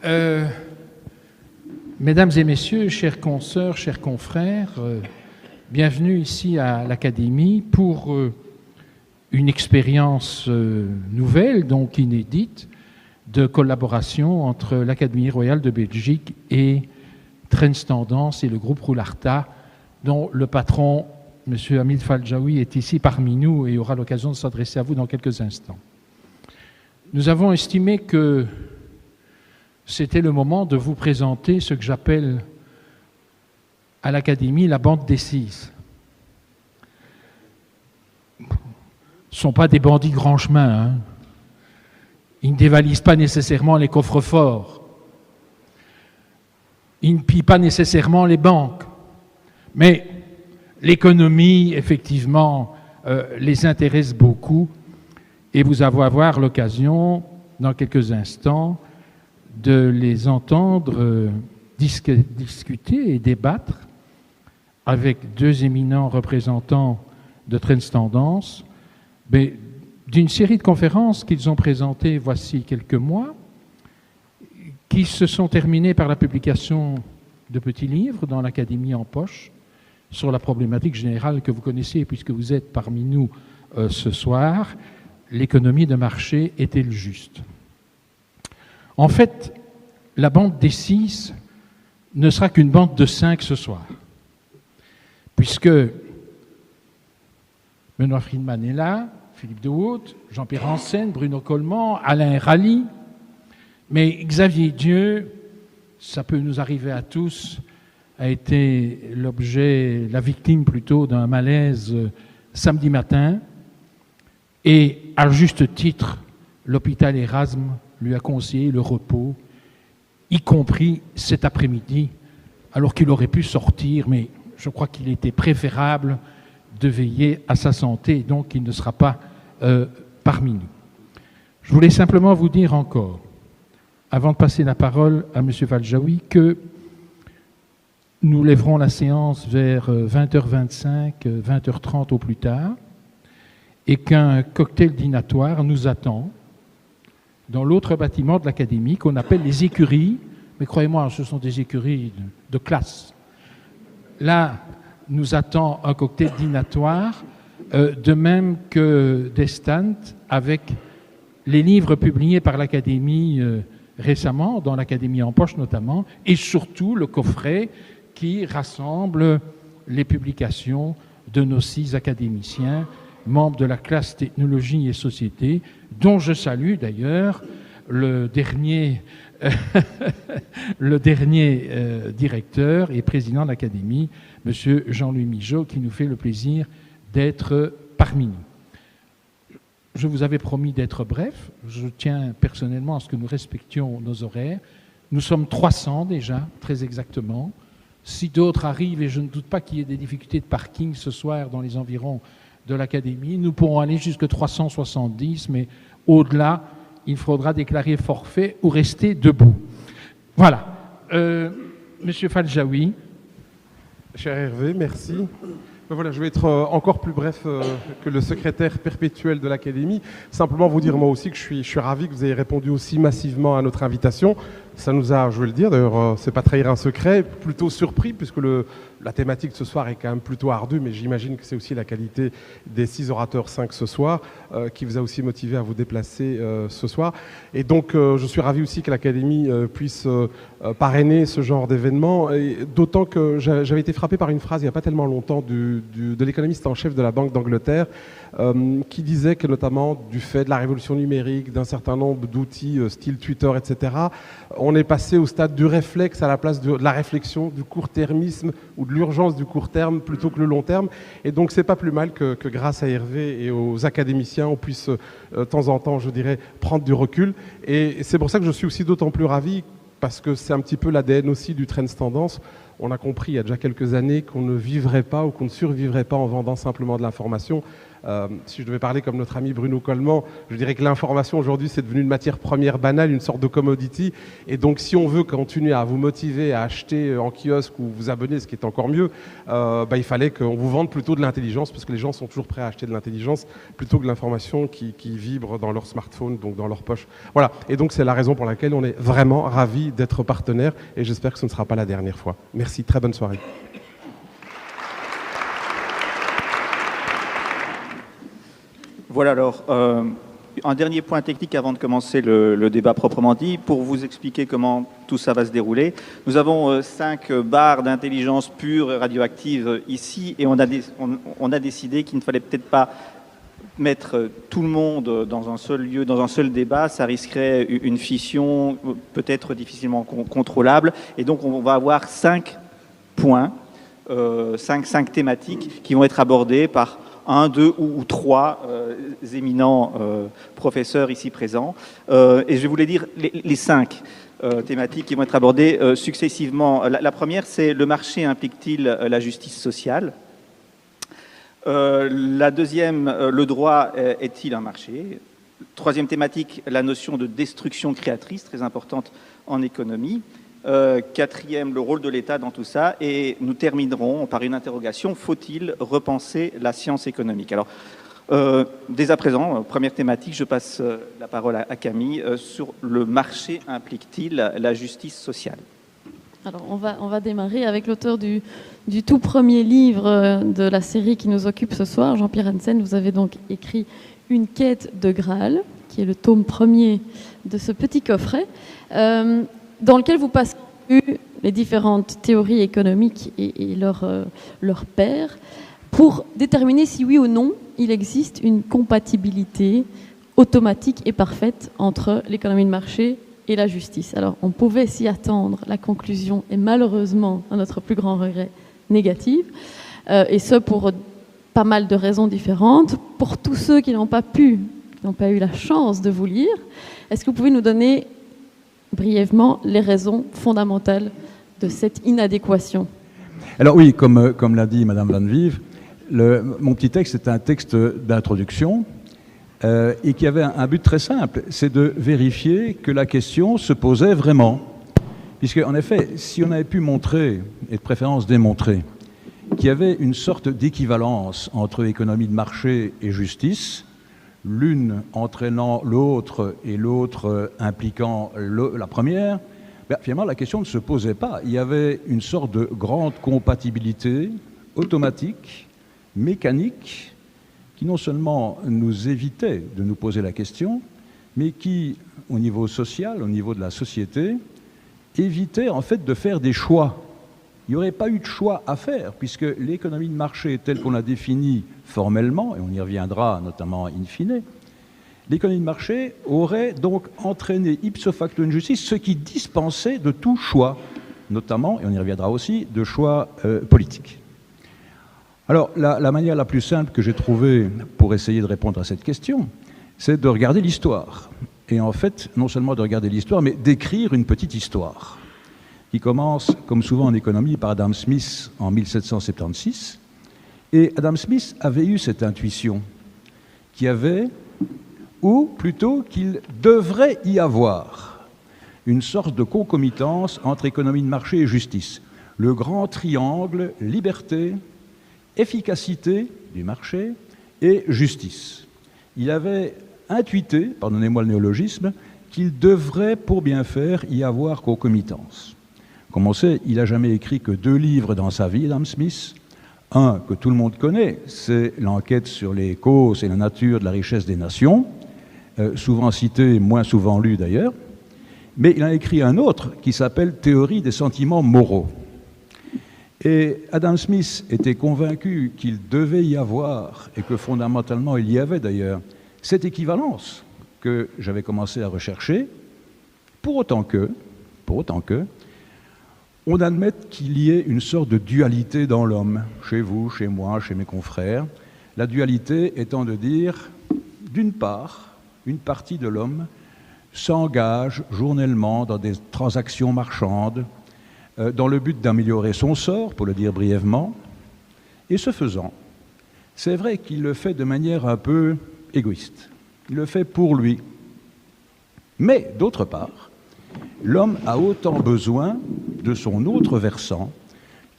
Euh, Mesdames et messieurs, chères consoeurs, chers confrères, bienvenue ici à l'Académie pour une expérience nouvelle, donc inédite, de collaboration entre l'Académie royale de Belgique et Trends Tendance et le groupe Roularta, dont le patron, M. Hamid Faljaoui, est ici parmi nous et aura l'occasion de s'adresser à vous dans quelques instants. Nous avons estimé que c'était le moment de vous présenter ce que j'appelle à l'Académie la bande des six. Ce ne sont pas des bandits grand chemin, hein. Ils ne dévalisent pas nécessairement les coffres-forts. Ils ne pillent pas nécessairement les banques. Mais l'économie, effectivement, les intéresse beaucoup. Et vous allez avoir l'occasion, dans quelques instants, de les entendre discuter et débattre avec deux éminents représentants de Trends Tendance, mais d'une série de conférences qu'ils ont présentées voici quelques mois, qui se sont terminées par la publication de petits livres dans l'Académie en poche sur la problématique générale que vous connaissez puisque vous êtes parmi nous ce soir, l'économie de marché est-elle juste ? En fait, la bande des six ne sera qu'une bande de 5 ce soir, puisque Benoît Friedman est là, Philippe de Hoodt, Jean-Pierre Hansen, Bruno Coleman, Alain Rally, mais Xavier Dieu, ça peut nous arriver à tous, a été la victime plutôt d'un malaise samedi matin, et à juste titre, l'hôpital Erasme lui a conseillé le repos, y compris cet après-midi, alors qu'il aurait pu sortir, mais je crois qu'il était préférable de veiller à sa santé, et donc il ne sera pas parmi nous. Je voulais simplement vous dire encore, avant de passer la parole à M. Faljaoui, que nous lèverons la séance vers 20h25, 20h30 au plus tard, et qu'un cocktail dînatoire nous attend dans l'autre bâtiment de l'Académie qu'on appelle les écuries, mais croyez-moi, ce sont des écuries de classe. Là, nous attend un cocktail dînatoire, de même que des stands avec les livres publiés par l'Académie récemment, dans l'Académie en poche notamment, et surtout le coffret qui rassemble les publications de nos 6 académiciens, membres de la classe Technologie et Société, dont je salue d'ailleurs le dernier directeur et président de l'Académie, M. Jean-Louis Migeot, qui nous fait le plaisir d'être parmi nous. Je vous avais promis d'être bref. Je tiens personnellement à ce que nous respections nos horaires. Nous sommes 300 déjà, très exactement. Si d'autres arrivent, et je ne doute pas qu'il y ait des difficultés de parking ce soir dans les environs de l'Académie, nous pourrons aller jusqu'à 370, mais au-delà, il faudra déclarer forfait ou rester debout. Voilà. Monsieur Faljaoui. Cher Hervé, merci. Voilà, je vais être encore plus bref que le secrétaire perpétuel de l'Académie. Simplement vous dire moi aussi que je suis ravi que vous ayez répondu aussi massivement à notre invitation. Ça nous a, je vais le dire, d'ailleurs, c'est pas trahir un secret, plutôt surpris puisque la thématique de ce soir est quand même plutôt ardue, mais j'imagine que c'est aussi la qualité des 6 orateurs 5 ce soir qui vous a aussi motivé à vous déplacer ce soir. Et donc, je suis ravi aussi que l'Académie puisse parrainer ce genre d'événement, d'autant que j'avais été frappé par une phrase il n'y a pas tellement longtemps de l'économiste en chef de la Banque d'Angleterre qui disait que notamment du fait de la révolution numérique, d'un certain nombre d'outils style Twitter, etc., on est passé au stade du réflexe à la place de la réflexion, du court-termisme ou de l'urgence du court terme plutôt que le long terme. Et donc c'est pas plus mal que grâce à Hervé et aux académiciens, on puisse de temps en temps, je dirais, prendre du recul. Et c'est pour ça que je suis aussi d'autant plus ravi, parce que c'est un petit peu l'ADN aussi du Trends Tendance. on a compris il y a déjà quelques années qu'on ne vivrait pas ou qu'on ne survivrait pas en vendant simplement de l'information. Si je devais parler comme notre ami Bruno Coleman, je dirais que l'information aujourd'hui c'est devenu une matière première banale, une sorte de commodity. Et donc si on veut continuer à vous motiver à acheter en kiosque ou vous abonner, ce qui est encore mieux, il fallait qu'on vous vende plutôt de l'intelligence, parce que les gens sont toujours prêts à acheter de l'intelligence plutôt que de l'information qui vibre dans leur smartphone, donc dans leur poche. Voilà, et donc c'est la raison pour laquelle on est vraiment ravis d'être partenaire, et j'espère que ce ne sera pas la dernière fois. Merci, très bonne soirée. Voilà, alors, un dernier point technique avant de commencer le débat proprement dit, pour vous expliquer comment tout ça va se dérouler. Nous avons 5 barres d'intelligence pure et radioactive ici, et on a décidé qu'il ne fallait peut-être pas mettre tout le monde dans un seul lieu, dans un seul débat. Ça risquerait une fission peut-être difficilement contrôlable, et donc on va avoir 5 points, 5 thématiques qui vont être abordées par 1, 2 ou 3 éminents professeurs ici présents. Et je vais vous les dire, les 5 thématiques qui vont être abordées successivement. La première, c'est le marché implique-t-il la justice sociale? La deuxième, le droit est-il un marché? Troisième thématique, la notion de destruction créatrice, très importante en économie. Quatrième, le rôle de l'État dans tout ça. Et nous terminerons par une interrogation, faut-il repenser la science économique? Alors, dès à présent, première thématique, je passe la parole à Camille sur le marché implique-t-il la justice sociale? Alors, on va démarrer avec l'auteur du tout premier livre de la série qui nous occupe ce soir, Jean-Pierre Hansen. Vous avez donc écrit Une quête de Graal, qui est le tome premier de ce petit coffret, dans lequel vous passez les différentes théories économiques et leurs pairs, pour déterminer si oui ou non il existe une compatibilité automatique et parfaite entre l'économie de marché et la justice. Alors, on pouvait s'y attendre. La conclusion est malheureusement, à notre plus grand regret, négative, et ce pour pas mal de raisons différentes. Pour tous ceux qui n'ont pas eu la chance de vous lire, est-ce que vous pouvez nous donner brièvement les raisons fondamentales de cette inadéquation? Alors oui, comme l'a dit Madame Van Vive, mon petit texte est un texte d'introduction et qui avait un but très simple, c'est de vérifier que la question se posait vraiment. Puisque, en effet, si on avait pu montrer, et de préférence démontrer, qu'il y avait une sorte d'équivalence entre économie de marché et justice, l'une entraînant l'autre et l'autre impliquant la première, finalement la question ne se posait pas. Il y avait une sorte de grande compatibilité automatique, mécanique, qui non seulement nous évitait de nous poser la question, mais qui, au niveau social, au niveau de la société, évitait en fait de faire des choix. Il n'y aurait pas eu de choix à faire, puisque l'économie de marché telle qu'on l'a définie formellement, et on y reviendra notamment in fine, l'économie de marché aurait donc entraîné ipso facto une justice, ce qui dispensait de tout choix, notamment, et on y reviendra aussi, de choix politiques. Alors, la manière la plus simple que j'ai trouvée pour essayer de répondre à cette question, c'est de regarder l'histoire. Et en fait, non seulement de regarder l'histoire, mais d'écrire une petite histoire, qui commence, comme souvent en économie, par Adam Smith en 1776. Et Adam Smith avait eu cette intuition qu'il y avait, ou plutôt qu'il devrait y avoir, une sorte de concomitance entre économie de marché et justice. Le grand triangle liberté, efficacité du marché et justice. Il avait intuité, pardonnez-moi le néologisme, qu'il devrait, pour bien faire, y avoir concomitance. Comme on sait, il n'a jamais écrit que 2 livres dans sa vie, Adam Smith. Un que tout le monde connaît, c'est l'enquête sur les causes et la nature de la richesse des nations, souvent cité, moins souvent lu d'ailleurs. Mais il a écrit un autre qui s'appelle Théorie des sentiments moraux. Et Adam Smith était convaincu qu'il devait y avoir, et que fondamentalement il y avait d'ailleurs, cette équivalence que j'avais commencé à rechercher, pour autant que, on admette qu'il y ait une sorte de dualité dans l'homme, chez vous, chez moi, chez mes confrères. La dualité étant de dire, d'une part, une partie de l'homme s'engage journellement dans des transactions marchandes, dans le but d'améliorer son sort, pour le dire brièvement. Et ce faisant, c'est vrai qu'il le fait de manière un peu égoïste. Il le fait pour lui. Mais, d'autre part, l'homme a autant besoin de son autre versant,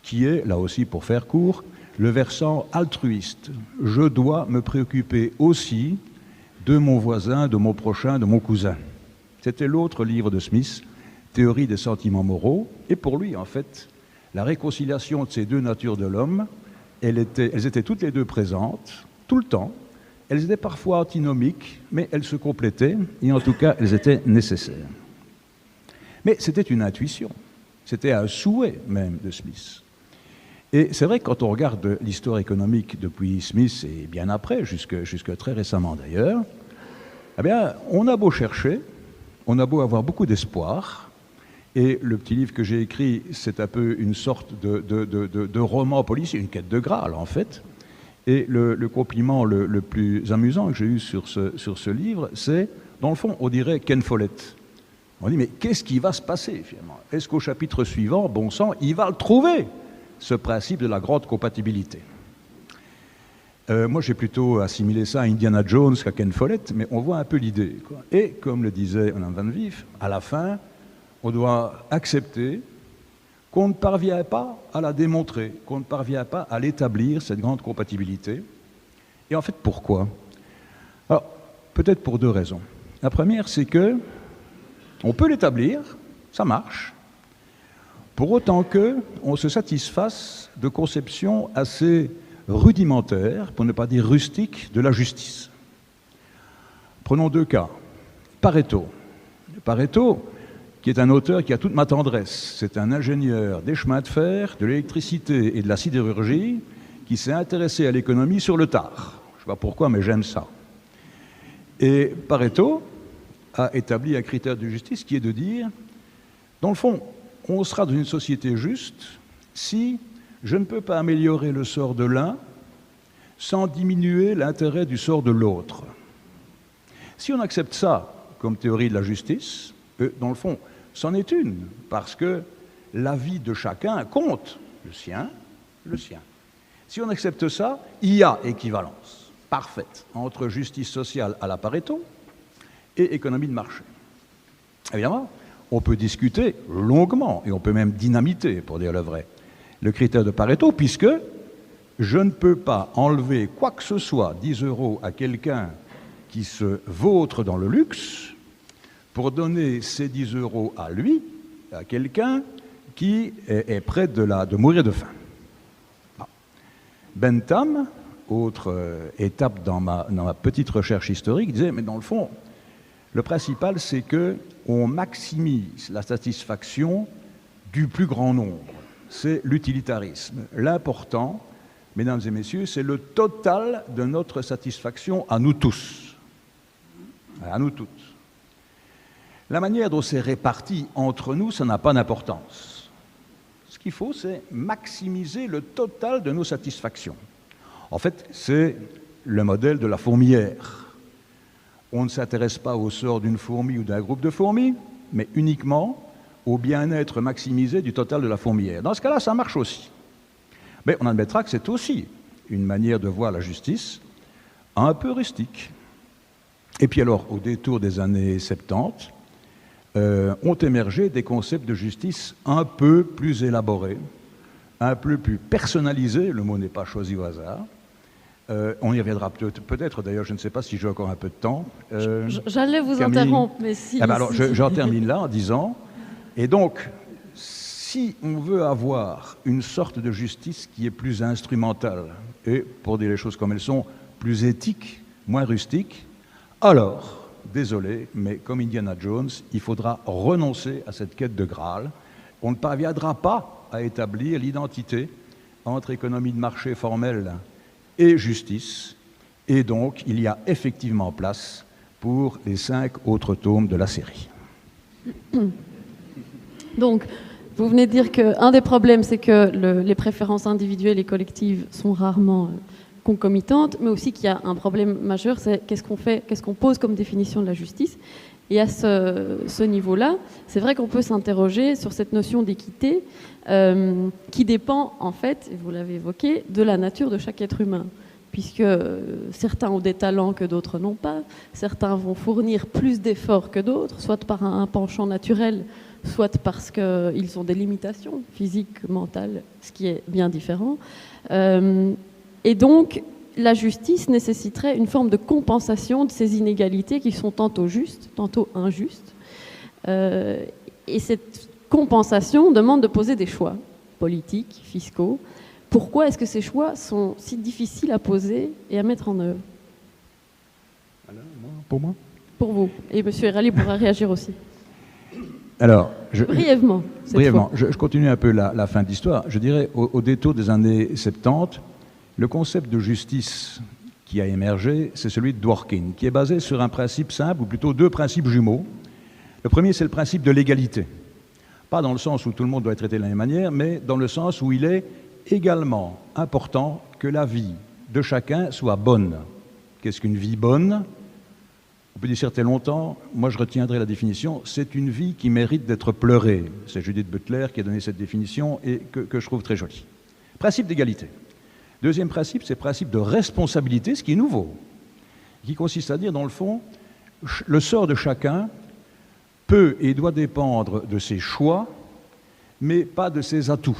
qui est, là aussi pour faire court, le versant altruiste. Je dois me préoccuper aussi de mon voisin, de mon prochain, de mon cousin. C'était l'autre livre de Smith, Théorie des sentiments moraux. Et pour lui, en fait, la réconciliation de ces deux natures de l'homme, elles étaient toutes les deux présentes, tout le temps. Elles étaient parfois antinomiques, mais elles se complétaient, et en tout cas, elles étaient nécessaires. Mais c'était une intuition, c'était un souhait même de Smith. Et c'est vrai que quand on regarde l'histoire économique depuis Smith et bien après, jusque très récemment d'ailleurs, eh bien, on a beau chercher, on a beau avoir beaucoup d'espoir, et le petit livre que j'ai écrit, c'est un peu une sorte de roman policier, une quête de Graal en fait. Et le compliment le plus amusant que j'ai eu sur ce livre, c'est, dans le fond, on dirait Ken Follett. On dit, mais qu'est-ce qui va se passer finalement? Est-ce qu'au chapitre suivant, bon sang, il va le trouver, ce principe de la grande compatibilité? Moi, j'ai plutôt assimilé ça à Indiana Jones qu'à Ken Follett, mais on voit un peu l'idée, quoi. Et comme le disait Mme Van Vief, à la fin, on doit accepter qu'on ne parvient pas à la démontrer, qu'on ne parvient pas à l'établir, cette grande compatibilité. Et en fait, pourquoi? Alors, peut-être pour deux raisons. La première, c'est que on peut l'établir, ça marche, pour autant qu'on se satisfasse de conceptions assez rudimentaires, pour ne pas dire rustiques, de la justice. Prenons deux cas. Pareto. Pareto, qui est un auteur qui a toute ma tendresse. C'est un ingénieur des chemins de fer, de l'électricité et de la sidérurgie qui s'est intéressé à l'économie sur le tard. Je ne sais pas pourquoi, mais j'aime ça. Et Pareto a établi un critère de justice qui est de dire, dans le fond, on sera dans une société juste si je ne peux pas améliorer le sort de l'un sans diminuer l'intérêt du sort de l'autre. Si on accepte ça comme théorie de la justice, dans le fond, c'en est une, parce que la vie de chacun compte, le sien. Si on accepte ça, il y a équivalence parfaite entre justice sociale à la Pareto et économie de marché. Évidemment, on peut discuter longuement, et on peut même dynamiter, pour dire le vrai, le critère de Pareto, puisque je ne peux pas enlever quoi que ce soit, 10 € à quelqu'un qui se vautre dans le luxe, pour donner ces 10 € à lui, à quelqu'un qui est prêt de mourir de faim. Bentham, autre étape dans ma petite recherche historique, disait, mais dans le fond, le principal, c'est qu'on maximise la satisfaction du plus grand nombre. C'est l'utilitarisme. L'important, mesdames et messieurs, c'est le total de notre satisfaction à nous tous, à nous toutes. La manière dont c'est réparti entre nous, ça n'a pas d'importance. Ce qu'il faut, c'est maximiser le total de nos satisfactions. En fait, c'est le modèle de la fourmilière. On ne s'intéresse pas au sort d'une fourmi ou d'un groupe de fourmis, mais uniquement au bien-être maximisé du total de la fourmilière. Dans ce cas-là, ça marche aussi. Mais on admettra que c'est aussi une manière de voir la justice un peu rustique. Et puis alors, au détour des années 70, ont émergé des concepts de justice un peu plus élaborés, un peu plus personnalisés, le mot n'est pas choisi au hasard. On y reviendra peut-être, d'ailleurs, je ne sais pas si j'ai encore un peu de temps. J'allais vous Camille, interrompre, mais si... alors, j'en termine là en disant, et donc, si on veut avoir une sorte de justice qui est plus instrumentale, et pour dire les choses comme elles sont, plus éthique, moins rustique, alors... Désolé, mais comme Indiana Jones, il faudra renoncer à cette quête de Graal. On ne parviendra pas à établir l'identité entre économie de marché formelle et justice, et donc il y a effectivement place pour les 5 autres tomes de la série. Donc, vous venez de dire qu'un des problèmes, c'est que les préférences individuelles et collectives sont rarement... concomitante, mais aussi qu'il y a un problème majeur, c'est qu'est-ce qu'on pose comme définition de la justice. Et à ce niveau-là, c'est vrai qu'on peut s'interroger sur cette notion d'équité qui dépend, en fait, et vous l'avez évoqué, de la nature de chaque être humain. Puisque certains ont des talents que d'autres n'ont pas, certains vont fournir plus d'efforts que d'autres, soit par un penchant naturel, soit parce qu'ils ont des limitations physiques, mentales, ce qui est bien différent. Et donc, la justice nécessiterait une forme de compensation de ces inégalités qui sont tantôt justes, tantôt injustes. Et cette compensation demande de poser des choix politiques, fiscaux. Pourquoi est-ce que ces choix sont si difficiles à poser et à mettre en œuvre? Pour moi? Pour vous. Et M. Herali pourra réagir aussi. Alors, brièvement. Je continue un peu la fin de l'histoire. Je dirais, au détour des années 70, le concept de justice qui a émergé, c'est celui de Dworkin, qui est basé sur un principe simple, ou plutôt deux principes jumeaux. Le premier, c'est le principe de l'égalité. Pas dans le sens où tout le monde doit être traité de la même manière, mais dans le sens où il est également important que la vie de chacun soit bonne. Qu'est-ce qu'une vie bonne? On peut disserter longtemps, moi je retiendrai la définition, c'est une vie qui mérite d'être pleurée. C'est Judith Butler qui a donné cette définition et que je trouve très jolie. Principe d'égalité. Deuxième principe, c'est le principe de responsabilité, ce qui est nouveau, qui consiste à dire, dans le fond, le sort de chacun peut et doit dépendre de ses choix, mais pas de ses atouts.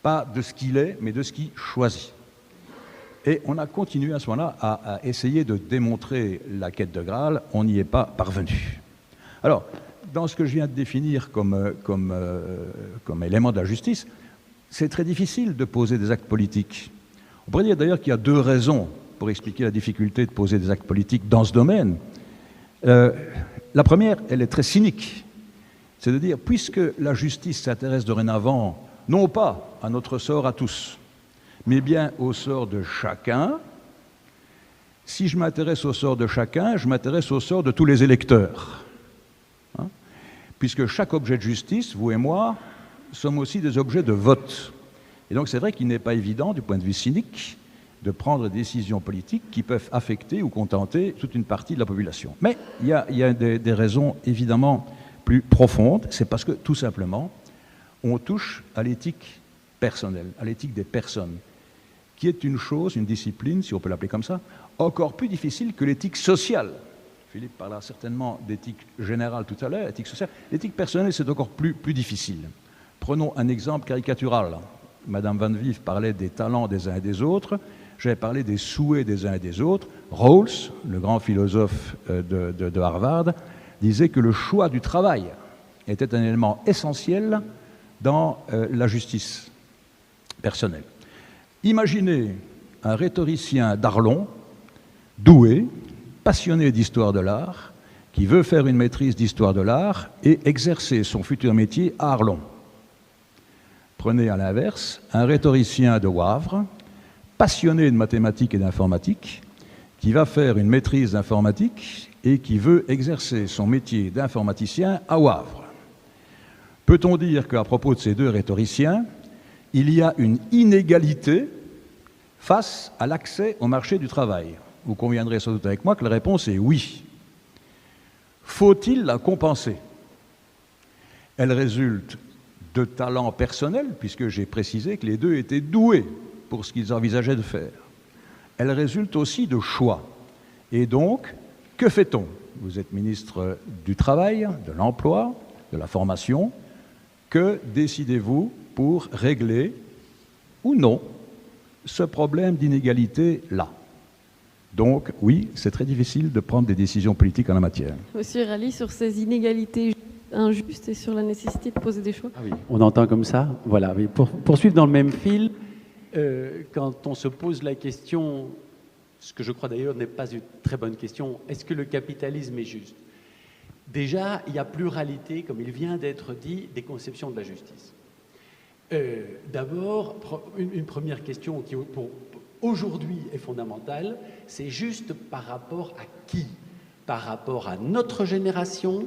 Pas de ce qu'il est, mais de ce qu'il choisit. Et on a continué à ce moment-là à essayer de démontrer la quête de Graal, on n'y est pas parvenu. Alors, dans ce que je viens de définir comme élément de la justice, c'est très difficile de poser des actes politiques. On pourrait dire d'ailleurs qu'il y a deux raisons pour expliquer la difficulté de poser des actes politiques dans ce domaine. La première, elle est très cynique. C'est de dire, puisque la justice s'intéresse dorénavant non pas à notre sort à tous, mais bien au sort de chacun. Si je m'intéresse au sort de chacun, je m'intéresse au sort de tous les électeurs. Hein? Puisque chaque objet de justice, vous et moi, sommes aussi des objets de vote. Et donc c'est vrai qu'il n'est pas évident, du point de vue cynique, de prendre des décisions politiques qui peuvent affecter ou contenter toute une partie de la population. Mais il y a des raisons évidemment plus profondes. C'est parce que, tout simplement, on touche à l'éthique personnelle, à l'éthique des personnes, qui est une chose, une discipline, si on peut l'appeler comme ça, encore plus difficile que l'éthique sociale. Philippe parlera certainement d'éthique générale tout à l'heure, éthique sociale. L'éthique personnelle, c'est encore plus difficile. Prenons un exemple caricatural. Madame Van Vief parlait des talents des uns et des autres, j'avais parlé des souhaits des uns et des autres. Rawls, le grand philosophe de Harvard, disait que le choix du travail était un élément essentiel dans la justice personnelle. Imaginez un rhétoricien d'Arlon, doué, passionné d'histoire de l'art, qui veut faire une maîtrise d'histoire de l'art et exercer son futur métier à Arlon. Prenez à l'inverse un rhétoricien de Wavre, passionné de mathématiques et d'informatique, qui va faire une maîtrise d'informatique et qui veut exercer son métier d'informaticien à Wavre. Peut-on dire qu'à propos de ces deux rhétoriciens, il y a une inégalité face à l'accès au marché du travail? Vous conviendrez sans doute avec moi que la réponse est oui. Faut-il la compenser? Elle résulte de talents personnels, puisque j'ai précisé que les deux étaient doués pour ce qu'ils envisageaient de faire. Elle résulte aussi de choix. Et donc, que fait-on? Vous êtes ministre du Travail, de l'Emploi, de la Formation. Que décidez-vous pour régler, ou non, ce problème d'inégalité-là? Donc, oui, c'est très difficile de prendre des décisions politiques en la matière. Monsieur Herali, sur ces inégalités injustes et sur la nécessité de poser des choix. Ah oui, on entend comme ça. Voilà. Mais pour poursuivre dans le même fil, quand on se pose la question, ce que je crois d'ailleurs n'est pas une très bonne question, est-ce que le capitalisme est juste? Déjà, il y a pluralité, comme il vient d'être dit, des conceptions de la justice. D'abord, une première question qui, pour aujourd'hui, est fondamentale, c'est juste par rapport à qui? Par rapport à notre génération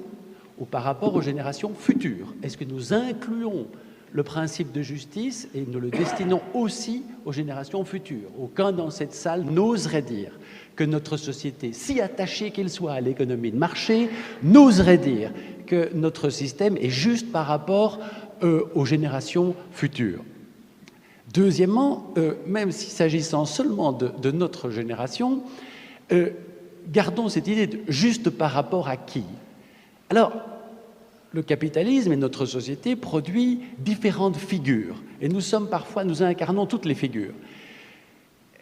ou par rapport aux générations futures? Est-ce que nous incluons le principe de justice et nous le destinons aussi aux générations futures. Aucun dans cette salle n'oserait dire que notre société, si attachée qu'elle soit à l'économie de marché, n'oserait dire que notre système est juste par rapport aux générations futures. Deuxièmement, même si s'agissant seulement de notre génération, gardons cette idée de juste par rapport à qui. Alors, le capitalisme et notre société produit différentes figures, et nous incarnons toutes les figures.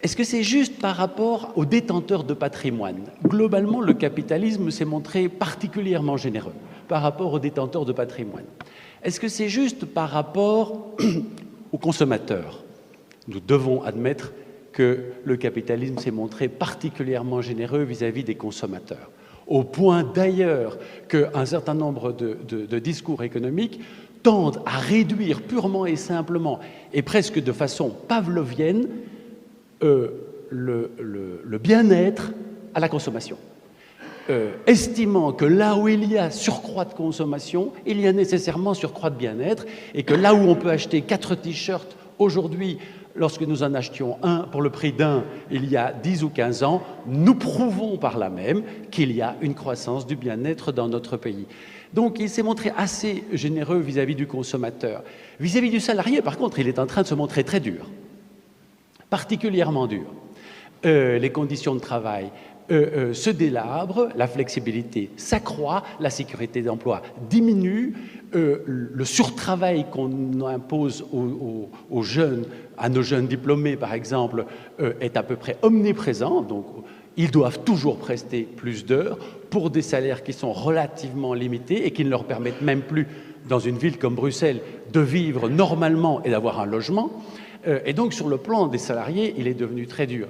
Est-ce que c'est juste par rapport aux détenteurs de patrimoine? Globalement, le capitalisme s'est montré particulièrement généreux par rapport aux détenteurs de patrimoine. Est-ce que c'est juste par rapport aux consommateurs? Nous devons admettre que le capitalisme s'est montré particulièrement généreux vis-à-vis des consommateurs, au point d'ailleurs qu'un certain nombre de discours économiques tendent à réduire purement et simplement, et presque de façon pavlovienne, le bien-être à la consommation, estimant que là où il y a surcroît de consommation, il y a nécessairement surcroît de bien-être, et que là où on peut acheter 4 t-shirts aujourd'hui, lorsque nous en achetions un pour le prix d'un il y a 10 ou 15 ans, nous prouvons par là même qu'il y a une croissance du bien-être dans notre pays. Donc il s'est montré assez généreux vis-à-vis du consommateur. Vis-à-vis du salarié, par contre, il est en train de se montrer très dur, particulièrement dur. Les conditions de travail se délabrent, la flexibilité s'accroît, la sécurité d'emploi diminue, le surtravail qu'on impose aux jeunes, à nos jeunes diplômés par exemple, est à peu près omniprésent, donc ils doivent toujours prester plus d'heures pour des salaires qui sont relativement limités et qui ne leur permettent même plus, dans une ville comme Bruxelles, de vivre normalement et d'avoir un logement. Et donc sur le plan des salariés, il est devenu très dur.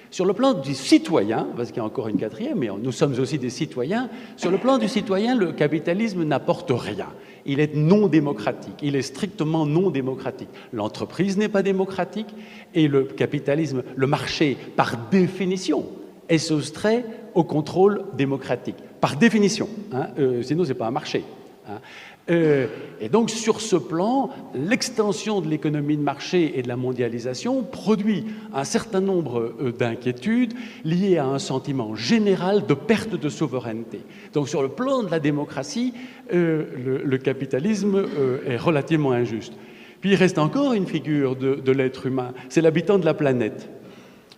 Sur le plan du citoyen, parce qu'il y a encore une quatrième, mais nous sommes aussi des citoyens, sur le plan du citoyen, le capitalisme n'apporte rien. Il est non démocratique, il est strictement non démocratique. L'entreprise n'est pas démocratique et le capitalisme, le marché, par définition, est soustrait au contrôle démocratique. Par définition, hein, sinon ce n'est pas un marché. Hein. Et donc sur ce plan, l'extension de l'économie de marché et de la mondialisation produit un certain nombre d'inquiétudes liées à un sentiment général de perte de souveraineté. Donc sur le plan de la démocratie, le capitalisme est relativement injuste. Puis il reste encore une figure de l'être humain, c'est l'habitant de la planète.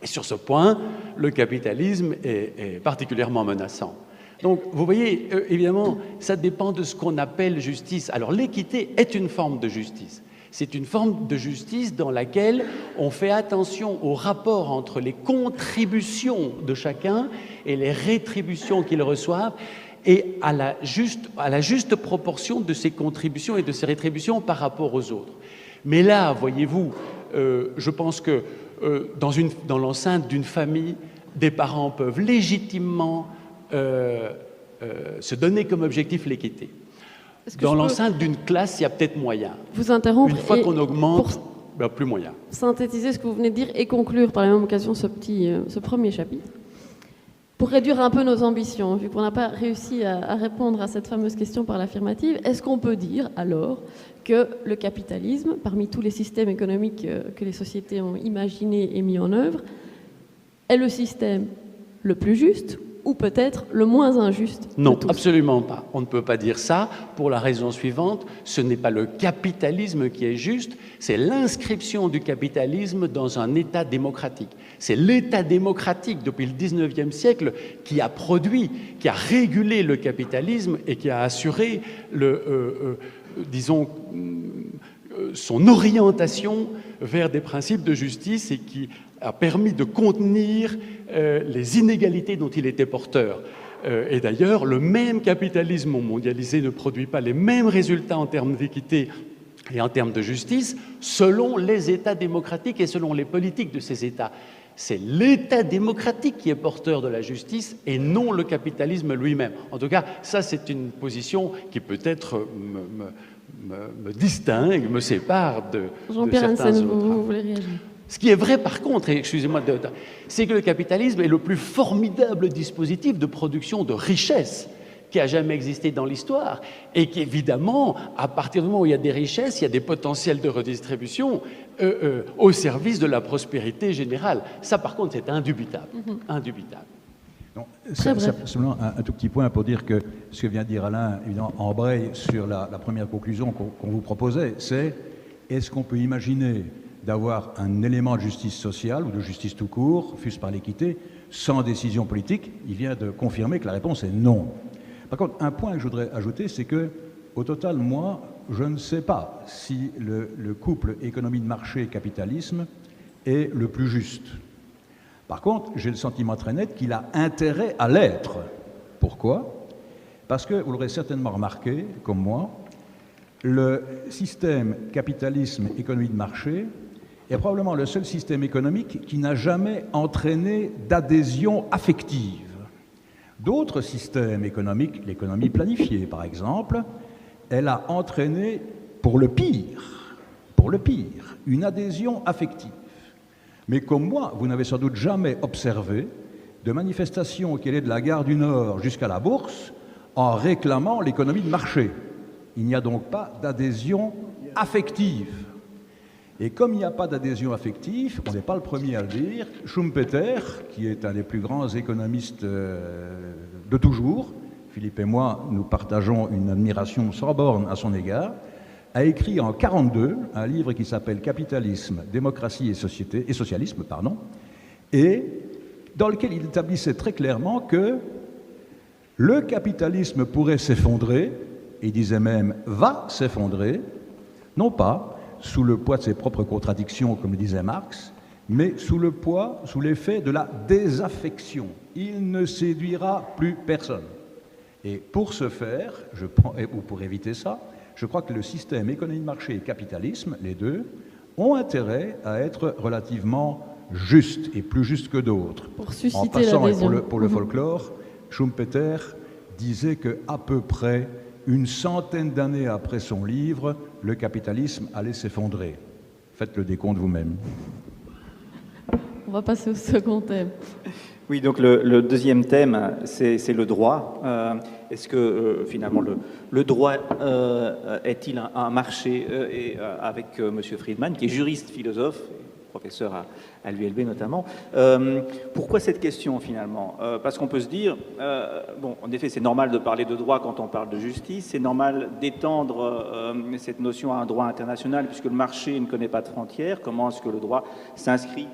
Et sur ce point, le capitalisme est particulièrement menaçant. Donc, vous voyez, évidemment, ça dépend de ce qu'on appelle justice. Alors, l'équité est une forme de justice. C'est une forme de justice dans laquelle on fait attention au rapport entre les contributions de chacun et les rétributions qu'ils reçoivent et à la juste proportion de ces contributions et de ces rétributions par rapport aux autres. Mais là, voyez-vous, je pense que dans l'enceinte d'une famille, des parents peuvent légitimement se donner comme objectif l'équité. Dans l'enceinte d'une classe, il y a peut-être moyen. Vous interrompre. Une fois qu'on augmente, plus moyen. Synthétiser ce que vous venez de dire et conclure par la même occasion ce premier chapitre. Pour réduire un peu nos ambitions, vu qu'on n'a pas réussi à répondre à cette fameuse question par l'affirmative, est-ce qu'on peut dire alors que le capitalisme, parmi tous les systèmes économiques que les sociétés ont imaginés et mis en œuvre, est le système le plus juste ou peut-être le moins injuste? Non, absolument pas. On ne peut pas dire ça pour la raison suivante. Ce n'est pas le capitalisme qui est juste, c'est l'inscription du capitalisme dans un État démocratique. C'est l'État démocratique depuis le 19e siècle qui a produit, qui a régulé le capitalisme et qui a assuré son orientation vers des principes de justice et qui a permis de contenir les inégalités dont il était porteur. Et d'ailleurs, le même capitalisme mondialisé ne produit pas les mêmes résultats en termes d'équité et en termes de justice selon les États démocratiques et selon les politiques de ces États. C'est l'État démocratique qui est porteur de la justice et non le capitalisme lui-même. En tout cas, ça c'est une position qui peut-être me distingue, me sépare de Jean-Pierre certains Hansen, autres. vous voulez réagir? Ce qui est vrai par contre, et excusez-moi, c'est que le capitalisme est le plus formidable dispositif de production de richesse qui a jamais existé dans l'histoire et qui, évidemment, à partir du moment où il y a des richesses, il y a des potentiels de redistribution au service de la prospérité générale. Ça, par contre, c'est indubitable. Indubitable. Non, Très bref. simplement un tout petit point pour dire que ce que vient de dire Alain, évidemment, embraye sur la première conclusion qu'on vous proposait, c'est est-ce qu'on peut imaginer d'avoir un élément de justice sociale ou de justice tout court, fût-ce par l'équité, sans décision politique? Il vient de confirmer que la réponse est non. Par contre, un point que je voudrais ajouter, c'est que, au total, moi, je ne sais pas si le couple économie de marché et capitalisme est le plus juste. Par contre, j'ai le sentiment très net qu'il a intérêt à l'être. Pourquoi? Parce que, vous l'aurez certainement remarqué, comme moi, le système capitalisme-économie de marché est probablement le seul système économique qui n'a jamais entraîné d'adhésion affective. D'autres systèmes économiques, l'économie planifiée par exemple, elle a entraîné, pour le pire, une adhésion affective. Mais comme moi, vous n'avez sans doute jamais observé de manifestation qui allait de la gare du Nord jusqu'à la Bourse en réclamant l'économie de marché. Il n'y a donc pas d'adhésion affective. Et comme il n'y a pas d'adhésion affective, on n'est pas le premier à le dire, Schumpeter, qui est un des plus grands économistes de toujours, Philippe et moi, nous partageons une admiration sans borne à son égard, a écrit en 1942 un livre qui s'appelle Capitalisme, démocratie et socialisme, et dans lequel il établissait très clairement que le capitalisme pourrait s'effondrer, et il disait même va s'effondrer, non pas sous le poids de ses propres contradictions, comme le disait Marx, mais sous l'effet de la désaffection. Il ne séduira plus personne. Et pour ce faire, ou pour éviter ça, je crois que le système économie de marché et capitalisme, les deux, ont intérêt à être relativement justes et plus justes que d'autres. Pour susciter en passant, l'adhésion. et pour le folklore, Schumpeter disait qu'à peu près une centaine d'années après son livre, le capitalisme allait s'effondrer. Faites le décompte vous-même. On va passer au second thème. Oui, donc le deuxième thème, c'est le droit. Est-ce que finalement le droit est-il un marché avec M. Friedman, qui est juriste, philosophe, professeur à l'ULB notamment. Pourquoi cette question finalement? Parce qu'on peut se dire, bon, en effet, c'est normal de parler de droit quand on parle de justice, c'est normal d'étendre cette notion à un droit international, puisque le marché ne connaît pas de frontières. Comment est-ce que le droit s'inscrit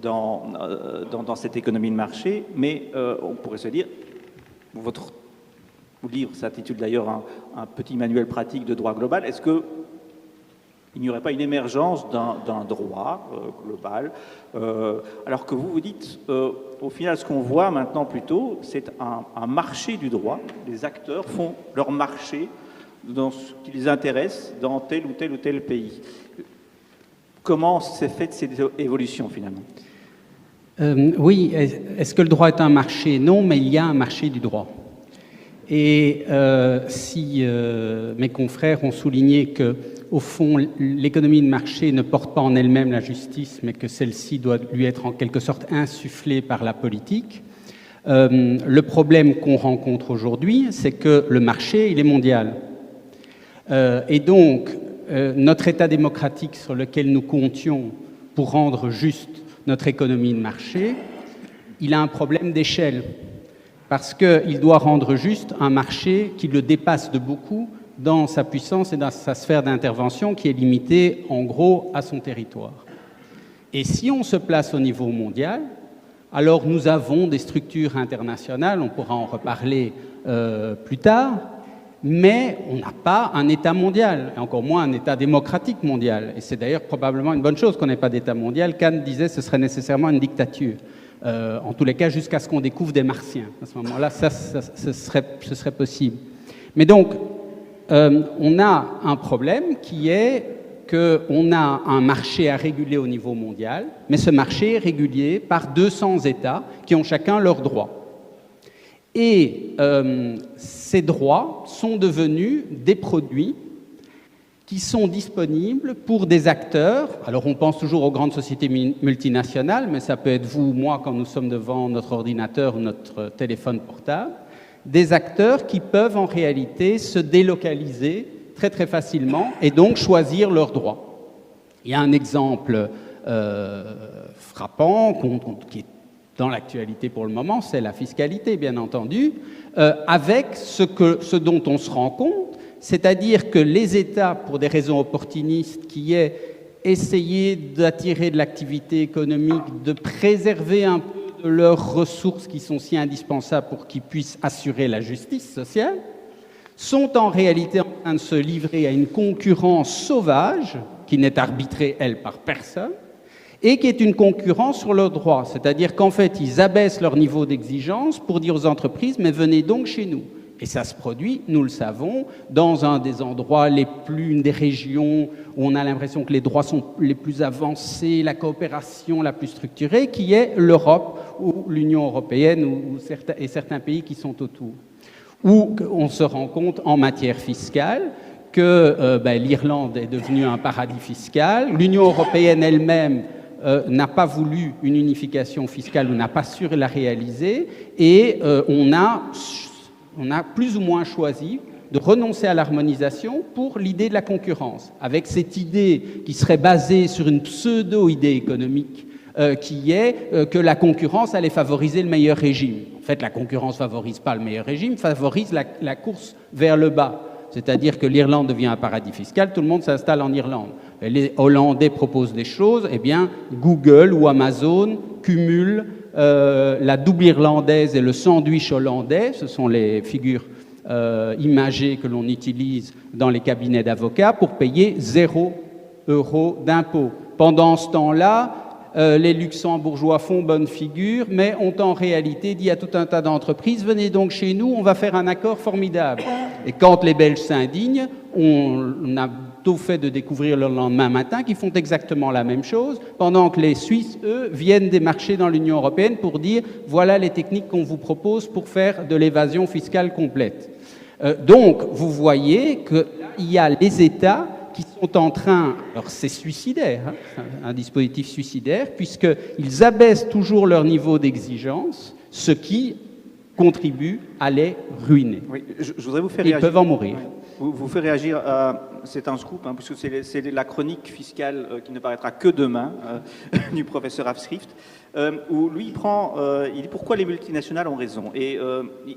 dans cette économie de marché? Mais on pourrait se dire, votre livre s'intitule d'ailleurs un petit manuel pratique de droit global. Est-ce que il n'y aurait pas une émergence d'un droit global, alors que vous dites, au final, ce qu'on voit maintenant plutôt, c'est un marché du droit. Les acteurs font leur marché dans ce qui les intéresse dans tel ou tel pays. Comment s'est faite cette évolution finalement? Oui, est-ce que le droit est un marché? Non, mais il y a un marché du droit. Et si mes confrères ont souligné que, au fond, l'économie de marché ne porte pas en elle-même la justice, mais que celle-ci doit lui être en quelque sorte insufflée par la politique, le problème qu'on rencontre aujourd'hui, c'est que le marché, il est mondial. Et donc, notre État démocratique sur lequel nous comptions pour rendre juste notre économie de marché, il a un problème d'échelle. Parce qu'il doit rendre juste un marché qui le dépasse de beaucoup dans sa puissance et dans sa sphère d'intervention qui est limitée, en gros, à son territoire. Et si on se place au niveau mondial, alors nous avons des structures internationales, on pourra en reparler plus tard, mais on n'a pas un État mondial, et encore moins un État démocratique mondial. Et c'est d'ailleurs probablement une bonne chose qu'on n'ait pas d'État mondial. Kant disait que ce serait nécessairement une dictature. En tous les cas, jusqu'à ce qu'on découvre des martiens. À ce moment-là, ce serait possible. Mais donc, on a un problème qui est qu'on a un marché à réguler au niveau mondial, mais ce marché est régulé par 200 États qui ont chacun leurs droits. Et ces droits sont devenus des produits qui sont disponibles pour des acteurs. Alors on pense toujours aux grandes sociétés multinationales, mais ça peut être vous ou moi quand nous sommes devant notre ordinateur ou notre téléphone portable, des acteurs qui peuvent en réalité se délocaliser très très facilement et donc choisir leurs droits. Il y a un exemple frappant qui est dans l'actualité pour le moment, c'est la fiscalité, bien entendu, avec ce dont on se rend compte, c'est-à-dire que les États, pour des raisons opportunistes, qui est essayer d'attirer de l'activité économique, de préserver un peu de leurs ressources qui sont si indispensables pour qu'ils puissent assurer la justice sociale, sont en réalité en train de se livrer à une concurrence sauvage, qui n'est arbitrée, elle, par personne, et qui est une concurrence sur leurs droits. C'est-à-dire qu'en fait, ils abaissent leur niveau d'exigence pour dire aux entreprises « mais venez donc chez nous ». Et ça se produit, nous le savons, dans un des endroits une des régions où on a l'impression que les droits sont les plus avancés, la coopération la plus structurée, qui est l'Europe ou l'Union européenne et certains pays qui sont autour. Où on se rend compte en matière fiscale que l'Irlande est devenue un paradis fiscal, l'Union européenne elle-même n'a pas voulu une unification fiscale ou n'a pas su la réaliser, et on a plus ou moins choisi de renoncer à l'harmonisation pour l'idée de la concurrence, avec cette idée qui serait basée sur une pseudo-idée économique qui est que la concurrence allait favoriser le meilleur régime. En fait, la concurrence ne favorise pas le meilleur régime, favorise la course vers le bas. C'est-à-dire que l'Irlande devient un paradis fiscal, tout le monde s'installe en Irlande. Les Hollandais proposent des choses, eh bien, Google ou Amazon cumulent la double irlandaise et le sandwich hollandais, ce sont les figures imagées que l'on utilise dans les cabinets d'avocats pour payer 0 € d'impôt. Pendant ce temps-là, les luxembourgeois font bonne figure, mais ont en réalité dit à tout un tas d'entreprises « venez donc chez nous, on va faire un accord formidable ». Et quand les Belges s'indignent, on a tout fait de découvrir le lendemain matin qu'ils font exactement la même chose, pendant que les Suisses, eux, viennent démarcher dans l'Union européenne pour dire « voilà les techniques qu'on vous propose pour faire de l'évasion fiscale complète ». Donc, vous voyez qu'il y a les États qui sont en train, alors c'est suicidaire, hein, un dispositif suicidaire, puisqu'ils abaissent toujours leur niveau d'exigence, ce qui contribue à les ruiner. Oui, je voudrais vous faire Ils réagir. peuvent en mourir. Vous faites réagir à... C'est un scoop, hein, puisque c'est la chronique fiscale qui ne paraîtra que demain du professeur Afschrift, où lui il dit pourquoi les multinationales ont raison. Et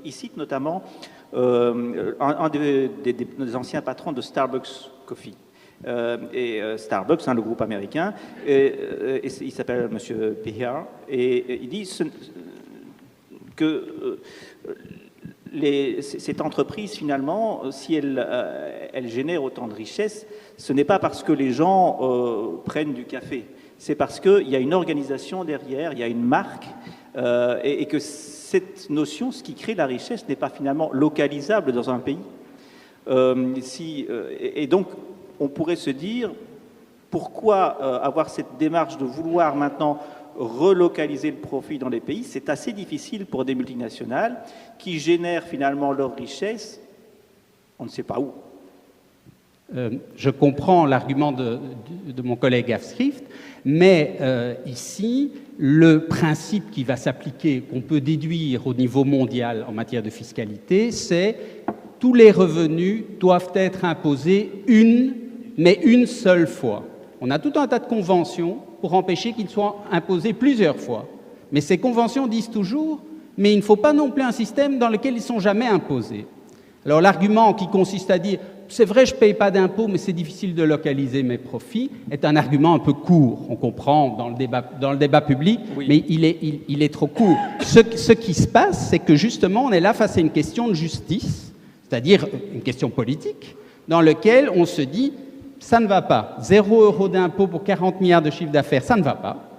il cite notamment un des anciens patrons de Starbucks Coffee. Starbucks, le groupe américain, il s'appelle M. Behar, et il dit que cette entreprise, finalement, si elle génère autant de richesses, ce n'est pas parce que les gens prennent du café, c'est parce qu'il y a une organisation derrière, il y a une marque, et que cette notion, ce qui crée la richesse, n'est pas finalement localisable dans un pays. Et donc, on pourrait se dire, pourquoi avoir cette démarche de vouloir maintenant relocaliser le profit dans les pays? C'est assez difficile pour des multinationales qui génèrent finalement leur richesse, on ne sait pas où. Je comprends l'argument de mon collègue Afschrift, mais ici, le principe qui va s'appliquer, qu'on peut déduire au niveau mondial en matière de fiscalité, c'est tous les revenus doivent être imposés mais une seule fois. On a tout un tas de conventions pour empêcher qu'ils soient imposés plusieurs fois. Mais ces conventions disent toujours, mais il ne faut pas non plus un système dans lequel ils ne sont jamais imposés. Alors l'argument qui consiste à dire, c'est vrai, je ne paye pas d'impôts, mais c'est difficile de localiser mes profits, est un argument un peu court. On comprend dans le débat public, oui, mais il est trop court. Ce qui se passe, c'est que justement, on est là face à une question de justice, c'est-à-dire une question politique, dans laquelle on se dit, ça ne va pas. 0 € d'impôt pour 40 milliards de chiffre d'affaires, ça ne va pas.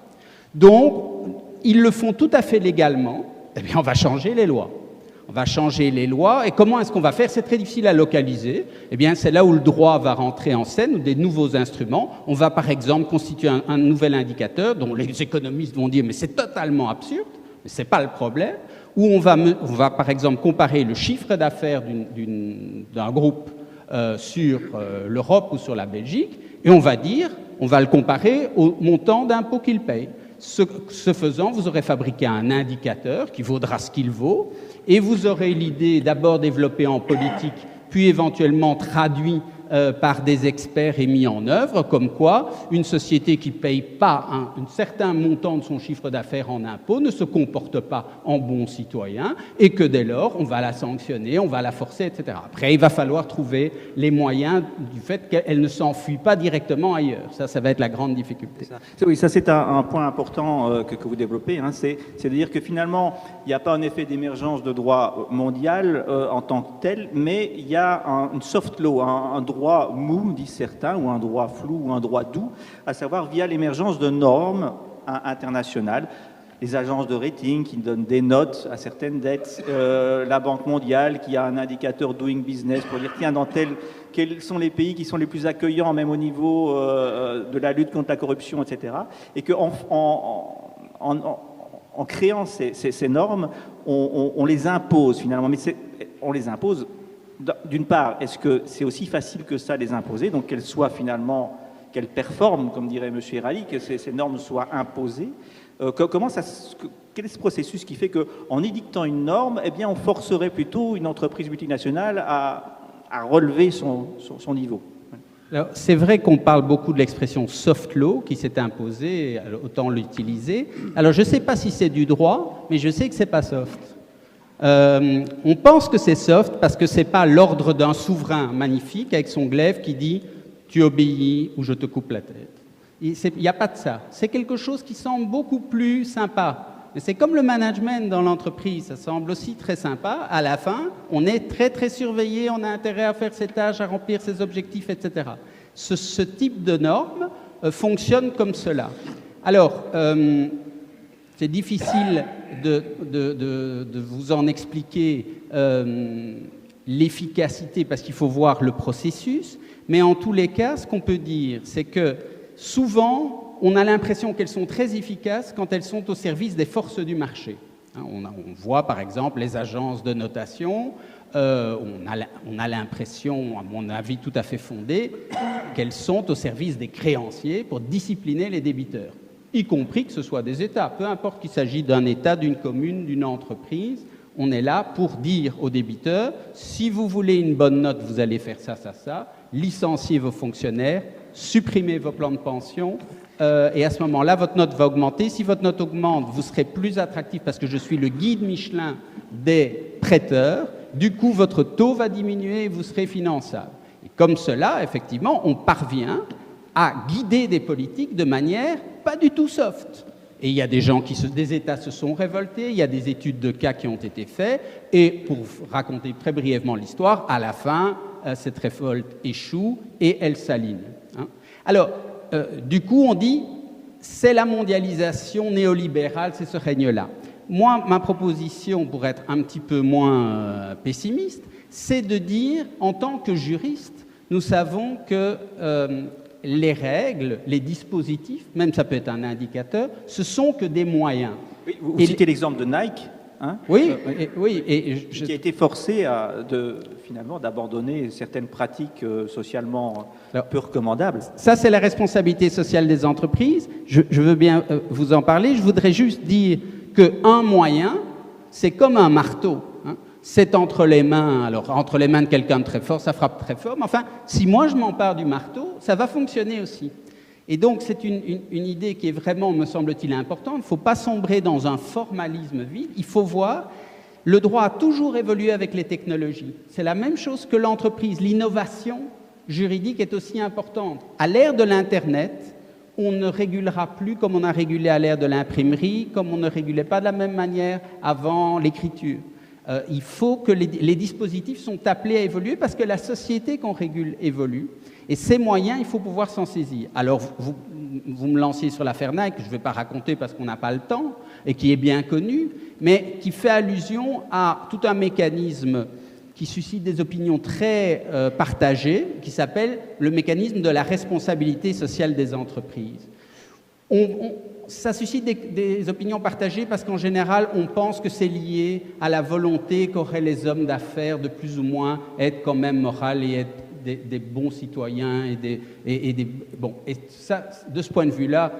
Donc, ils le font tout à fait légalement. Eh bien, on va changer les lois. On va changer les lois. Et comment est-ce qu'on va faire? C'est très difficile à localiser. Eh bien, c'est là où le droit va rentrer en scène, ou des nouveaux instruments. On va, par exemple, constituer un nouvel indicateur dont les économistes vont dire « mais c'est totalement absurde ». Mais ce n'est pas le problème. Où on va, par exemple, comparer le chiffre d'affaires d'un groupe sur l'Europe ou sur la Belgique, et on va le comparer au montant d'impôt qu'il paye. Ce faisant, vous aurez fabriqué un indicateur qui vaudra ce qu'il vaut, et vous aurez l'idée d'abord développée en politique, puis éventuellement traduit par des experts et mis en œuvre, comme quoi une société qui ne paye pas un certain montant de son chiffre d'affaires en impôts ne se comporte pas en bon citoyen, et que dès lors, on va la sanctionner, on va la forcer, etc. Après, il va falloir trouver les moyens du fait qu'elle ne s'enfuit pas directement ailleurs. Ça va être la grande difficulté. Oui, ça c'est un point important que vous développez, hein, c'est de dire que finalement, il n'y a pas un effet d'émergence de droit mondial en tant que tel, mais il y a une soft law, un droit mou, disent certains, ou un droit flou, ou un droit doux, à savoir via l'émergence de normes internationales. Les agences de rating qui donnent des notes à certaines dettes, la Banque mondiale qui a un indicateur doing business pour dire tiens, quels sont les pays qui sont les plus accueillants, même au niveau de la lutte contre la corruption, etc. Et qu'en créant ces normes, on les impose finalement. Mais on les impose. D'une part, est-ce que c'est aussi facile que ça les imposer, donc qu'elles soient finalement, qu'elles performent, comme dirait M. Herali, que ces normes soient imposées? Quel est ce processus qui fait qu'en édictant une norme, eh bien, on forcerait plutôt une entreprise multinationale à relever son niveau? Alors, c'est vrai qu'on parle beaucoup de l'expression soft law qui s'est imposée, autant l'utiliser. Alors, je ne sais pas si c'est du droit, mais je sais que ce n'est pas soft. On pense que c'est soft parce que ce n'est pas l'ordre d'un souverain magnifique avec son glaive qui dit « tu obéis ou je te coupe la tête ». Il n'y a pas de ça. C'est quelque chose qui semble beaucoup plus sympa. Mais c'est comme le management dans l'entreprise, ça semble aussi très sympa. À la fin, on est très très surveillé, on a intérêt à faire ses tâches, à remplir ses objectifs, etc. Ce type de normes fonctionne comme cela. Alors, c'est difficile de vous en expliquer l'efficacité parce qu'il faut voir le processus, mais en tous les cas, ce qu'on peut dire, c'est que souvent, on a l'impression qu'elles sont très efficaces quand elles sont au service des forces du marché. On voit par exemple les agences de notation, on a l'impression, à mon avis tout à fait fondée, qu'elles sont au service des créanciers pour discipliner les débiteurs, y compris que ce soit des États. Peu importe qu'il s'agisse d'un État, d'une commune, d'une entreprise, on est là pour dire aux débiteurs, si vous voulez une bonne note, vous allez faire ça, ça, ça, licencier vos fonctionnaires, supprimer vos plans de pension, et à ce moment-là, votre note va augmenter. Si votre note augmente, vous serez plus attractif parce que je suis le guide Michelin des prêteurs. Du coup, votre taux va diminuer et vous serez finançable. Et comme cela, effectivement, on parvient à guider des politiques de manière pas du tout soft. Et il y a des gens des États se sont révoltés, il y a des études de cas qui ont été faites, et pour raconter très brièvement l'histoire, à la fin, cette révolte échoue et elle s'aligne. Alors, du coup, on dit, c'est la mondialisation néolibérale, c'est ce règne-là. Moi, ma proposition, pour être un petit peu moins pessimiste, c'est de dire, en tant que juriste, nous savons que les règles, les dispositifs, même ça peut être un indicateur, ce sont que des moyens. Oui, vous citez l'exemple de Nike, hein, oui, qui a été forcé finalement d'abandonner certaines pratiques socialement peu recommandables. Ça, c'est la responsabilité sociale des entreprises. Je veux bien vous en parler. Je voudrais juste dire qu'un moyen, c'est comme un marteau. C'est entre les mains. Alors, entre les mains de quelqu'un de très fort, ça frappe très fort. Mais enfin, si moi, je m'empare du marteau, ça va fonctionner aussi. Et donc, c'est une idée qui est vraiment, me semble-t-il, importante. Il ne faut pas sombrer dans un formalisme vide. Il faut voir, le droit a toujours évolué avec les technologies. C'est la même chose que l'entreprise. L'innovation juridique est aussi importante. À l'ère de l'Internet, on ne régulera plus comme on a régulé à l'ère de l'imprimerie, comme on ne régulait pas de la même manière avant l'écriture. Il faut que les dispositifs sont appelés à évoluer parce que la société qu'on régule évolue. Et ces moyens, il faut pouvoir s'en saisir. Alors, vous me lanciez sur l'affaire Nike, que je ne vais pas raconter parce qu'on n'a pas le temps, et qui est bien connu, mais qui fait allusion à tout un mécanisme qui suscite des opinions très partagées, qui s'appelle le mécanisme de la responsabilité sociale des entreprises. Ça suscite des opinions partagées parce qu'en général, on pense que c'est lié à la volonté qu'auraient les hommes d'affaires de plus ou moins être quand même moral et être des bons citoyens. Et ça, de ce point de vue-là,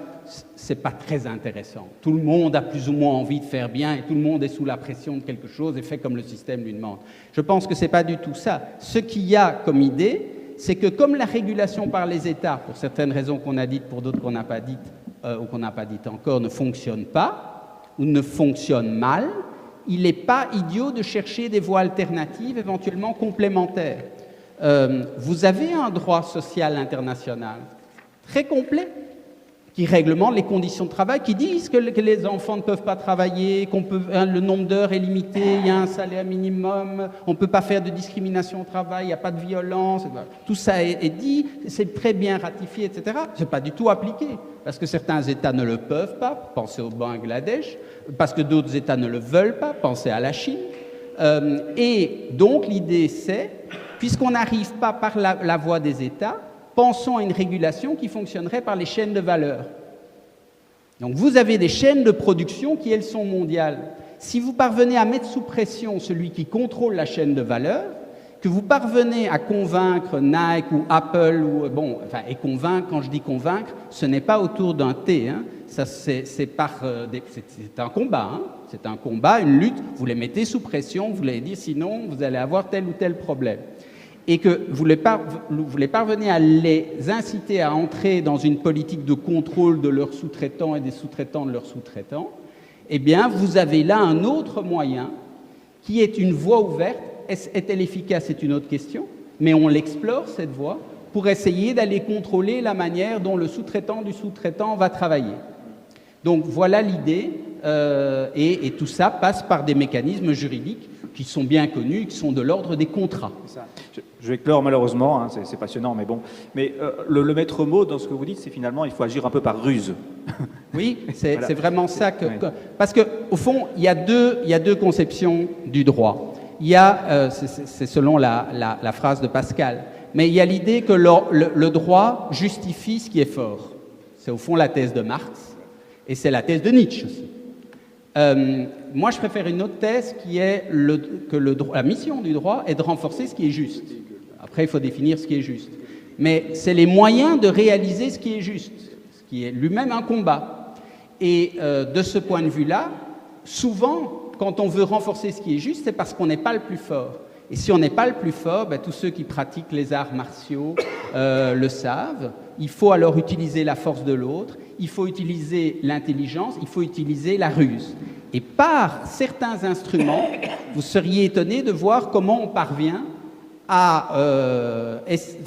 c'est pas très intéressant. Tout le monde a plus ou moins envie de faire bien et tout le monde est sous la pression de quelque chose et fait comme le système lui demande. Je pense que c'est pas du tout ça. Ce qu'il y a comme idée, c'est que comme la régulation par les États, pour certaines raisons qu'on a dites, pour d'autres qu'on n'a pas dites, ou qu'on n'a pas dites encore, ne fonctionne pas, ou ne fonctionne mal, il n'est pas idiot de chercher des voies alternatives, éventuellement complémentaires. Vous avez un droit social international très complet, qui réglemente les conditions de travail, qui disent que les enfants ne peuvent pas travailler, le nombre d'heures est limité, il y a un salaire minimum, on ne peut pas faire de discrimination au travail, il n'y a pas de violence. Tout ça est dit, c'est très bien ratifié, etc. Ce n'est pas du tout appliqué, parce que certains États ne le peuvent pas, pensez au Bangladesh, parce que d'autres États ne le veulent pas, pensez à la Chine. Et donc l'idée c'est, puisqu'on n'arrive pas par la voie des États, pensons à une régulation qui fonctionnerait par les chaînes de valeur. Donc vous avez des chaînes de production qui, elles, sont mondiales. Si vous parvenez à mettre sous pression celui qui contrôle la chaîne de valeur, que vous parvenez à convaincre Nike ou Apple, et convaincre, quand je dis convaincre, ce n'est pas autour d'un thé, hein. Ça, c'est un combat, hein. C'est un combat, une lutte, vous les mettez sous pression, vous les dites sinon vous allez avoir tel ou tel problème. Et que vous les parvenez à les inciter à entrer dans une politique de contrôle de leurs sous-traitants et des sous-traitants de leurs sous-traitants, eh bien, vous avez là un autre moyen qui est une voie ouverte. Est-elle efficace? C'est une autre question, mais on l'explore, cette voie, pour essayer d'aller contrôler la manière dont le sous-traitant du sous-traitant va travailler. Donc, voilà l'idée, et tout ça passe par des mécanismes juridiques qui sont bien connus, qui sont de l'ordre des contrats. Je vais clore malheureusement, hein, c'est passionnant, mais bon. Mais le maître mot dans ce que vous dites, c'est finalement il faut agir un peu par ruse. Oui, c'est vraiment ça. Parce qu'au fond, il y a deux conceptions du droit. Il y a, c'est selon la phrase de Pascal, mais il y a l'idée que le droit justifie ce qui est fort. C'est au fond la thèse de Marx, et c'est la thèse de Nietzsche aussi. Moi, je préfère une autre thèse qui est que la mission du droit est de renforcer ce qui est juste. Après, il faut définir ce qui est juste. Mais c'est les moyens de réaliser ce qui est juste, ce qui est lui-même un combat. Et de ce point de vue-là, souvent, quand on veut renforcer ce qui est juste, c'est parce qu'on n'est pas le plus fort. Et si on n'est pas le plus fort, tous ceux qui pratiquent les arts martiaux le savent. Il faut alors utiliser la force de l'autre, il faut utiliser l'intelligence, il faut utiliser la ruse. Et par certains instruments, vous seriez étonné de voir comment on parvient à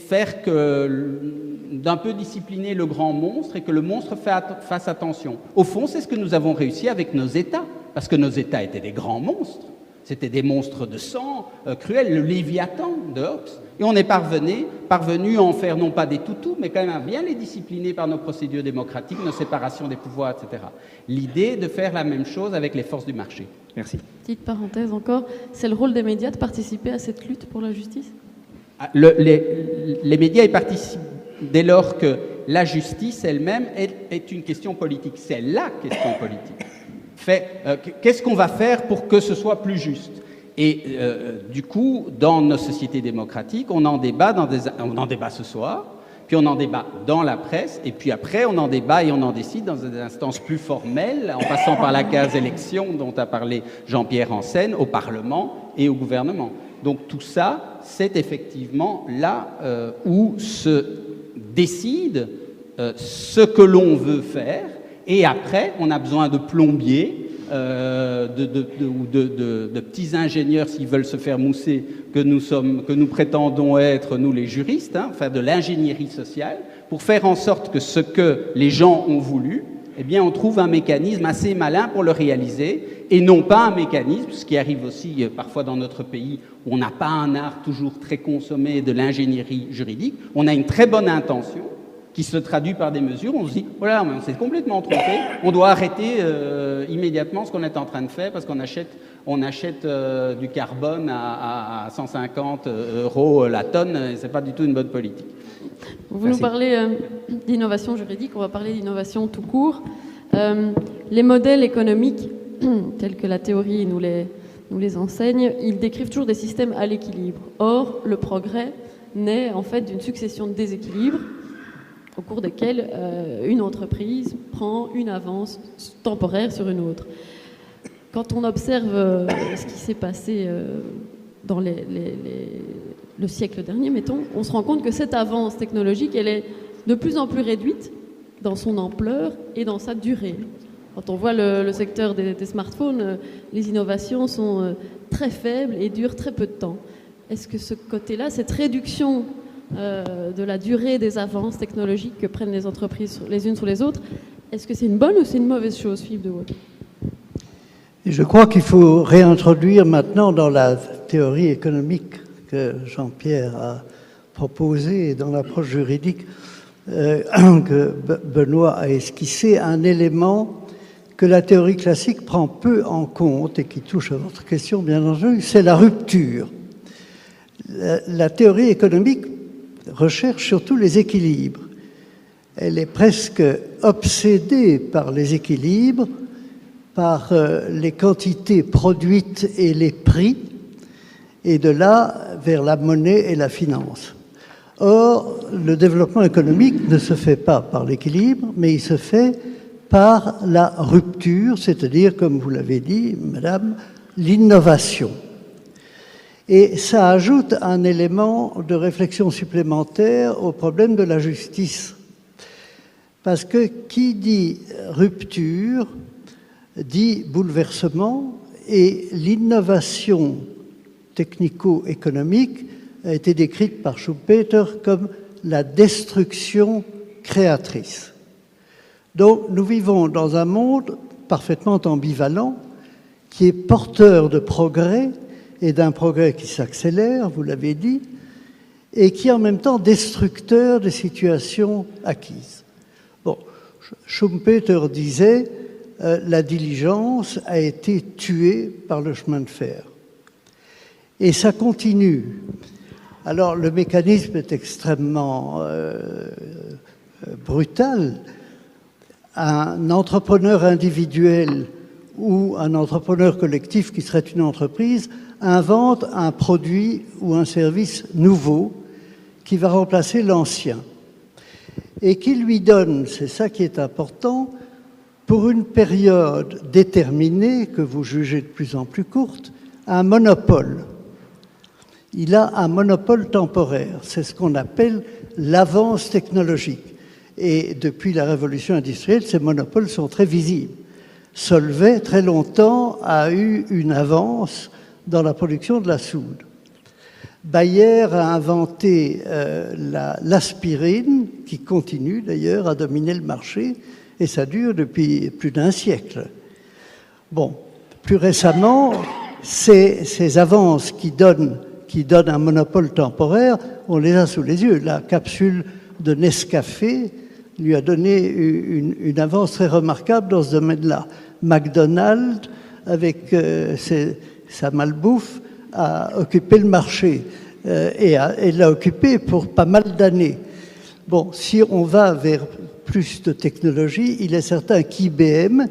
faire d'un peu discipliner le grand monstre et que le monstre fasse attention. Au fond, c'est ce que nous avons réussi avec nos États, parce que nos États étaient des grands monstres. C'était des monstres de sang cruels, le Léviathan de Hobbes. Et on est parvenu à en faire non pas des toutous, mais quand même à bien les discipliner par nos procédures démocratiques, nos séparations des pouvoirs, etc. L'idée de faire la même chose avec les forces du marché. Merci. Petite parenthèse encore, c'est le rôle des médias de participer à cette lutte pour la justice? Les médias y participent dès lors que la justice elle-même est une question politique. C'est la question politique. Qu'est-ce qu'on va faire pour que ce soit plus juste? Et du coup, dans nos sociétés démocratiques, on en débat ce soir, puis on en débat dans la presse, et puis après, on en débat et on en décide dans des instances plus formelles, en passant par la case élection dont a parlé Jean-Pierre Ansen, au Parlement et au gouvernement. Donc tout ça, c'est effectivement là où se décide ce que l'on veut faire. Et après, on a besoin de plombiers, de petits ingénieurs, s'ils veulent se faire mousser, que nous prétendons être, nous les juristes, faire de l'ingénierie sociale, pour faire en sorte que ce que les gens ont voulu, eh bien, on trouve un mécanisme assez malin pour le réaliser, et non pas un mécanisme, ce qui arrive aussi parfois dans notre pays, où on n'a pas un art toujours très consommé de l'ingénierie juridique, on a une très bonne intention, qui se traduit par des mesures, on se dit, voilà, on s'est complètement trompé, on doit arrêter immédiatement ce qu'on est en train de faire parce qu'on achète du carbone à 150 € la tonne, et c'est pas du tout une bonne politique. Vous nous parlez d'innovation juridique, on va parler d'innovation tout court. Les modèles économiques, tels que la théorie nous les enseigne, ils décrivent toujours des systèmes à l'équilibre. Or, le progrès naît en fait d'une succession de déséquilibres au cours desquels une entreprise prend une avance temporaire sur une autre. Quand on observe ce qui s'est passé dans le siècle dernier, mettons, on se rend compte que cette avance technologique, elle est de plus en plus réduite dans son ampleur et dans sa durée. Quand on voit le secteur des smartphones, les innovations sont très faibles et durent très peu de temps. Est-ce que ce côté-là, cette réduction de la durée des avances technologiques que prennent les entreprises les unes sur les autres, est-ce que c'est une bonne ou c'est une mauvaise chose, Philippe de Waut? Je crois qu'il faut réintroduire maintenant dans la théorie économique que Jean-Pierre a proposée et dans l'approche juridique que Benoît a esquissé, un élément que la théorie classique prend peu en compte et qui touche à votre question, bien entendu, c'est la rupture. La théorie économique recherche surtout les équilibres. Elle est presque obsédée par les équilibres, par les quantités produites et les prix, et de là vers la monnaie et la finance. Or, le développement économique ne se fait pas par l'équilibre, mais il se fait par la rupture, c'est-à-dire, comme vous l'avez dit, madame, l'innovation. Et ça ajoute un élément de réflexion supplémentaire au problème de la justice. Parce que qui dit rupture dit bouleversement, et l'innovation technico-économique a été décrite par Schumpeter comme la destruction créatrice. Donc nous vivons dans un monde parfaitement ambivalent qui est porteur de progrès et d'un progrès qui s'accélère, vous l'avez dit, et qui est en même temps destructeur des situations acquises. Bon, Schumpeter disait la diligence a été tuée par le chemin de fer. Et ça continue. Alors le mécanisme est extrêmement brutal. Un entrepreneur individuel ou un entrepreneur collectif qui serait une entreprise invente un produit ou un service nouveau qui va remplacer l'ancien et qui lui donne, c'est ça qui est important, pour une période déterminée que vous jugez de plus en plus courte, un monopole. Il a un monopole temporaire, c'est ce qu'on appelle l'avance technologique. Et depuis la révolution industrielle, ces monopoles sont très visibles. Solvay, très longtemps, a eu une avance dans la production de la soude. Bayer a inventé l'aspirine, qui continue d'ailleurs à dominer le marché, et ça dure depuis plus d'un siècle. Bon, plus récemment, ces avances qui donnent un monopole temporaire, on les a sous les yeux. La capsule de Nescafé lui a donné une avance très remarquable dans ce domaine-là. McDonald's, avec sa malbouffe, a occupé le marché et l'a occupé pour pas mal d'années. Bon, si on va vers plus de technologie, il est certain qu'IBM,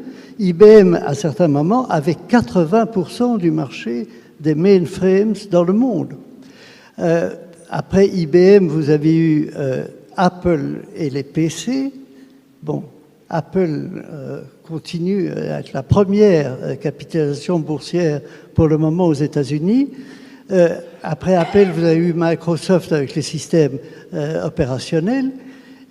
à certains moments, avait 80% du marché des mainframes dans le monde. Après IBM, vous avez eu Apple et les PC. Bon, Apple continue à être la première capitalisation boursière pour le moment aux États-Unis. Après Apple, vous avez eu Microsoft avec les systèmes opérationnels.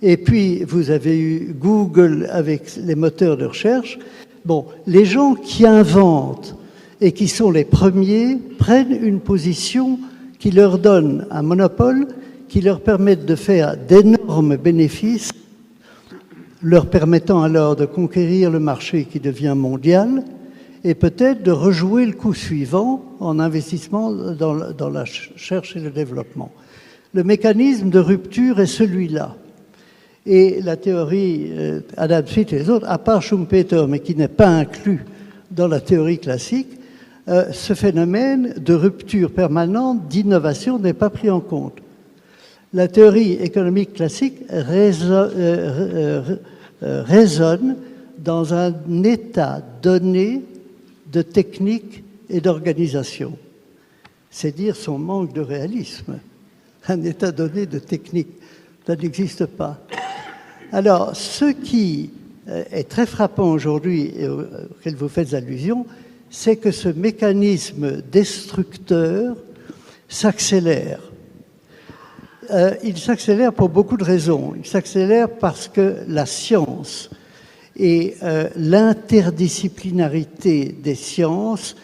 Et puis, vous avez eu Google avec les moteurs de recherche. Bon, les gens qui inventent et qui sont les premiers prennent une position qui leur donne un monopole, qui leur permet de faire d'énormes bénéfices, leur permettant alors de conquérir le marché qui devient mondial et peut-être de rejouer le coup suivant en investissement dans la recherche et le développement. Le mécanisme de rupture est celui-là. Et la théorie Adam Smith et les autres, à part Schumpeter, mais qui n'est pas inclus dans la théorie classique, ce phénomène de rupture permanente, d'innovation n'est pas pris en compte. La théorie économique classique raisonne dans un état donné de technique et d'organisation. C'est dire son manque de réalisme. Un état donné de technique, ça n'existe pas. Alors, ce qui est très frappant aujourd'hui et auquel vous faites allusion, c'est que ce mécanisme destructeur s'accélère. Il s'accélère pour beaucoup de raisons. Il s'accélère parce que la science et l'interdisciplinarité des sciences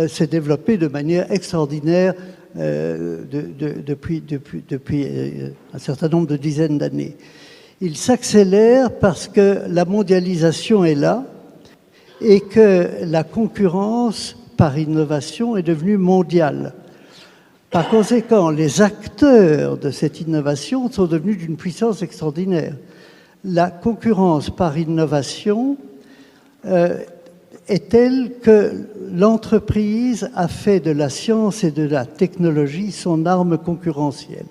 s'est développée de manière extraordinaire depuis un certain nombre de dizaines d'années. Il s'accélère parce que la mondialisation est là et que la concurrence par innovation est devenue mondiale. Par conséquent, les acteurs de cette innovation sont devenus d'une puissance extraordinaire. La concurrence par innovation est telle que l'entreprise a fait de la science et de la technologie son arme concurrentielle.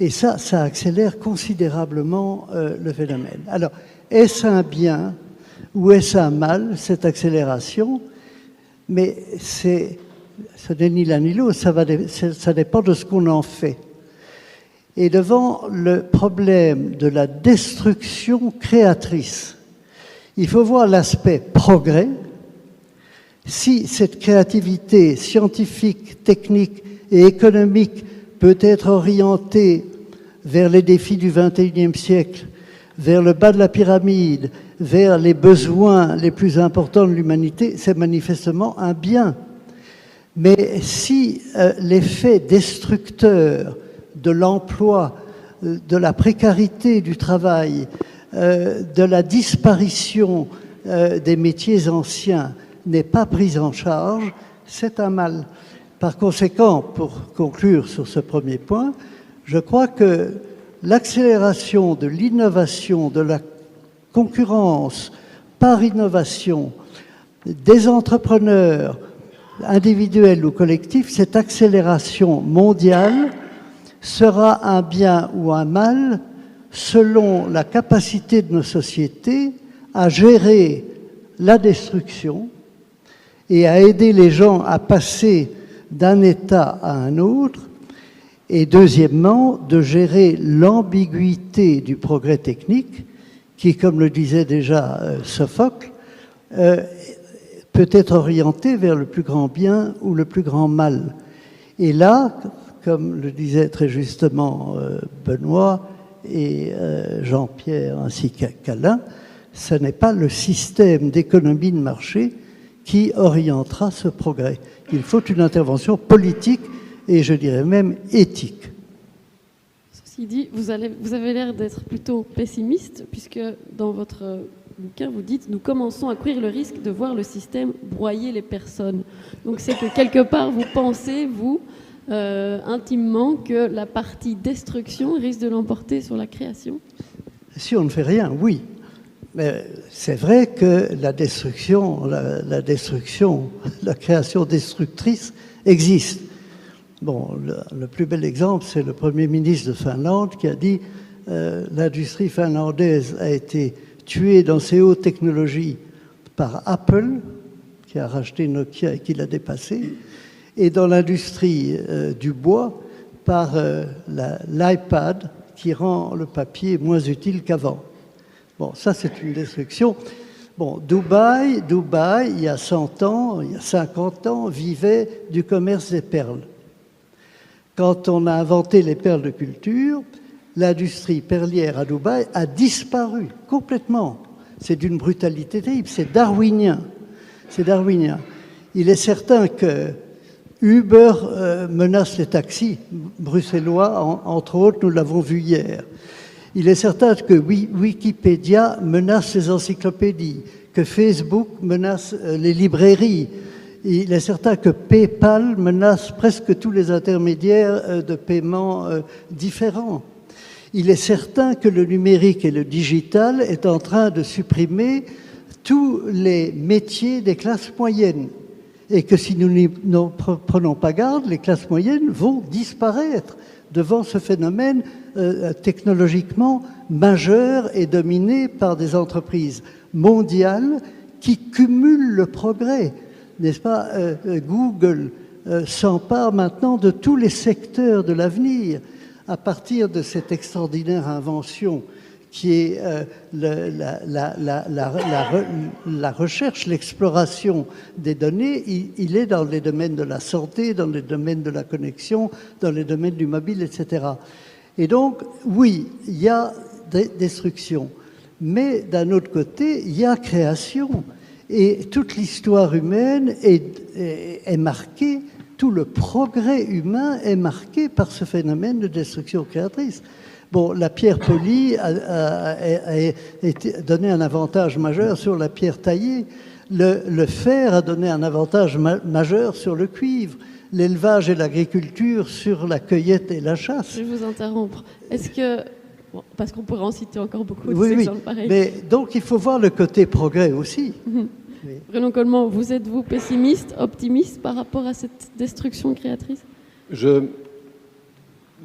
Et ça accélère considérablement le phénomène. Alors, est-ce un bien ou est-ce un mal, cette accélération? Mais ce n'est ni l'un ni l'autre, ça dépend de ce qu'on en fait. Et devant le problème de la destruction créatrice, il faut voir l'aspect progrès. Si cette créativité scientifique, technique et économique peut être orientée vers les défis du XXIe siècle, vers le bas de la pyramide, vers les besoins les plus importants de l'humanité, c'est manifestement un bien. Mais si l'effet destructeur de l'emploi, de la précarité du travail, de la disparition des métiers anciens n'est pas pris en charge, c'est un mal. Par conséquent, pour conclure sur ce premier point, je crois que l'accélération de l'innovation, de la concurrence par innovation des entrepreneurs individuels ou collectifs, cette accélération mondiale sera un bien ou un mal selon la capacité de nos sociétés à gérer la destruction et à aider les gens à passer d'un état à un autre, et deuxièmement, de gérer l'ambiguïté du progrès technique qui, comme le disait déjà Sophocle, peut être orienté vers le plus grand bien ou le plus grand mal. Et là, comme le disait très justement Benoît et Jean-Pierre ainsi qu'Alain, ce n'est pas le système d'économie de marché qui orientera ce progrès. Il faut une intervention politique et je dirais même éthique. Ceci dit, vous avez l'air d'être plutôt pessimiste, puisque dans votre bouquin, vous dites « Nous commençons à courir le risque de voir le système broyer les personnes ». Donc c'est que quelque part, vous pensez, vous, intimement, que la partie destruction risque de l'emporter sur la création? Si on ne fait rien, oui. Mais c'est vrai que la création destructrice existe. Bon, le plus bel exemple, c'est le Premier ministre de Finlande qui a dit l'industrie finlandaise a été tuée dans ses hautes technologies par Apple, qui a racheté Nokia et qui l'a dépassé, et dans l'industrie du bois par l'iPad qui rend le papier moins utile qu'avant. Bon, ça c'est une destruction. Bon, Dubaï, il y a 100 ans, il y a 50 ans, vivait du commerce des perles. Quand on a inventé les perles de culture, l'industrie perlière à Dubaï a disparu complètement. C'est d'une brutalité terrible, c'est darwinien. C'est darwinien. Il est certain que Uber menace les taxis bruxellois, entre autres, nous l'avons vu hier. Il est certain que Wikipédia menace les encyclopédies, que Facebook menace les librairies. Il est certain que PayPal menace presque tous les intermédiaires de paiement différents. Il est certain que le numérique et le digital est en train de supprimer tous les métiers des classes moyennes. Et que si nous n'en prenons pas garde, les classes moyennes vont disparaître devant ce phénomène technologiquement majeur et dominé par des entreprises mondiales qui cumulent le progrès. N'est-ce pas? Google s'empare maintenant de tous les secteurs de l'avenir à partir de cette extraordinaire invention qui est la recherche, l'exploration des données, il est dans les domaines de la santé, dans les domaines de la connexion, dans les domaines du mobile, etc. Et donc, oui, il y a destruction, mais d'un autre côté, il y a création. Et toute l'histoire humaine est marquée, tout le progrès humain est marqué par ce phénomène de destruction créatrice. Bon, la pierre polie a donné un avantage majeur sur la pierre taillée. Le fer a donné un avantage majeur sur le cuivre. L'élevage et l'agriculture sur la cueillette et la chasse. Je vais vous interrompre. Est-ce que... Bon, parce qu'on pourrait en citer encore beaucoup de oui, exemples pareils. Mais donc il faut voir le côté progrès aussi. Oui. Bruno Coleman, vous êtes-vous pessimiste, optimiste par rapport à cette destruction créatrice?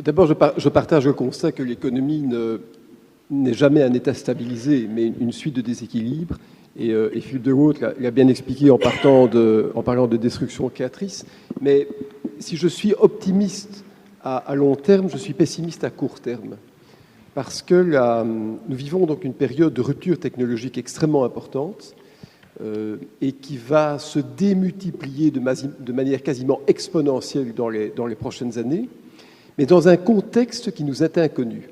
D'abord, je partage le constat que l'économie n'est jamais un état stabilisé, mais une suite de déséquilibres. Et Philippe de Wout l'a bien expliqué en parlant de destruction créatrice. Mais si je suis optimiste à long terme, je suis pessimiste à court terme. Parce que nous vivons donc une période de rupture technologique extrêmement importante et qui va se démultiplier de manière quasiment exponentielle dans les prochaines années, mais dans un contexte qui nous est inconnu,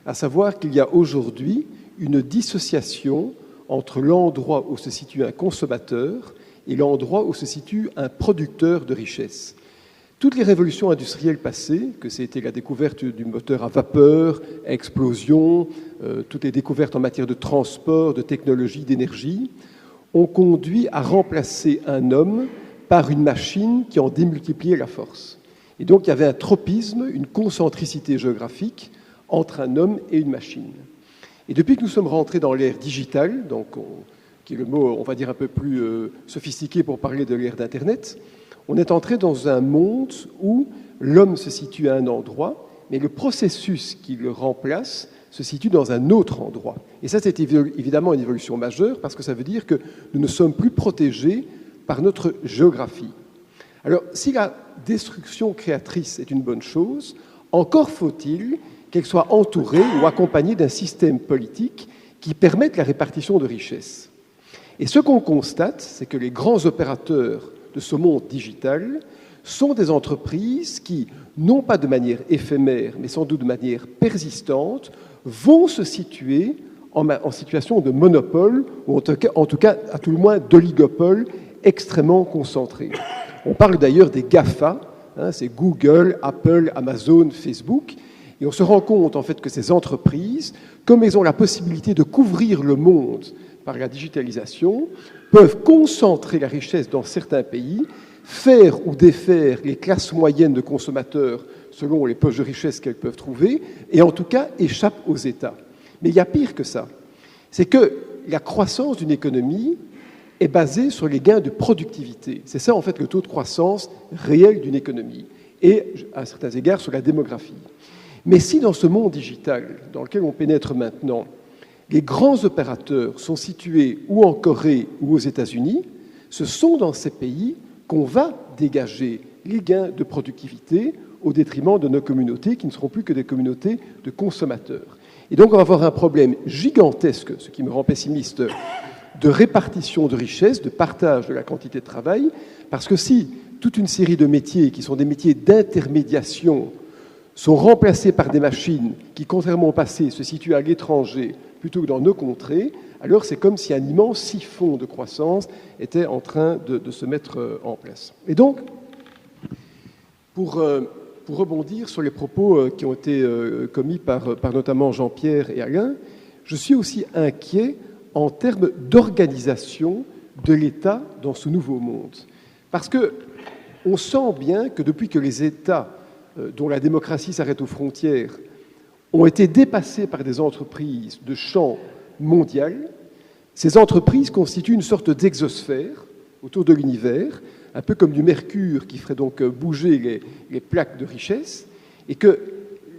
à savoir qu'il y a aujourd'hui une dissociation entre l'endroit où se situe un consommateur et l'endroit où se situe un producteur de richesse. Toutes les révolutions industrielles passées, que c'était la découverte du moteur à vapeur, explosion, toutes les découvertes en matière de transport, de technologie, d'énergie, ont conduit à remplacer un homme par une machine qui en démultipliait la force. Et donc il y avait un tropisme, une concentricité géographique entre un homme et une machine. Et depuis que nous sommes rentrés dans l'ère digitale, qui est le mot, on va dire, un peu plus sophistiqué pour parler de l'ère d'Internet, on est entré dans un monde où l'homme se situe à un endroit, mais le processus qui le remplace se situe dans un autre endroit. Et ça, c'est évidemment une évolution majeure, parce que ça veut dire que nous ne sommes plus protégés par notre géographie. Alors, si la destruction créatrice est une bonne chose, encore faut-il qu'elle soit entourée ou accompagnée d'un système politique qui permette la répartition de richesses. Et ce qu'on constate, c'est que les grands opérateurs de ce monde digital sont des entreprises qui, non pas de manière éphémère, mais sans doute de manière persistante, vont se situer en situation de monopole, ou en tout cas, à tout le moins, d'oligopole extrêmement concentré. On parle d'ailleurs des GAFA, c'est Google, Apple, Amazon, Facebook, et on se rend compte en fait que ces entreprises, comme elles ont la possibilité de couvrir le monde par la digitalisation, peuvent concentrer la richesse dans certains pays, faire ou défaire les classes moyennes de consommateurs selon les poches de richesse qu'elles peuvent trouver, et en tout cas échappent aux États. Mais il y a pire que ça. C'est que la croissance d'une économie est basée sur les gains de productivité. C'est ça, en fait, le taux de croissance réel d'une économie, et, à certains égards, sur la démographie. Mais si dans ce monde digital, dans lequel on pénètre maintenant, les grands opérateurs sont situés ou en Corée ou aux États-Unis, ce sont dans ces pays qu'on va dégager les gains de productivité au détriment de nos communautés qui ne seront plus que des communautés de consommateurs. Et donc on va avoir un problème gigantesque, ce qui me rend pessimiste, de répartition de richesses, de partage de la quantité de travail, parce que si toute une série de métiers qui sont des métiers d'intermédiation sont remplacés par des machines qui, contrairement au passé, se situent à l'étranger plutôt que dans nos contrées, alors c'est comme si un immense siphon de croissance était en train de se mettre en place. Et donc, pour rebondir sur les propos qui ont été commis par notamment Jean-Pierre et Alain, je suis aussi inquiet en termes d'organisation de l'État dans ce nouveau monde. Parce qu'on sent bien que depuis que les États dont la démocratie s'arrête aux frontières, ont été dépassés par des entreprises de champ mondial, ces entreprises constituent une sorte d'exosphère autour de l'univers, un peu comme du mercure qui ferait donc bouger les plaques de richesse, et que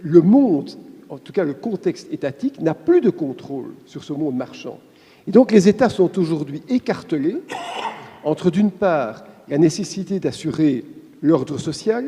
le monde, en tout cas le contexte étatique, n'a plus de contrôle sur ce monde marchand. Et donc les États sont aujourd'hui écartelés entre, d'une part, la nécessité d'assurer l'ordre social,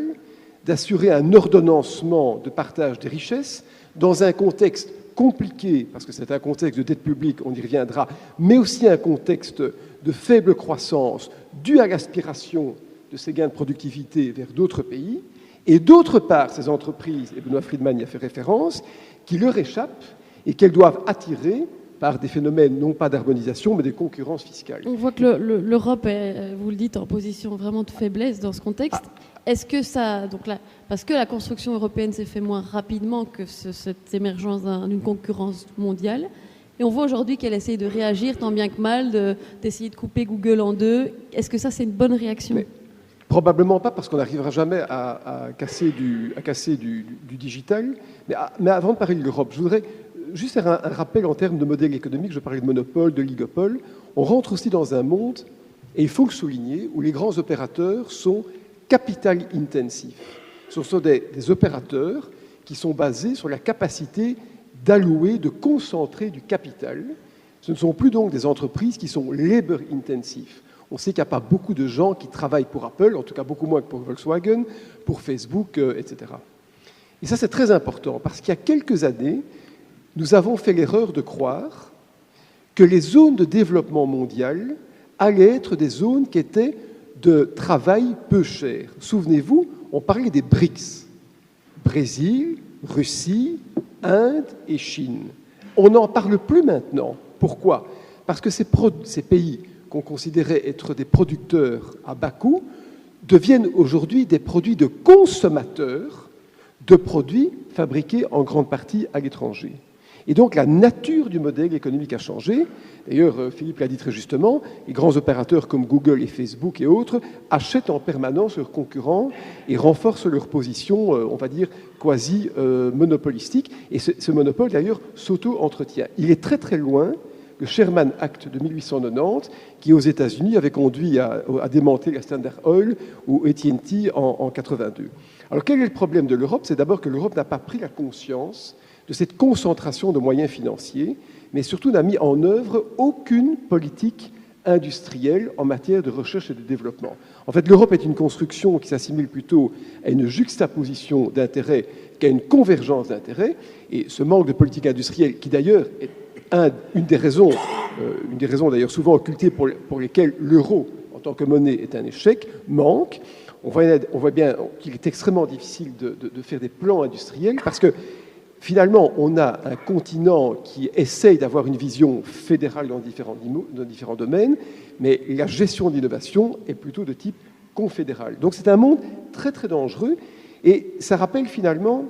d'assurer un ordonnancement de partage des richesses dans un contexte compliqué, parce que c'est un contexte de dette publique, on y reviendra, mais aussi un contexte de faible croissance dû à l'aspiration de ces gains de productivité vers d'autres pays, et d'autre part, ces entreprises, et Benoît Friedman y a fait référence, qui leur échappent et qu'elles doivent attirer par des phénomènes non pas d'harmonisation, mais de concurrence fiscale. On voit que l'Europe est, vous le dites, en position vraiment de faiblesse dans ce contexte. Est-ce que ça, donc là, parce que la construction européenne s'est fait moins rapidement que cette émergence d'une concurrence mondiale, et on voit aujourd'hui qu'elle essaye de réagir tant bien que mal, d'essayer de couper Google en deux. Est-ce que ça, c'est une bonne réaction ? Mais probablement pas, parce qu'on n'arrivera jamais à casser du digital. Mais avant de parler de l'Europe, je voudrais juste faire un rappel en termes de modèle économique. Je parlais de monopole, de ligopole. On rentre aussi dans un monde, et il faut le souligner, où les grands opérateurs sont capital intensifs. Ce sont des opérateurs qui sont basés sur la capacité d'allouer, de concentrer du capital. Ce ne sont plus donc des entreprises qui sont labor intensifs. On sait qu'il n'y a pas beaucoup de gens qui travaillent pour Apple, en tout cas beaucoup moins que pour Volkswagen, pour Facebook, etc. Et ça, c'est très important, parce qu'il y a quelques années, nous avons fait l'erreur de croire que les zones de développement mondial allaient être des zones qui étaient de travail peu cher. Souvenez-vous, on parlait des BRICS. Brésil, Russie, Inde et Chine. On n'en parle plus maintenant. Pourquoi ? Parce que ces pays qu'on considérait être des producteurs à bas coût deviennent aujourd'hui des produits de consommateurs de produits fabriqués en grande partie à l'étranger. Et donc la nature du modèle économique a changé. D'ailleurs, Philippe l'a dit très justement, les grands opérateurs comme Google et Facebook et autres achètent en permanence leurs concurrents et renforcent leur position, on va dire, quasi-monopolistique. Et ce monopole, d'ailleurs, s'auto-entretient. Il est très très loin le Sherman Act de 1890, qui aux États-Unis avait conduit à démanteler la Standard Oil ou AT&T en 82. Alors quel est le problème de l'Europe ? C'est d'abord que l'Europe n'a pas pris la conscience de cette concentration de moyens financiers, mais surtout n'a mis en œuvre aucune politique industrielle en matière de recherche et de développement. En fait, l'Europe est une construction qui s'assimile plutôt à une juxtaposition d'intérêts qu'à une convergence d'intérêts, et ce manque de politique industrielle, qui d'ailleurs est une des raisons d'ailleurs souvent occultées pour lesquelles l'euro en tant que monnaie est un échec, manque. On voit bien qu'il est extrêmement difficile de faire des plans industriels parce que finalement, on a un continent qui essaye d'avoir une vision fédérale dans différents domaines, mais la gestion de l'innovation est plutôt de type confédéral. Donc c'est un monde très très dangereux, et ça rappelle finalement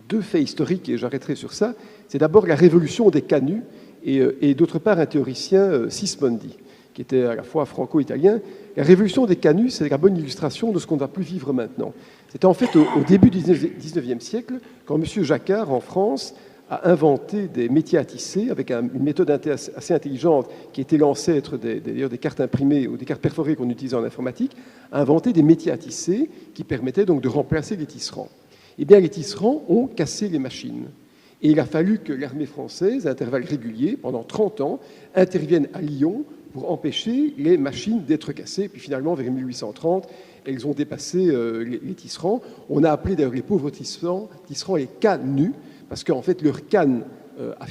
deux faits historiques, et j'arrêterai sur ça. C'est d'abord la révolution des canuts, et d'autre part un théoricien, Sismondi, qui était à la fois franco-italien. La révolution des canuts, c'est la bonne illustration de ce qu'on ne va plus vivre maintenant. C'était en fait au début du 19e siècle, quand M. Jacquard, en France, a inventé des métiers à tisser avec une méthode assez intelligente qui était l'ancêtre d'ailleurs des cartes imprimées ou des cartes perforées qu'on utilise en informatique, a inventé des métiers à tisser qui permettaient donc de remplacer les tisserands. Eh bien, les tisserands ont cassé les machines. Et il a fallu que l'armée française, à intervalles réguliers, pendant 30 ans, intervienne à Lyon pour empêcher les machines d'être cassées. Puis finalement, vers 1830, elles ont dépassé les tisserands. On a appelé d'ailleurs les pauvres tisserands les canus, parce qu'en fait, leur canne à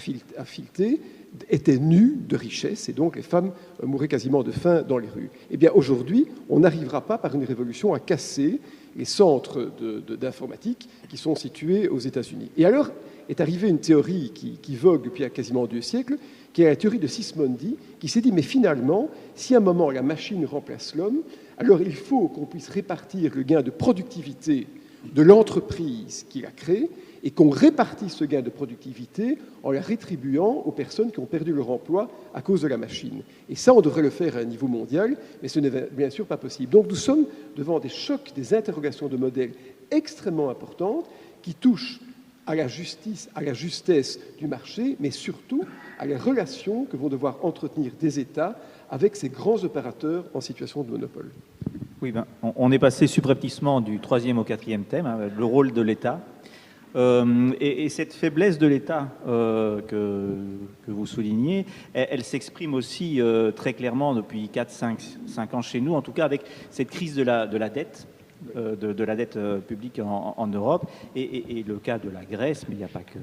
fileter était nue de richesse, et donc les femmes mouraient quasiment de faim dans les rues. Eh bien, aujourd'hui, on n'arrivera pas par une révolution à casser les centres d'informatique qui sont situés aux États-Unis. Et alors est arrivée une théorie qui vogue depuis quasiment 2 siècles, qui est la théorie de Sismondi, qui s'est dit, mais finalement, si à un moment la machine remplace l'homme, alors il faut qu'on puisse répartir le gain de productivité de l'entreprise qui l'a créé, et qu'on répartisse ce gain de productivité en la rétribuant aux personnes qui ont perdu leur emploi à cause de la machine. Et ça, on devrait le faire à un niveau mondial, mais ce n'est bien sûr pas possible. Donc nous sommes devant des chocs, des interrogations de modèles extrêmement importantes qui touchent à la justice, à la justesse du marché, mais surtout à les relations que vont devoir entretenir des États avec ces grands opérateurs en situation de monopole. Oui, on est passé subrepticement du 3e au 4e thème, hein, le rôle de l'État. Et cette faiblesse de l'État que vous soulignez, elle s'exprime aussi très clairement depuis 4-5 ans chez nous, en tout cas avec cette crise de la dette. de la dette publique en Europe, et le cas de la Grèce, mais il n'y a pas que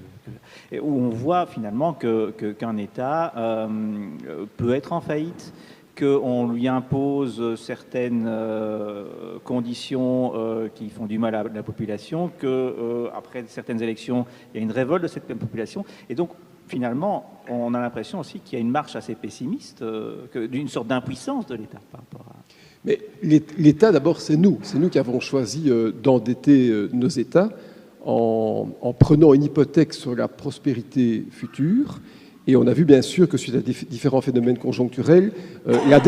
où on voit finalement qu'un État peut être en faillite, qu'on lui impose certaines conditions qui font du mal à la population, qu'après certaines élections, il y a une révolte de cette population. Et donc, finalement, on a l'impression aussi qu'il y a une marche assez pessimiste, d'une sorte d'impuissance de l'État par rapport à... Mais l'État, d'abord, c'est nous qui avons choisi d'endetter nos États en prenant une hypothèque sur la prospérité future. Et on a vu bien sûr que suite à différents phénomènes conjoncturels, la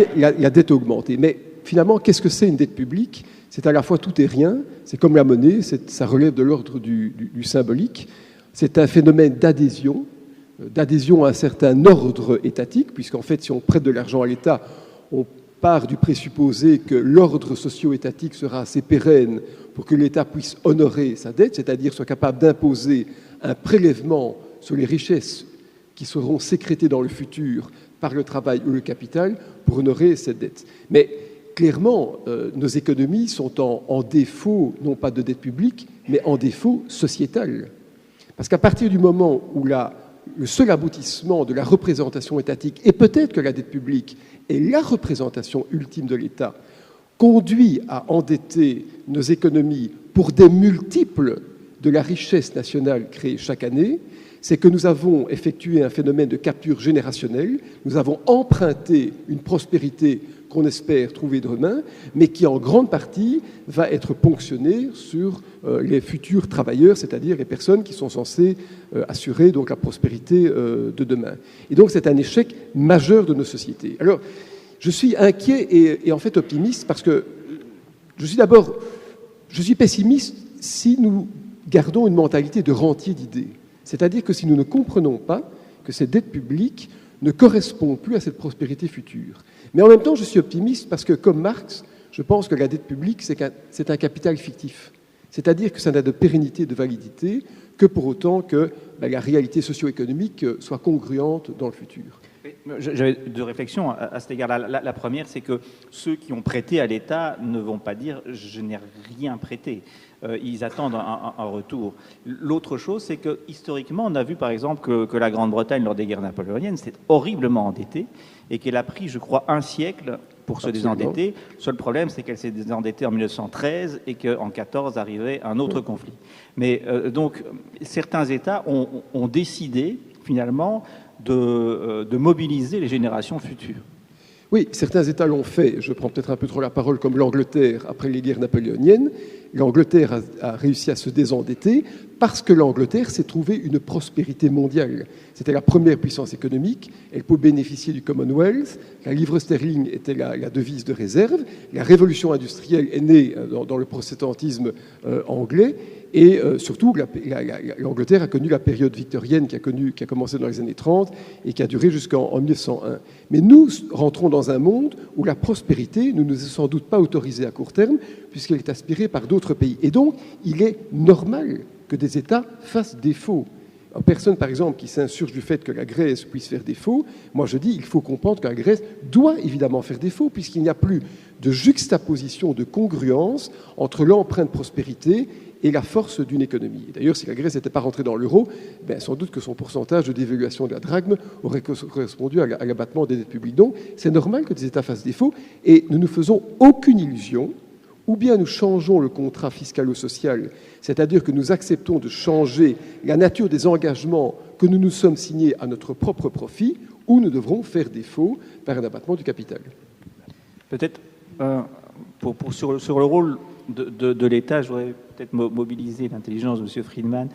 dette a augmenté. Mais finalement, qu'est-ce que c'est une dette publique? C'est à la fois tout et rien, c'est comme la monnaie, ça relève de l'ordre du symbolique. C'est un phénomène d'adhésion à un certain ordre étatique, puisqu'en fait, si on prête de l'argent à l'État, on part du présupposé que l'ordre socio-étatique sera assez pérenne pour que l'État puisse honorer sa dette, c'est-à-dire soit capable d'imposer un prélèvement sur les richesses qui seront sécrétées dans le futur par le travail ou le capital pour honorer cette dette. Mais clairement, nos économies sont en défaut, non pas de dette publique, mais en défaut sociétal. Parce qu'à partir du moment où le seul aboutissement de la représentation étatique, et peut-être que la dette publique est la représentation ultime de l'État, conduit à endetter nos économies pour des multiples de la richesse nationale créée chaque année, c'est que nous avons effectué un phénomène de capture générationnelle, nous avons emprunté une prospérité qu'on espère trouver demain, mais qui en grande partie va être ponctionnée sur les futurs travailleurs, c'est-à-dire les personnes qui sont censées assurer donc la prospérité de demain. Et donc c'est un échec majeur de nos sociétés. Alors, je suis inquiet et en fait optimiste parce que je suis pessimiste si nous gardons une mentalité de rentier d'idées. C'est-à-dire que si nous ne comprenons pas que cette dette publique ne correspond plus à cette prospérité future. Mais en même temps, je suis optimiste parce que, comme Marx, je pense que la dette publique, c'est un capital fictif. C'est-à-dire que ça n'a de pérennité, de validité, que pour autant que la réalité socio-économique soit congruente dans le futur. J'avais deux réflexions à cet égard-là. La première, c'est que ceux qui ont prêté à l'État ne vont pas dire « je n'ai rien prêté ». Ils attendent un retour. L'autre chose, c'est que historiquement, on a vu par exemple que la Grande-Bretagne, lors des guerres napoléoniennes, s'est horriblement endettée et qu'elle a pris, je crois, un siècle pour se désendetter. Le seul problème, c'est qu'elle s'est désendettée en 1913 et qu'en 1914 arrivait un autre conflit. Mais donc, certains États ont décidé, finalement, de mobiliser les générations futures. Oui, certains États l'ont fait. Je prends peut-être un peu trop la parole, comme l'Angleterre après les guerres napoléoniennes. L'Angleterre a réussi à se désendetter parce que l'Angleterre s'est trouvée une prospérité mondiale. C'était la première puissance économique. Elle peut bénéficier du Commonwealth. La livre sterling était la devise de réserve. La révolution industrielle est née dans le protestantisme anglais. Et surtout, l'Angleterre a connu la période victorienne qui a commencé dans les années 30 et qui a duré jusqu'en 1901. Mais nous rentrons dans un monde où la prospérité ne nous est sans doute pas autorisée à court terme, puisqu'elle est aspirée par d'autres pays. Et donc, il est normal que des États fassent défaut. Personne, par exemple, qui s'insurge du fait que la Grèce puisse faire défaut, moi je dis qu'il faut comprendre que la Grèce doit évidemment faire défaut, puisqu'il n'y a plus de juxtaposition, de congruence entre l'empreinte prospérité et la force d'une économie. D'ailleurs, si la Grèce n'était pas rentrée dans l'euro, sans doute que son pourcentage de dévaluation de la drachme aurait correspondu à l'abattement des dettes publiques. Donc, c'est normal que des États fassent défaut, et nous ne faisons aucune illusion. Ou bien nous changeons le contrat fiscalo-social, c'est-à-dire que nous acceptons de changer la nature des engagements que nous nous sommes signés à notre propre profit, ou nous devrons faire défaut par un abattement du capital. Peut-être, sur le rôle de l'État, je voudrais peut-être mobiliser l'intelligence de M. Friedman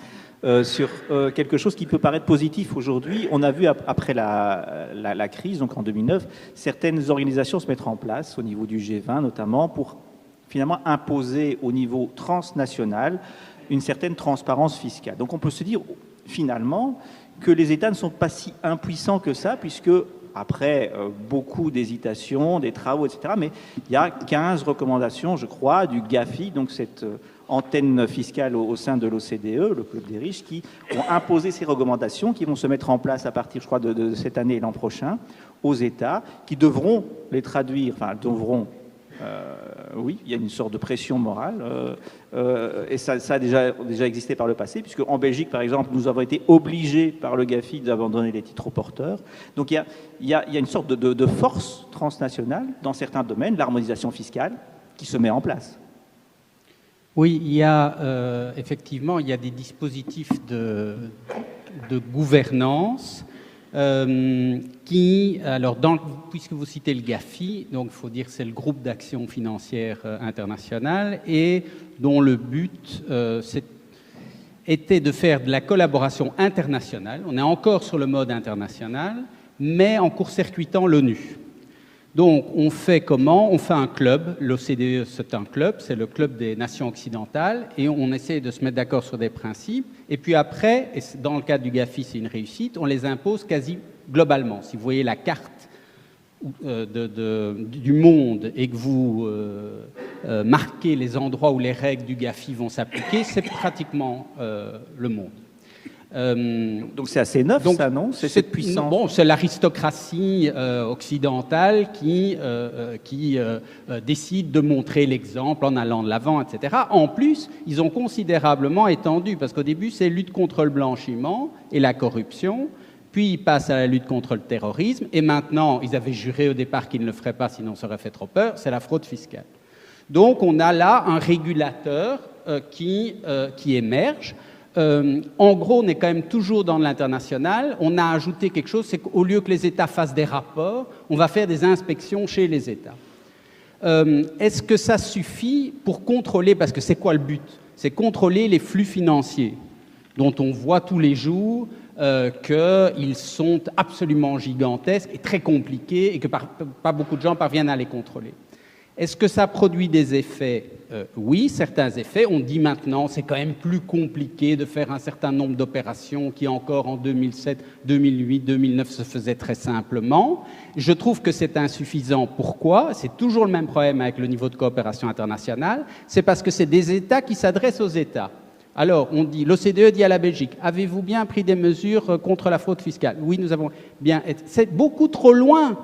sur quelque chose qui peut paraître positif aujourd'hui. On a vu après la crise, donc en 2009, certaines organisations se mettre en place, au niveau du G20 notamment, pour finalement imposer au niveau transnational une certaine transparence fiscale. Donc on peut se dire finalement que les États ne sont pas si impuissants que ça, puisque après beaucoup d'hésitations, des travaux, etc., mais il y a 15 recommandations, je crois, du GAFI, donc cette antenne fiscale au sein de l'OCDE, le Club des riches, qui ont imposé ces recommandations, qui vont se mettre en place à partir, je crois, de cette année et l'an prochain, aux États, qui devront les traduire, enfin, devront Oui, il y a une sorte de pression morale, et ça a déjà existé par le passé, puisque en Belgique, par exemple, nous avons été obligés par le GAFI d'abandonner les titres aux porteurs. Donc il y a une sorte de force transnationale dans certains domaines, l'harmonisation fiscale, qui se met en place. Oui, il y a effectivement, il y a des dispositifs de gouvernance qui, alors puisque vous citez le GAFI, donc il faut dire que c'est le groupe d'action financière internationale, et dont le but était de faire de la collaboration internationale. On est encore sur le mode international, mais en court-circuitant l'ONU. Donc, on fait comment? On fait un club. L'OCDE, c'est un club, c'est le club des nations occidentales, et on essaie de se mettre d'accord sur des principes. Et puis après, et dans le cas du GAFI, c'est une réussite, on les impose quasi globalement. Si vous voyez la carte du monde et que vous marquez les endroits où les règles du GAFI vont s'appliquer, c'est pratiquement le monde. Donc c'est assez neuf, ça, non? C'est cette puissance. Bon, c'est l'aristocratie occidentale qui décide de montrer l'exemple en allant de l'avant, etc. En plus, ils ont considérablement étendu, parce qu'au début, c'est lutte contre le blanchiment et la corruption, puis ils passent à la lutte contre le terrorisme, et maintenant, ils avaient juré au départ qu'ils ne le feraient pas, sinon ça aurait fait trop peur, c'est la fraude fiscale. Donc on a là un régulateur qui émerge. En gros, on est quand même toujours dans l'international. On a ajouté quelque chose, c'est qu'au lieu que les États fassent des rapports, on va faire des inspections chez les États. Est-ce que ça suffit pour contrôler, parce que c'est quoi le but? C'est contrôler les flux financiers, dont on voit tous les jours qu'ils sont absolument gigantesques et très compliqués, et que pas beaucoup de gens parviennent à les contrôler. Est-ce que ça produit des effets? Oui, certains effets. On dit maintenant c'est quand même plus compliqué de faire un certain nombre d'opérations qui encore en 2007, 2008, 2009 se faisaient très simplement. Je trouve que c'est insuffisant. Pourquoi? C'est toujours le même problème avec le niveau de coopération internationale. C'est parce que c'est des États qui s'adressent aux États. Alors, on dit, l'OCDE dit à la Belgique, avez-vous bien pris des mesures contre la fraude fiscale? Oui, nous avons bien. C'est beaucoup trop loin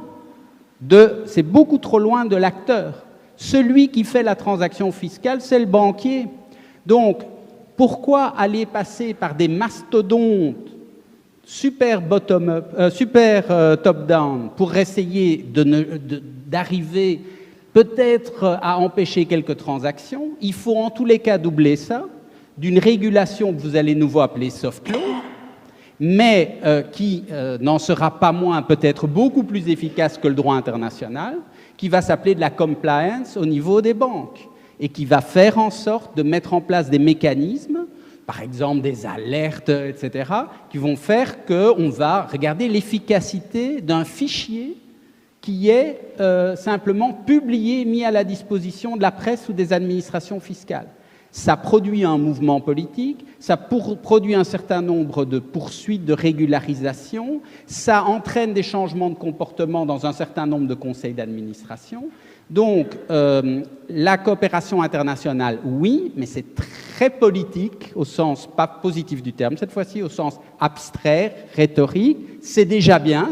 de l'acteur. Celui qui fait la transaction fiscale, c'est le banquier. Donc, pourquoi aller passer par des mastodontes super top-down pour essayer d'arriver peut-être à empêcher quelques transactions? Il faut en tous les cas doubler ça d'une régulation que vous allez nouveau appeler soft law, mais qui n'en sera pas moins peut-être beaucoup plus efficace que le droit international, qui va s'appeler de la compliance au niveau des banques et qui va faire en sorte de mettre en place des mécanismes, par exemple des alertes, etc., qui vont faire qu'on va regarder l'efficacité d'un fichier qui est simplement publié, mis à la disposition de la presse ou des administrations fiscales. Ça produit un mouvement politique, ça produit un certain nombre de poursuites, de régularisation, ça entraîne des changements de comportement dans un certain nombre de conseils d'administration. Donc, la coopération internationale, oui, mais c'est très politique, au sens pas positif du terme, cette fois-ci au sens abstrait, rhétorique. C'est déjà bien,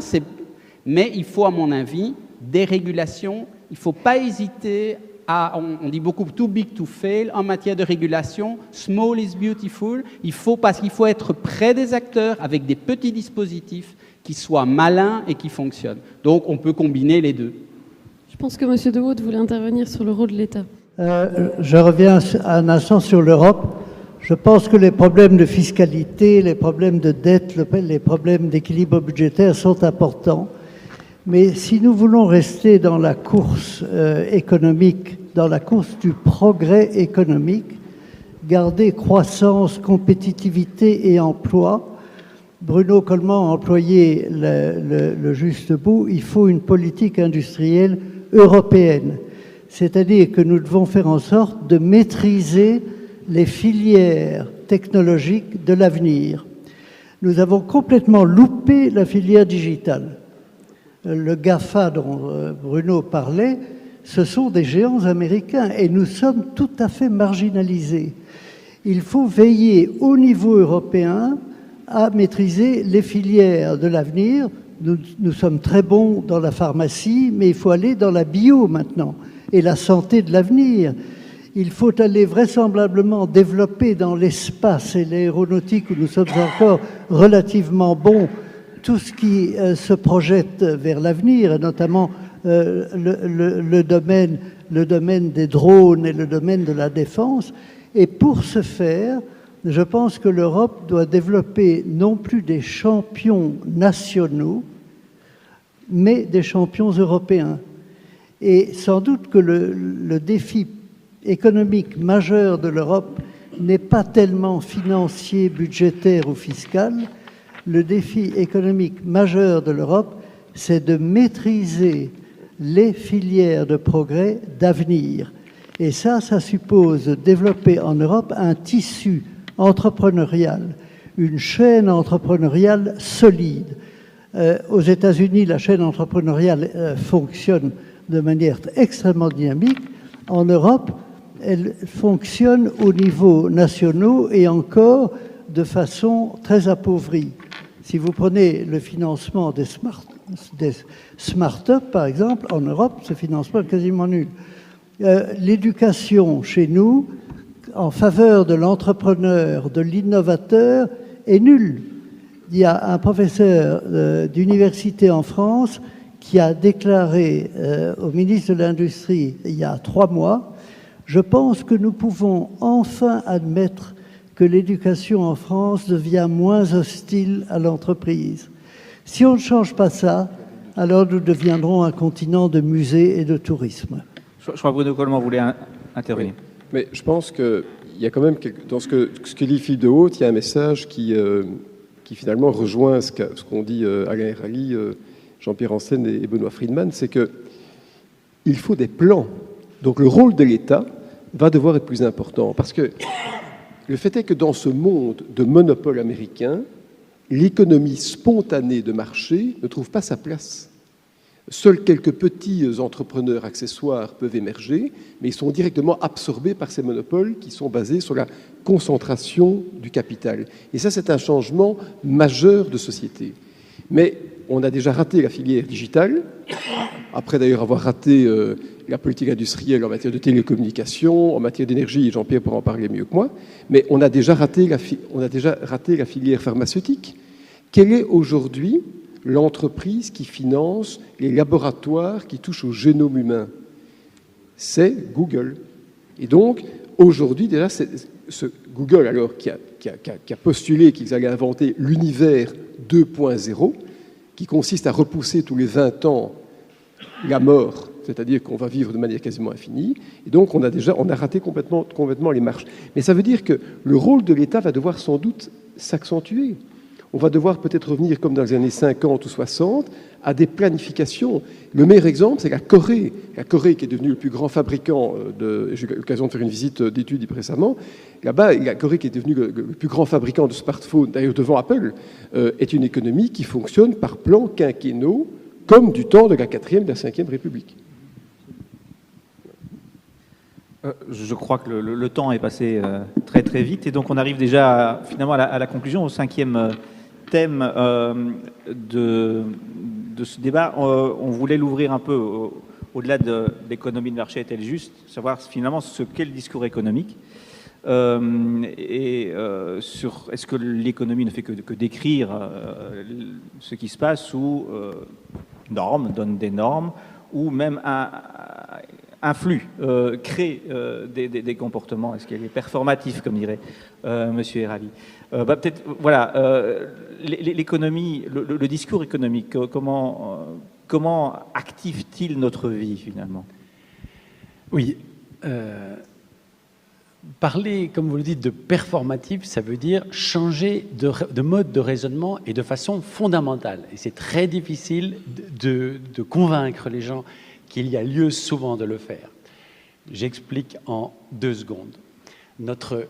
mais il faut, à mon avis, des régulations. Il ne faut pas hésiter on dit beaucoup too big to fail en matière de régulation. Small is beautiful. Parce qu'il faut être près des acteurs avec des petits dispositifs qui soient malins et qui fonctionnent. Donc, on peut combiner les deux. Je pense que M. De Wood voulait intervenir sur le rôle de l'État. Je reviens un instant sur l'Europe. Je pense que les problèmes de fiscalité, les problèmes de dette, les problèmes d'équilibre budgétaire sont importants. Mais si nous voulons rester dans la course économique, dans la course du progrès économique, garder croissance, compétitivité et emploi, Bruno Coleman a employé le juste bout, il faut une politique industrielle européenne. C'est-à-dire que nous devons faire en sorte de maîtriser les filières technologiques de l'avenir. Nous avons complètement loupé la filière digitale. Le GAFA dont Bruno parlait, ce sont des géants américains et nous sommes tout à fait marginalisés. Il faut veiller au niveau européen à maîtriser les filières de l'avenir. Nous sommes très bons dans la pharmacie, mais il faut aller dans la bio maintenant. et la santé de l'avenir. Il faut aller vraisemblablement développer dans l'espace et l'aéronautique, où nous sommes encore relativement bons, tout ce qui se projette vers l'avenir, et notamment le domaine des drones et le domaine de la défense. Et pour ce faire, je pense que l'Europe doit développer non plus des champions nationaux, mais des champions européens. Et sans doute que le défi économique majeur de l'Europe n'est pas tellement financier, budgétaire ou fiscal. Le défi économique majeur de l'Europe, c'est de maîtriser les filières de progrès d'avenir. Et ça suppose de développer en Europe un tissu entrepreneurial, une chaîne entrepreneuriale solide. Aux États-Unis, la chaîne entrepreneuriale fonctionne de manière extrêmement dynamique. En Europe, elle fonctionne au niveau national et encore de façon très appauvrie. Si vous prenez le financement des smart-up, par exemple, en Europe, ce financement est quasiment nul. L'éducation chez nous, en faveur de l'entrepreneur, de l'innovateur, est nulle. Il y a un professeur d'université en France qui a déclaré au ministre de l'Industrie il y a 3 mois: je pense que nous pouvons enfin admettre que l'éducation en France devient moins hostile à l'entreprise. Si on ne change pas ça, alors nous deviendrons un continent de musées et de tourisme. Je crois que Bruno Coleman voulait intervenir. Oui. Mais je pense qu'il y a quand même, dans ce que dit Philippe de Haut, il y a un message qui finalement rejoint ce qu'ont dit Alain Rally, Jean-Pierre Ansen et Benoît Friedman, c'est qu'il faut des plans. Donc le rôle de l'État va devoir être plus important. Parce que le fait est que dans ce monde de monopole américain, l'économie spontanée de marché ne trouve pas sa place. Seuls quelques petits entrepreneurs accessoires peuvent émerger, mais ils sont directement absorbés par ces monopoles qui sont basés sur la concentration du capital. Et ça, c'est un changement majeur de société. Mais on a déjà raté la filière digitale, après d'ailleurs avoir raté la politique industrielle en matière de télécommunications, en matière d'énergie, et Jean-Pierre pourra en parler mieux que moi, mais on a déjà raté la filière pharmaceutique. Quelle est aujourd'hui l'entreprise qui finance les laboratoires qui touchent au génome humain? C'est Google. Et donc, aujourd'hui, déjà, ce Google, alors, qui a postulé qu'ils allaient inventer l'univers 2.0, qui consiste à repousser tous les 20 ans la mort, c'est-à-dire qu'on va vivre de manière quasiment infinie, et donc on a raté complètement les marches. Mais ça veut dire que le rôle de l'État va devoir sans doute s'accentuer. On va devoir peut-être revenir, comme dans les années 50 ou 60, à des planifications. Le meilleur exemple, c'est la Corée. La Corée, qui est devenue le plus grand fabricant j'ai eu l'occasion de faire une visite d'études récemment. Là-bas, la Corée, qui est devenue le plus grand fabricant de smartphones, d'ailleurs devant Apple, est une économie qui fonctionne par plans quinquennaux, comme du temps de la 4e et de la 5e République. Je crois que le temps est passé très très vite, et donc on arrive déjà finalement à la conclusion, au 5e thème de ce débat. On voulait l'ouvrir un peu au-delà de l'économie de marché est-elle juste, savoir finalement ce qu'est le discours économique, sur est-ce que l'économie ne fait que décrire ce qui se passe, ou donne des normes, ou même influe, crée des comportements. Est-ce qu'elle est performative, comme dirait Monsieur Erali? Peut-être, voilà, l'économie, le discours économique, comment active-t-il notre vie, finalement? Oui. Parler, comme vous le dites, de performatif, ça veut dire changer de mode de raisonnement et de façon fondamentale. Et c'est très difficile de convaincre les gens qu'il y a lieu souvent de le faire. J'explique en 2 secondes. Notre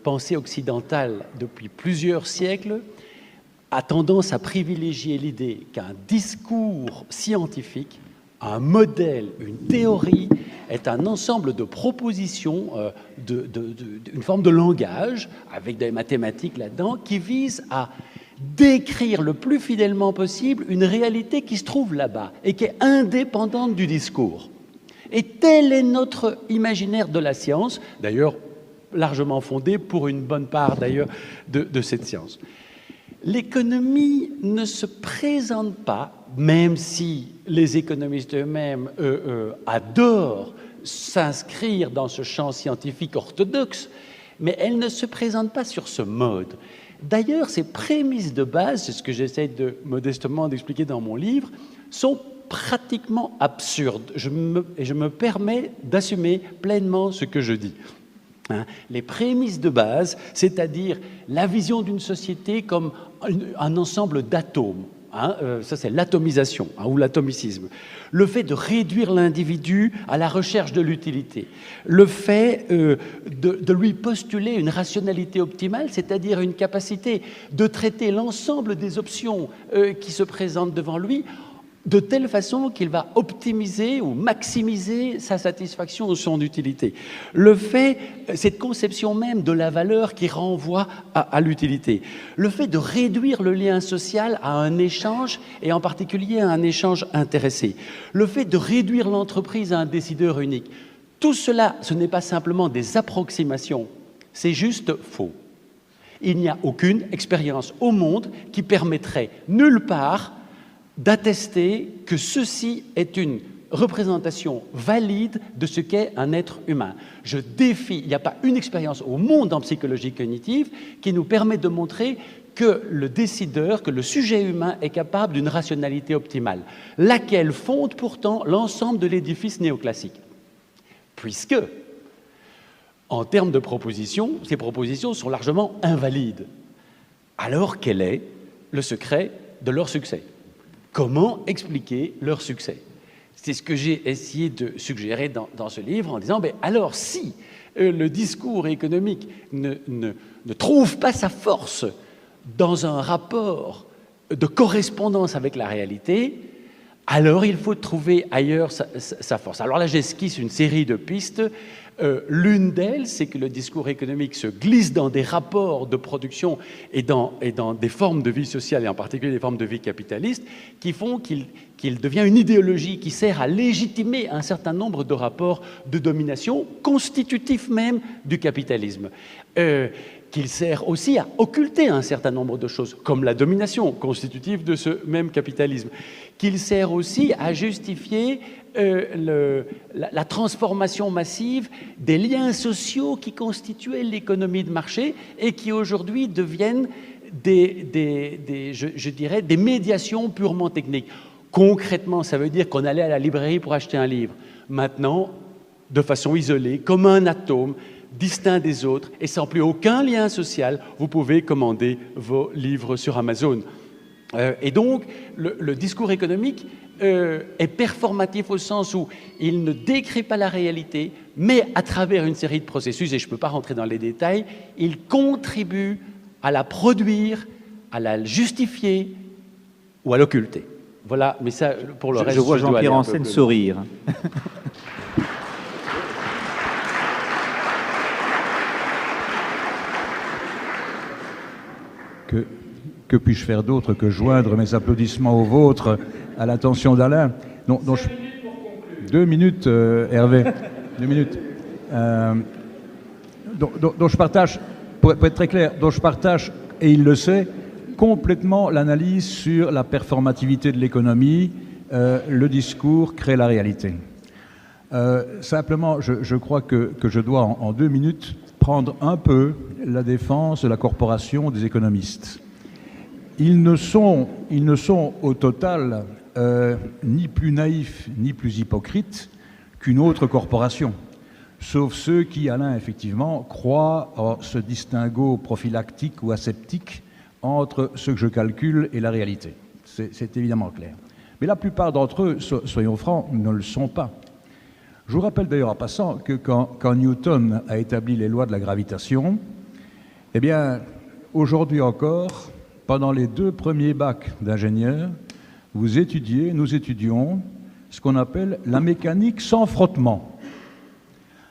pensée occidentale, depuis plusieurs siècles, a tendance à privilégier l'idée qu'un discours scientifique, un modèle, une théorie, est un ensemble de propositions, une forme de langage, avec des mathématiques là-dedans, qui vise à décrire le plus fidèlement possible une réalité qui se trouve là-bas et qui est indépendante du discours. Et tel est notre imaginaire de la science, d'ailleurs largement fondé pour une bonne part d'ailleurs de cette science. L'économie ne se présente pas, même si les économistes eux-mêmes adorent s'inscrire dans ce champ scientifique orthodoxe, mais elle ne se présente pas sur ce mode. D'ailleurs, ces prémices de base, c'est ce que j'essaie modestement d'expliquer dans mon livre, sont pratiquement absurdes. Je me permets d'assumer pleinement ce que je dis. Les prémices de base, c'est-à-dire la vision d'une société comme un ensemble d'atomes, ça c'est l'atomisation ou l'atomicisme, le fait de réduire l'individu à la recherche de l'utilité, le fait de lui postuler une rationalité optimale, c'est-à-dire une capacité de traiter l'ensemble des options qui se présentent devant lui de telle façon qu'il va optimiser ou maximiser sa satisfaction ou son utilité. Le fait, cette conception même de la valeur qui renvoie à l'utilité. Le fait de réduire le lien social à un échange, et en particulier à un échange intéressé. Le fait de réduire l'entreprise à un décideur unique. Tout cela, ce n'est pas simplement des approximations, c'est juste faux. Il n'y a aucune expérience au monde qui permettrait nulle part d'attester que ceci est une représentation valide de ce qu'est un être humain. Je défie, il n'y a pas une expérience au monde en psychologie cognitive qui nous permet de montrer que le décideur, que le sujet humain est capable d'une rationalité optimale, laquelle fonde pourtant l'ensemble de l'édifice néoclassique. Puisque, en termes de propositions, ces propositions sont largement invalides. Alors quel est le secret de leur succès ? Comment expliquer leur succès? C'est ce que j'ai essayé de suggérer dans ce livre en disant, alors si le discours économique ne trouve pas sa force dans un rapport de correspondance avec la réalité, alors il faut trouver ailleurs sa force. Alors là, j'esquisse une série de pistes. L'une d'elles, c'est que le discours économique se glisse dans des rapports de production et dans des formes de vie sociale, et en particulier des formes de vie capitaliste, qui font qu'il devient une idéologie qui sert à légitimer un certain nombre de rapports de domination constitutifs même du capitalisme. Qu'il sert aussi à occulter un certain nombre de choses, comme la domination constitutive de ce même capitalisme, qu'il sert aussi à justifier la transformation massive des liens sociaux qui constituaient l'économie de marché et qui aujourd'hui deviennent je dirais, des médiations purement techniques. Concrètement, ça veut dire qu'on allait à la librairie pour acheter un livre. Maintenant, de façon isolée, comme un atome, distinct des autres et sans plus aucun lien social, vous pouvez commander vos livres sur Amazon. Et donc, le discours économique est performatif au sens où il ne décrit pas la réalité, mais à travers une série de processus, et je ne peux pas rentrer dans les détails, il contribue à la produire, à la justifier ou à l'occulter. Voilà, mais ça, pour le reste, je vois Jean-Pierre Ansen sourire. Que puis-je faire d'autre que joindre mes applaudissements aux vôtres à l'attention d'Alain? 2 minutes, Hervé. 2 minutes. Dont je partage, pour être très clair, dont je partage, et il le sait, complètement l'analyse sur la performativité de l'économie. Le discours crée la réalité. Simplement, je crois que je dois, en 2 minutes, prendre un peu la défense de la corporation des économistes. Ils ne sont au total ni plus naïfs ni plus hypocrites qu'une autre corporation, sauf ceux qui, Alain, effectivement, croient en ce distinguo prophylactique ou aseptique entre ce que je calcule et la réalité. C'est évidemment clair. Mais la plupart d'entre eux, soyons francs, ne le sont pas. Je vous rappelle d'ailleurs en passant que quand Newton a établi les lois de la gravitation, eh bien, aujourd'hui encore, pendant les 2 premiers bacs d'ingénieurs, nous étudions ce qu'on appelle la mécanique sans frottement.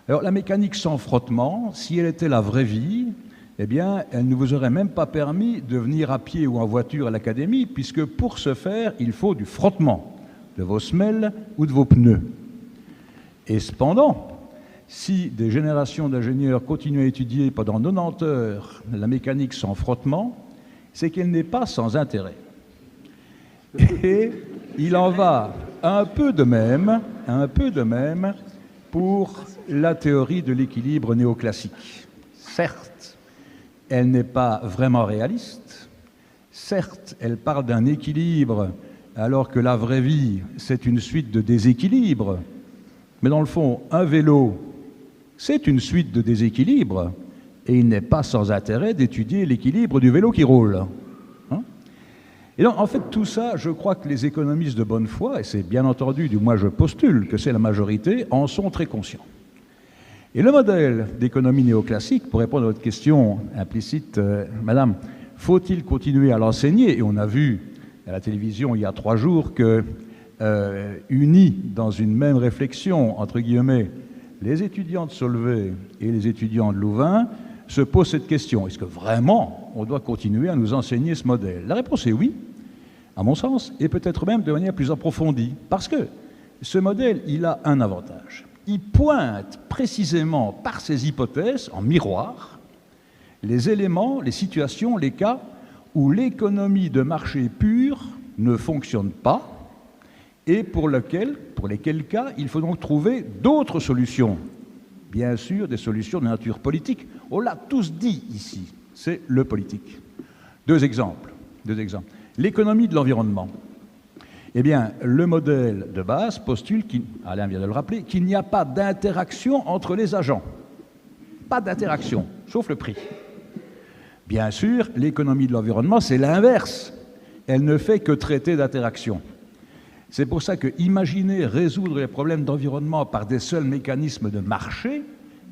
Alors, la mécanique sans frottement, si elle était la vraie vie, eh bien, elle ne vous aurait même pas permis de venir à pied ou en voiture à l'académie, puisque pour ce faire, il faut du frottement de vos semelles ou de vos pneus. Et cependant, si des générations d'ingénieurs continuent à étudier pendant 90 heures la mécanique sans frottement, c'est qu'elle n'est pas sans intérêt. Et il en va un peu de même pour la théorie de l'équilibre néoclassique. Certes, elle n'est pas vraiment réaliste. Certes, elle parle d'un équilibre, alors que la vraie vie, c'est une suite de déséquilibres. Mais dans le fond, un vélo, c'est une suite de déséquilibres, et il n'est pas sans intérêt d'étudier l'équilibre du vélo qui roule. Et donc, en fait, tout ça, je crois que les économistes de bonne foi, et c'est bien entendu, du moins je postule que c'est la majorité, en sont très conscients. Et le modèle d'économie néoclassique, pour répondre à votre question implicite, Madame, faut-il continuer à l'enseigner? Et on a vu à la télévision il y a 3 jours que, unis dans une même réflexion, entre guillemets, les étudiants de Solvay et les étudiants de Louvain se posent cette question. Est-ce que vraiment on doit continuer à nous enseigner ce modèle? La réponse est oui, à mon sens, et peut-être même de manière plus approfondie. Parce que ce modèle, il a un avantage. Il pointe précisément par ses hypothèses, en miroir, les éléments, les situations, les cas où l'économie de marché pure ne fonctionne pas et pour lesquels cas il faut donc trouver d'autres solutions. Bien sûr, des solutions de nature politique. On l'a tous dit ici, c'est le politique. Deux exemples. L'économie de l'environnement. Eh bien, le modèle de base postule, Alain vient de le rappeler, qu'il n'y a pas d'interaction entre les agents. Pas d'interaction, sauf le prix. Bien sûr, l'économie de l'environnement, c'est l'inverse. Elle ne fait que traiter d'interaction. C'est pour ça que imaginer résoudre les problèmes d'environnement par des seuls mécanismes de marché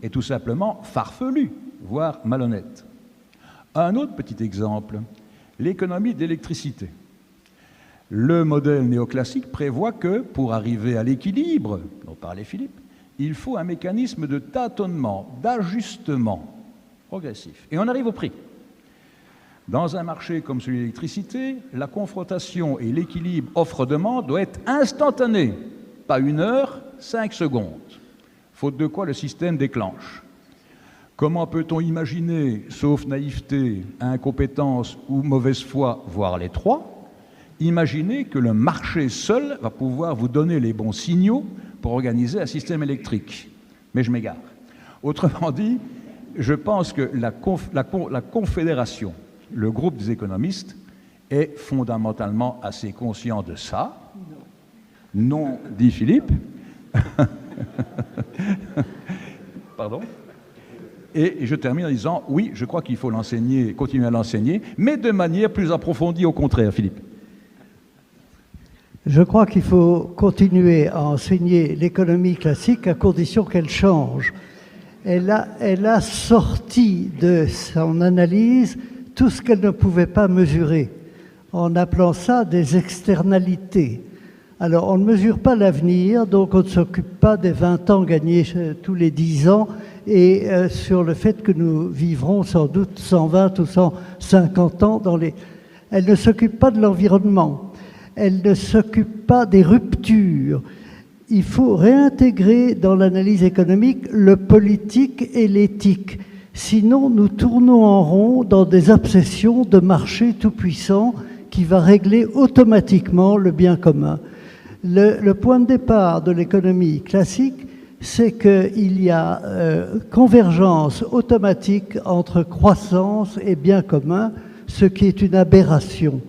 est tout simplement farfelu, voire malhonnête. Un autre petit exemple, l'économie de l'électricité. Le modèle néoclassique prévoit que, pour arriver à l'équilibre, dont parlait Philippe, il faut un mécanisme de tâtonnement, d'ajustement progressif. Et on arrive au prix. Dans un marché comme celui de l'électricité, la confrontation et l'équilibre offre-demande doit être instantané, pas 1 heure, 5 secondes, faute de quoi le système déclenche. Comment peut-on imaginer, sauf naïveté, incompétence ou mauvaise foi, voire les trois, imaginer que le marché seul va pouvoir vous donner les bons signaux pour organiser un système électrique? Mais je m'égare. Autrement dit, je pense que la confédération, le groupe des économistes, est fondamentalement assez conscient de ça. Non, dit Philippe. Pardon. Et je termine en disant, oui, je crois qu'il faut l'enseigner, continuer à l'enseigner, mais de manière plus approfondie au contraire, Philippe. Je crois qu'il faut continuer à enseigner l'économie classique à condition qu'elle change. Elle a sorti de son analyse tout ce qu'elle ne pouvait pas mesurer, en appelant ça des externalités. Alors, on ne mesure pas l'avenir, donc on ne s'occupe pas des 20 ans gagnés tous les 10 ans et sur le fait que nous vivrons sans doute 120 ou 150 ans dans les... Elle ne s'occupe pas de l'environnement, elle ne s'occupe pas des ruptures. Il faut réintégrer dans l'analyse économique le politique et l'éthique. Sinon, nous tournons en rond dans des obsessions de marché tout-puissant qui va régler automatiquement le bien commun. Le point de départ de l'économie classique, c'est qu'il y a convergence automatique entre croissance et bien commun, ce qui est une aberration.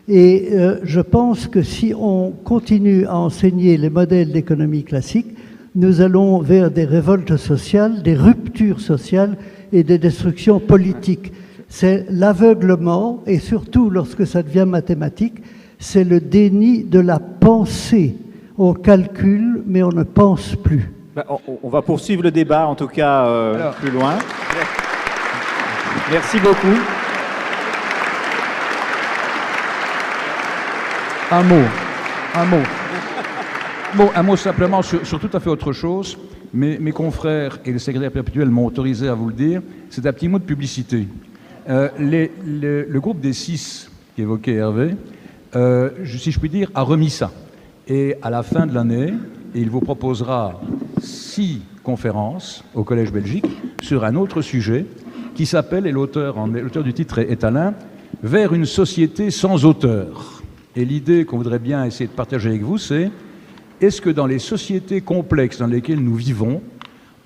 Et je pense que si on continue à enseigner les modèles d'économie classique, nous allons vers des révoltes sociales, des ruptures sociales et des destructions politiques. C'est l'aveuglement, et surtout lorsque ça devient mathématique, c'est le déni de la pensée. On calcule, mais on ne pense plus. On va poursuivre le débat, en tout cas plus loin. Merci beaucoup. Un mot simplement sur tout à fait autre chose. Mes confrères et le secrétaire perpétuel m'ont autorisé à vous le dire. C'est un petit mot de publicité. Le groupe des 6 qu'évoquait Hervé, si je puis dire, a remis ça. Et à la fin de l'année, il vous proposera 6 conférences au Collège Belgique sur un autre sujet qui s'appelle, et l'auteur du titre est Alain, « Vers une société sans auteur ». Et l'idée qu'on voudrait bien essayer de partager avec vous, c'est est-ce que dans les sociétés complexes dans lesquelles nous vivons,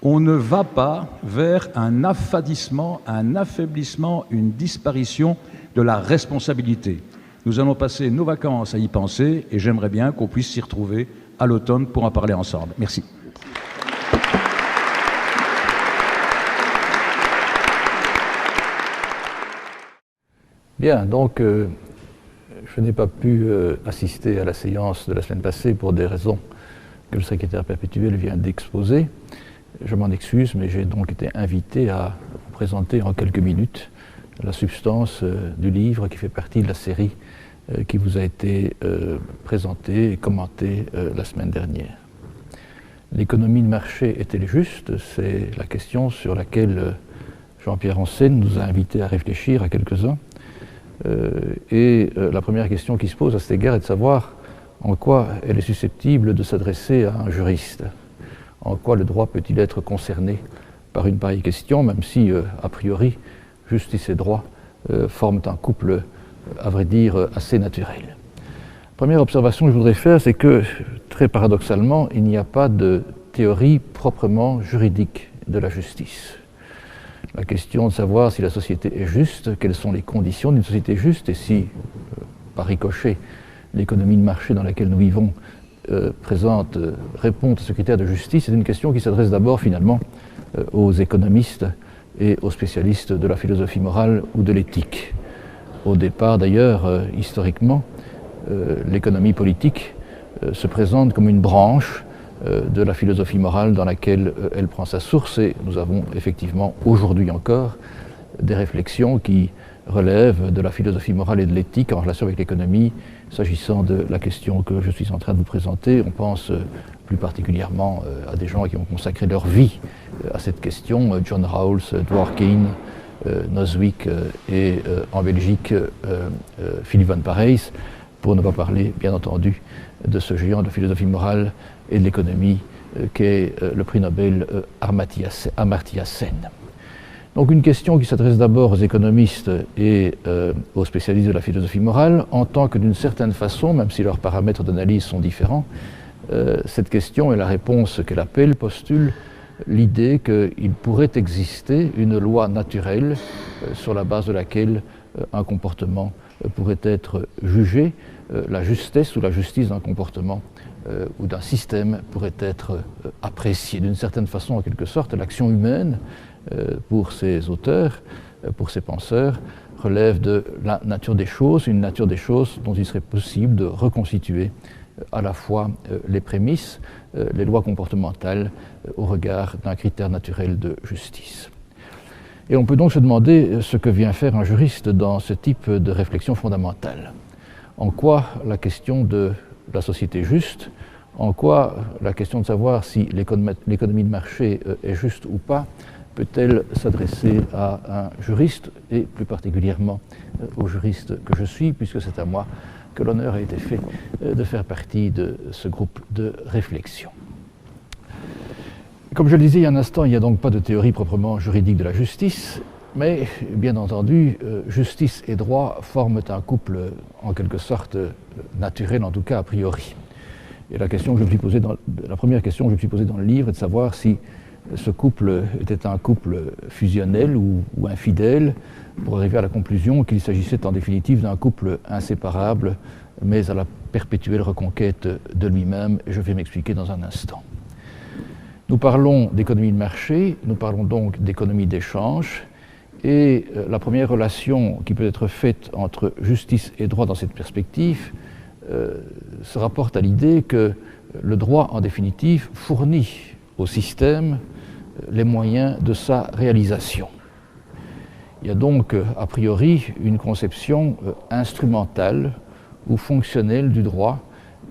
on ne va pas vers un affadissement, un affaiblissement, une disparition de la responsabilité? Nous allons passer nos vacances à y penser et j'aimerais bien qu'on puisse s'y retrouver à l'automne pour en parler ensemble. Merci. Bien, donc je n'ai pas pu assister à la séance de la semaine passée pour des raisons que le secrétaire perpétuel vient d'exposer. Je m'en excuse, mais j'ai donc été invité à vous présenter en quelques minutes la substance du livre qui fait partie de la série qui vous a été présentée et commentée la semaine dernière. L'économie de marché est-elle juste? C'est la question sur laquelle Jean-Pierre Ansen nous a invités à réfléchir à quelques-uns. La première question qui se pose à cet égard est de savoir en quoi elle est susceptible de s'adresser à un juriste. En quoi le droit peut-il être concerné par une pareille question, même si, a priori, justice et droit forment un couple, à vrai dire, assez naturel. Première observation que je voudrais faire, c'est que, très paradoxalement, il n'y a pas de théorie proprement juridique de la justice. La question de savoir si la société est juste, quelles sont les conditions d'une société juste, et si, par ricochet, l'économie de marché dans laquelle nous vivons répond à ce critère de justice, c'est une question qui s'adresse d'abord, finalement, aux économistes et aux spécialistes de la philosophie morale ou de l'éthique. Au départ, d'ailleurs, historiquement, l'économie politique se présente comme une branche de la philosophie morale dans laquelle elle prend sa source, et nous avons effectivement aujourd'hui encore des réflexions qui relèvent de la philosophie morale et de l'éthique en relation avec l'économie. S'agissant de la question que je suis en train de vous présenter, on pense plus particulièrement à des gens qui ont consacré leur vie à cette question, John Rawls, Dworkin, Noswik et en Belgique Philippe van Parijs, pour ne pas parler bien entendu de ce géant de philosophie morale et de l'économie qu'est le prix Nobel Amartya Sen. Donc une question qui s'adresse d'abord aux économistes et aux spécialistes de la philosophie morale, en tant que d'une certaine façon, même si leurs paramètres d'analyse sont différents, cette question et la réponse qu'elle appelle postule l'idée qu'il pourrait exister une loi naturelle sur la base de laquelle un comportement pourrait être jugé, la justesse ou la justice d'un comportement ou d'un système pourrait être appréciée. D'une certaine façon, en quelque sorte, l'action humaine, pour ces auteurs, pour ces penseurs, relève de la nature des choses, une nature des choses dont il serait possible de reconstituer à la fois les prémices, les lois comportementales au regard d'un critère naturel de justice. Et on peut donc se demander ce que vient faire un juriste dans ce type de réflexion fondamentale. En quoi la question de la société juste, en quoi la question de savoir si l'économie de marché est juste ou pas, peut-elle s'adresser à un juriste, et plus particulièrement au juriste que je suis, puisque c'est à moi que l'honneur a été fait de faire partie de ce groupe de réflexion. Comme je le disais il y a un instant, il n'y a donc pas de théorie proprement juridique de la justice, mais bien entendu, justice et droit forment un couple en quelque sorte naturel, en tout cas a priori. Et la première question que je me suis posée dans le livre est de savoir si ce couple était un couple fusionnel ou infidèle, pour arriver à la conclusion qu'il s'agissait en définitive d'un couple inséparable, mais à la perpétuelle reconquête de lui-même, et je vais m'expliquer dans un instant. Nous parlons d'économie de marché, nous parlons donc d'économie d'échange, et la première relation qui peut être faite entre justice et droit dans cette perspective se rapporte à l'idée que le droit, en définitive, fournit au système les moyens de sa réalisation. Il y a donc, a priori, une conception instrumentale ou fonctionnelle du droit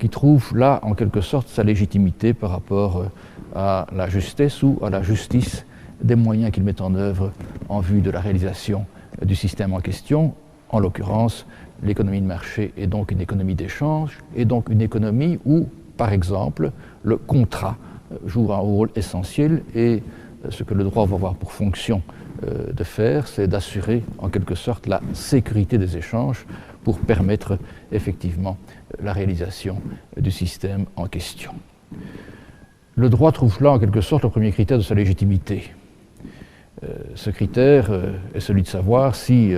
qui trouve là, en quelque sorte, sa légitimité par rapport à la justesse ou à la justice des moyens qu'il met en œuvre en vue de la réalisation du système en question. En l'occurrence, l'économie de marché est donc une économie d'échange, et donc une économie où, par exemple, le contrat joue un rôle essentiel et ce que le droit va avoir pour fonction de faire, c'est d'assurer en quelque sorte la sécurité des échanges pour permettre effectivement la réalisation du système en question. Le droit trouve là en quelque sorte le premier critère de sa légitimité. Ce critère est celui de savoir si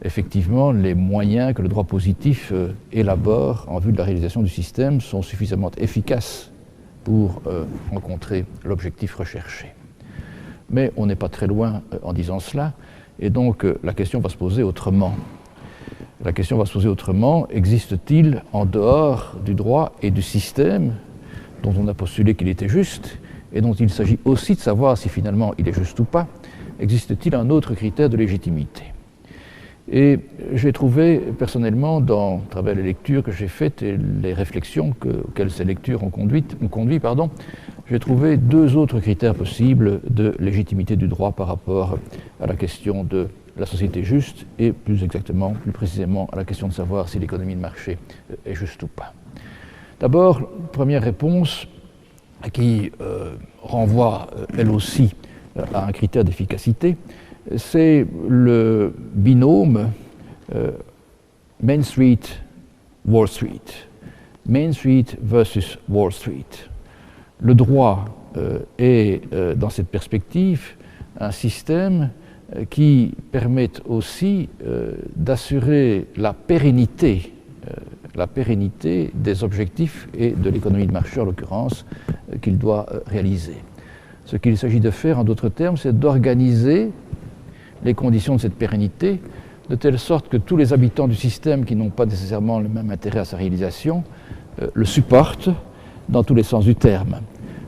effectivement les moyens que le droit positif élabore en vue de la réalisation du système sont suffisamment efficaces pour rencontrer l'objectif recherché. Mais on n'est pas très loin en disant cela, et donc la question va se poser autrement. La question va se poser autrement, existe-t-il en dehors du droit et du système dont on a postulé qu'il était juste, et dont il s'agit aussi de savoir si finalement il est juste ou pas, existe-t-il un autre critère de légitimité? Et j'ai trouvé personnellement, à travers les lectures que j'ai faites et les réflexions auxquelles ces lectures ont conduit, j'ai trouvé deux autres critères possibles de légitimité du droit par rapport à la question de la société juste et plus exactement, plus précisément à la question de savoir si l'économie de marché est juste ou pas. D'abord, première réponse qui renvoie elle aussi à un critère d'efficacité, c'est le binôme Main Street, Wall Street. Main Street versus Wall Street. Le droit est, dans cette perspective, un système qui permet aussi d'assurer la pérennité des objectifs et de l'économie de marché, en l'occurrence, qu'il doit réaliser. Ce qu'il s'agit de faire, en d'autres termes, c'est d'organiser les conditions de cette pérennité de telle sorte que tous les habitants du système qui n'ont pas nécessairement le même intérêt à sa réalisation le supportent dans tous les sens du terme.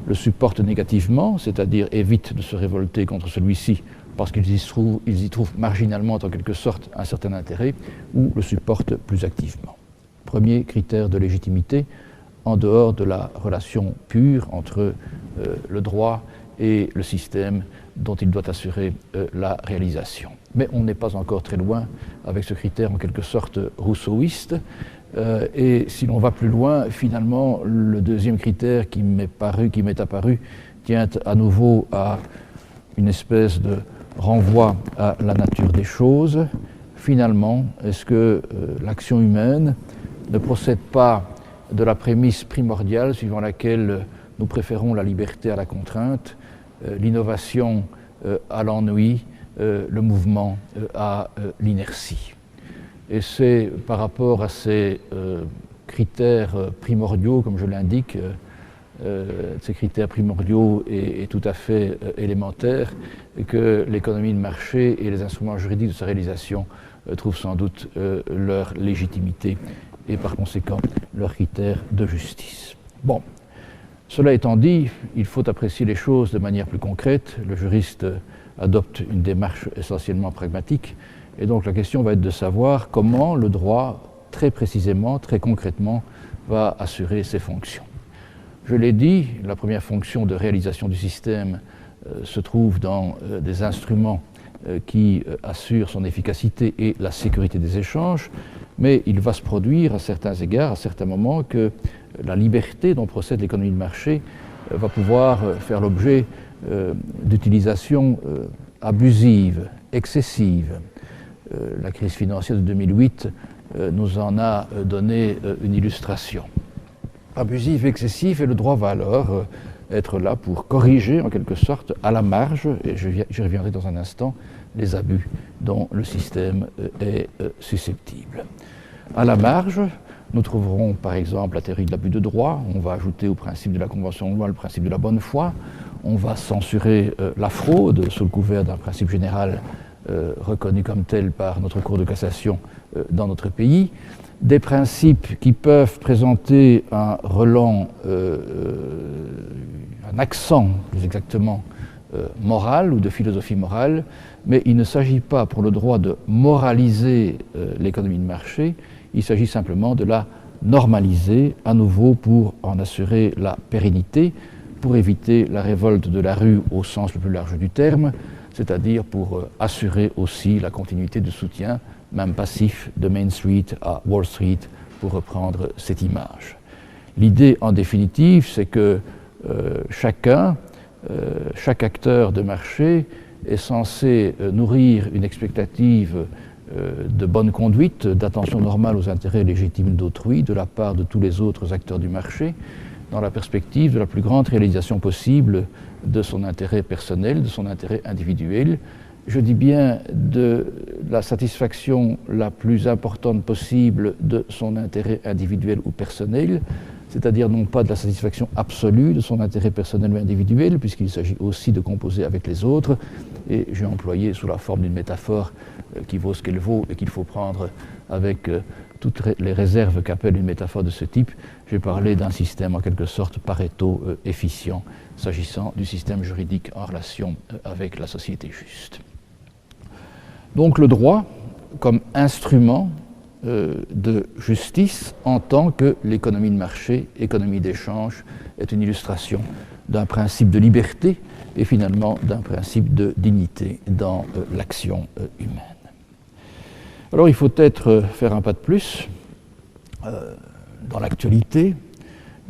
Le supportent négativement, c'est-à-dire évitent de se révolter contre celui-ci parce qu'ils y trouvent marginalement, en quelque sorte, un certain intérêt, ou le supportent plus activement. Premier critère de légitimité, en dehors de la relation pure entre le droit et le système dont il doit assurer la réalisation. Mais on n'est pas encore très loin avec ce critère en quelque sorte rousseauiste. Et si l'on va plus loin, finalement, le deuxième critère qui m'est apparu, tient à nouveau à une espèce de renvoi à la nature des choses. Finalement, est-ce que l'action humaine ne procède pas de la prémisse primordiale suivant laquelle nous préférons la liberté à la contrainte, l'innovation à l'ennui, le mouvement à l'inertie. Et c'est par rapport à ces critères primordiaux, comme je l'indique, ces critères primordiaux et tout à fait élémentaires, que l'économie de marché et les instruments juridiques de sa réalisation trouvent sans doute leur légitimité et par conséquent leurs critères de justice. Bon. Cela étant dit, il faut apprécier les choses de manière plus concrète. Le juriste adopte une démarche essentiellement pragmatique. Et donc la question va être de savoir comment le droit, très précisément, très concrètement, va assurer ses fonctions. Je l'ai dit, la première fonction de réalisation du système se trouve dans des instruments qui assurent son efficacité et la sécurité des échanges, mais il va se produire à certains égards, à certains moments, que la liberté dont procède l'économie de marché va pouvoir faire l'objet d'utilisation abusive, excessive. La crise financière de 2008 nous en a donné une illustration. Abusive, excessive, et le droit va alors être là pour corriger en quelque sorte à la marge, et j'y reviendrai dans un instant, les abus dont le système est susceptible. À la marge, nous trouverons par exemple la théorie de l'abus de droit, on va ajouter au principe de la convention de loi le principe de la bonne foi, on va censurer la fraude sous le couvert d'un principe général reconnu comme tel par notre Cour de cassation dans notre pays, des principes qui peuvent présenter un relent, un accent plus exactement moral ou de philosophie morale, mais il ne s'agit pas pour le droit de moraliser l'économie de marché, il s'agit simplement de la normaliser à nouveau pour en assurer la pérennité, pour éviter la révolte de la rue au sens le plus large du terme, c'est-à-dire pour assurer aussi la continuité de soutien, même passif, de Main Street à Wall Street, pour reprendre cette image. L'idée, en définitive, c'est que chaque acteur de marché est censé nourrir une expectative de bonne conduite, d'attention normale aux intérêts légitimes d'autrui de la part de tous les autres acteurs du marché, dans la perspective de la plus grande réalisation possible de son intérêt personnel, de son intérêt individuel. Je dis bien de la satisfaction la plus importante possible de son intérêt individuel ou personnel, c'est-à-dire non pas de la satisfaction absolue de son intérêt personnel ou individuel, puisqu'il s'agit aussi de composer avec les autres, et j'ai employé sous la forme d'une métaphore qui vaut ce qu'elle vaut et qu'il faut prendre avec toutes les réserves qu'appelle une métaphore de ce type. J'ai parlé d'un système en quelque sorte Pareto efficient, s'agissant du système juridique en relation avec la société juste. Donc le droit comme instrument de justice en tant que l'économie de marché, économie d'échange, est une illustration d'un principe de liberté et finalement d'un principe de dignité dans l'action humaine. Alors il faut peut-être faire un pas de plus dans l'actualité.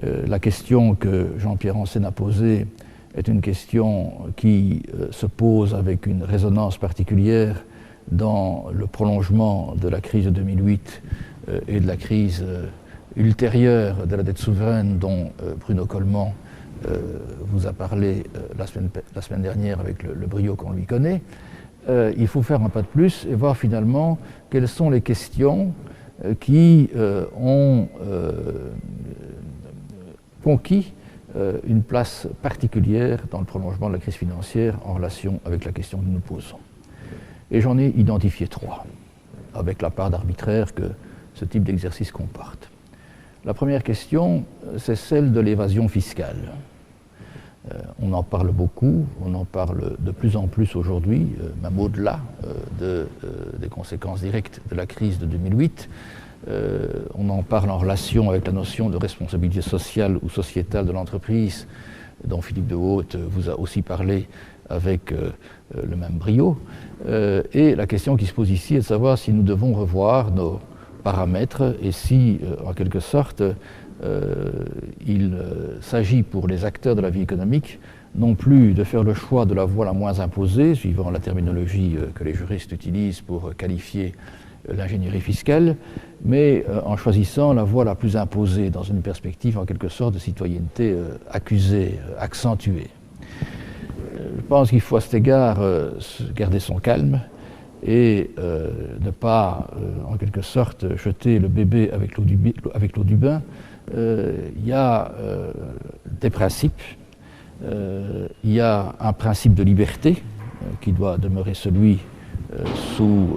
La question que Jean-Pierre Ansen a posée est une question qui se pose avec une résonance particulière dans le prolongement de la crise de 2008 et de la crise ultérieure de la dette souveraine dont Bruno Coleman vous a parlé la semaine dernière avec le brio qu'on lui connaît. Il faut faire un pas de plus et voir finalement quelles sont les questions qui ont conquis une place particulière dans le prolongement de la crise financière en relation avec la question que nous nous posons. Et j'en ai identifié 3, avec la part d'arbitraire que ce type d'exercice comporte. La première question, c'est celle de l'évasion fiscale. On en parle beaucoup, on en parle de plus en plus aujourd'hui, même au-delà des conséquences directes de la crise de 2008. On en parle en relation avec la notion de responsabilité sociale ou sociétale de l'entreprise, dont Philippe de Haute vous a aussi parlé avec le même brio. Et la question qui se pose ici est de savoir si nous devons revoir nos paramètres et si, en quelque sorte, il s'agit pour les acteurs de la vie économique non plus de faire le choix de la voie la moins imposée, suivant la terminologie que les juristes utilisent pour qualifier l'ingénierie fiscale, mais en choisissant la voie la plus imposée dans une perspective en quelque sorte de citoyenneté accusée, accentuée. Je pense qu'il faut à cet égard garder son calme et ne pas, en quelque sorte, jeter le bébé avec l'eau du bain. Il y a des principes, il y a un principe de liberté qui doit demeurer celui sous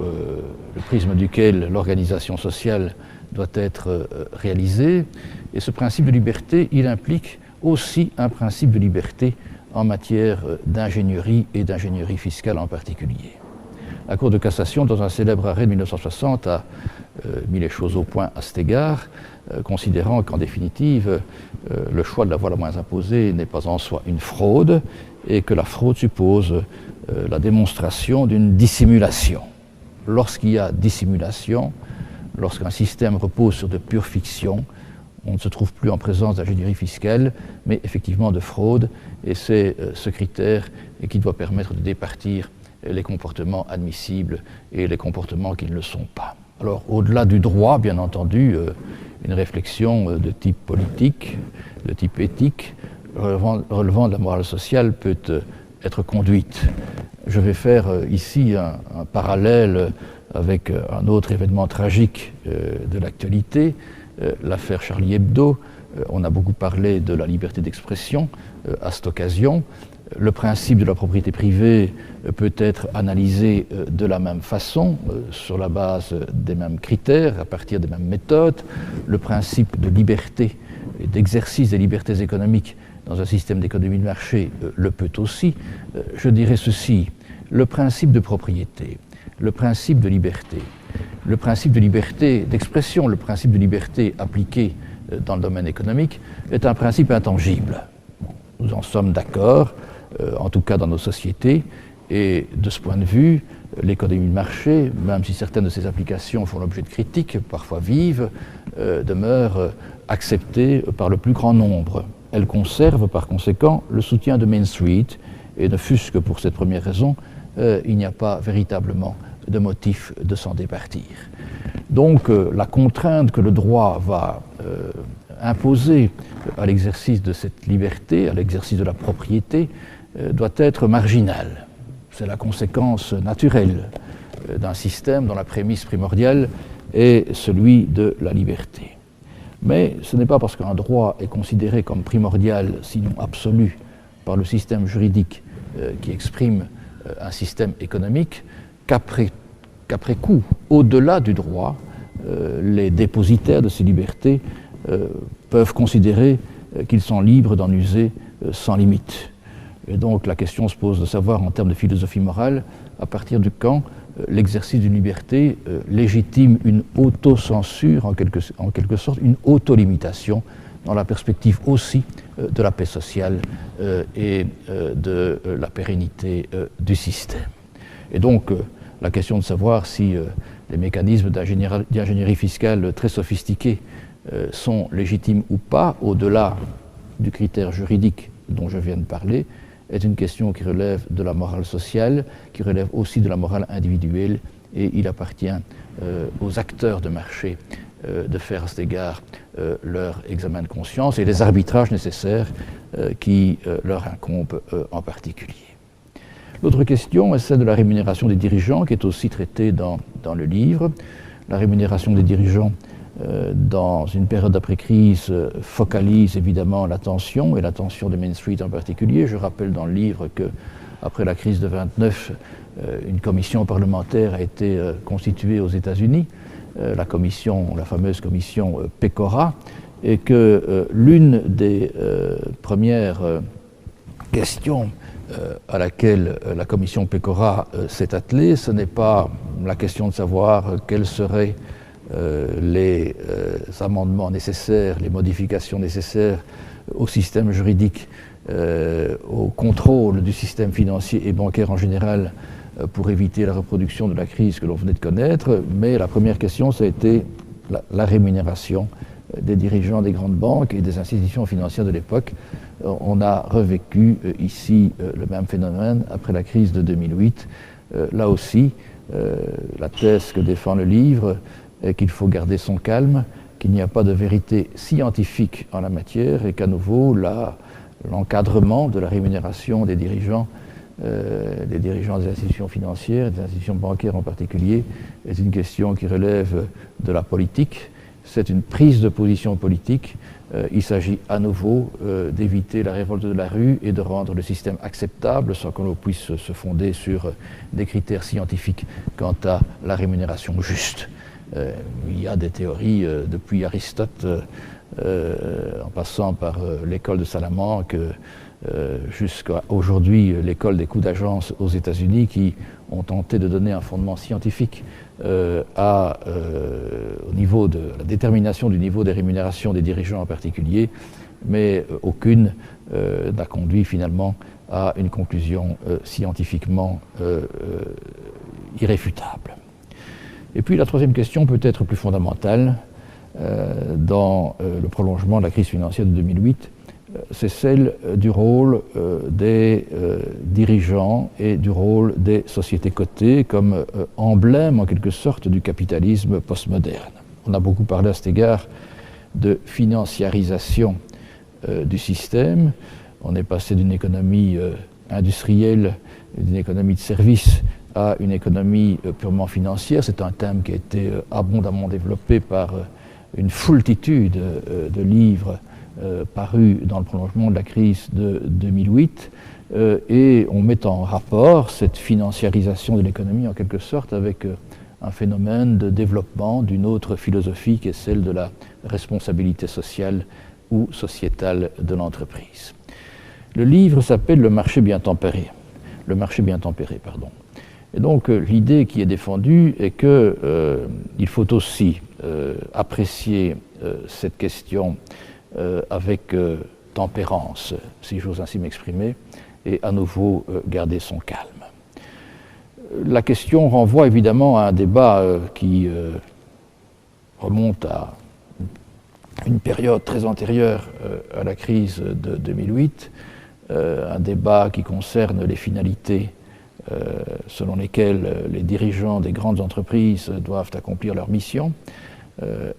le prisme duquel l'organisation sociale doit être réalisée. Et ce principe de liberté, il implique aussi un principe de liberté en matière d'ingénierie et d'ingénierie fiscale en particulier. La Cour de cassation, dans un célèbre arrêt de 1960, a mis les choses au point à cet égard, considérant qu'en définitive, le choix de la voie la moins imposée n'est pas en soi une fraude et que la fraude suppose la démonstration d'une dissimulation. Lorsqu'il y a dissimulation, lorsqu'un système repose sur de pures fictions, on ne se trouve plus en présence d'ingénierie fiscale, mais effectivement de fraude, et c'est ce critère qui doit permettre de départir les comportements admissibles et les comportements qui ne le sont pas. Alors, au-delà du droit, bien entendu, une réflexion de type politique, de type éthique, relevant de la morale sociale peut être conduite. Je vais faire ici un parallèle avec un autre événement tragique de l'actualité, l'affaire Charlie Hebdo. On a beaucoup parlé de la liberté d'expression à cette occasion. Le principe de la propriété privée peut être analysé de la même façon, sur la base des mêmes critères, à partir des mêmes méthodes. Le principe de liberté et d'exercice des libertés économiques dans un système d'économie de marché le peut aussi. Je dirais ceci, le principe de propriété, le principe de liberté d'expression, le principe de liberté appliqué dans le domaine économique est un principe intangible. Nous en sommes d'accord, en tout cas dans nos sociétés, et de ce point de vue, l'économie de marché, même si certaines de ses applications font l'objet de critiques, parfois vives, demeure acceptée par le plus grand nombre. elle conserve par conséquent le soutien de Main Street, et ne fût-ce que pour cette première raison, il n'y a pas véritablement de motif de s'en départir. Donc la contrainte que le droit va imposer à l'exercice de cette liberté, à l'exercice de la propriété, doit être marginale. C'est la conséquence naturelle d'un système dont la prémisse primordiale est celui de la liberté. Mais ce n'est pas parce qu'un droit est considéré comme primordial, sinon absolu, par le système juridique qui exprime un système économique, qu'après coup, au-delà du droit, les dépositaires de ces libertés peuvent considérer qu'ils sont libres d'en user sans limite. Et donc la question se pose de savoir, en termes de philosophie morale, à partir de quand l'exercice d'une liberté légitime une autocensure, en quelque sorte, une autolimitation, dans la perspective aussi de la paix sociale et de la pérennité du système. Et donc la question de savoir si les mécanismes d'ingénierie fiscale très sophistiqués sont légitimes ou pas, au-delà du critère juridique dont je viens de parler, est une question qui relève de la morale sociale, qui relève aussi de la morale individuelle, et il appartient aux acteurs de marché de faire à cet égard leur examen de conscience et les arbitrages nécessaires qui leur incombent en particulier. L'autre question est celle de la rémunération des dirigeants, qui est aussi traitée dans le livre. La rémunération des dirigeants dans une période d'après-crise focalise évidemment l'attention, et l'attention de Main Street en particulier. Je rappelle dans le livre qu'après la crise de 29, une commission parlementaire a été constituée aux États-Unis, la fameuse commission Pecora, et que l'une des premières questions à laquelle la commission Pecora s'est attelée, ce n'est pas la question de savoir quels seraient les amendements nécessaires, les modifications nécessaires au système juridique, au contrôle du système financier et bancaire en général pour éviter la reproduction de la crise que l'on venait de connaître, mais la première question, ça a été la rémunération des dirigeants des grandes banques et des institutions financières de l'époque. On a revécu ici le même phénomène après la crise de 2008. Là aussi, la thèse que défend le livre est qu'il faut garder son calme, qu'il n'y a pas de vérité scientifique en la matière, et qu'à nouveau, l'encadrement de la rémunération des dirigeants des institutions financières, des institutions bancaires en particulier, est une question qui relève de la politique. C'est une prise de position politique. Il s'agit à nouveau d'éviter la révolte de la rue et de rendre le système acceptable sans qu'on puisse se fonder sur des critères scientifiques quant à la rémunération juste. Il y a des théories depuis Aristote en passant par l'école de Salamanque jusqu'à aujourd'hui l'école des coûts d'agence aux États-Unis qui ont tenté de donner un fondement scientifique au niveau de la détermination du niveau des rémunérations des dirigeants en particulier, mais aucune n'a conduit finalement à une conclusion scientifiquement irréfutable. Et puis la troisième question peut être plus fondamentale dans le prolongement de la crise financière de 2008, c'est celle du rôle des dirigeants et du rôle des sociétés cotées comme emblème en quelque sorte du capitalisme postmoderne. On a beaucoup parlé à cet égard de financiarisation du système. On est passé d'une économie industrielle, d'une économie de services à une économie purement financière. C'est un thème qui a été abondamment développé par une foultitude de livres parus dans le prolongement de la crise de 2008, et on met en rapport cette financiarisation de l'économie en quelque sorte avec un phénomène de développement d'une autre philosophie qui est celle de la responsabilité sociale ou sociétale de l'entreprise. Le livre s'appelle « Le marché bien tempéré ». Le marché bien tempéré, pardon. Et donc l'idée qui est défendue est qu'il faut aussi apprécier cette question avec tempérance, si j'ose ainsi m'exprimer, et à nouveau garder son calme. La question renvoie évidemment à un débat qui remonte à une période très antérieure à la crise de 2008, un débat qui concerne les finalités selon lesquelles les dirigeants des grandes entreprises doivent accomplir leur mission.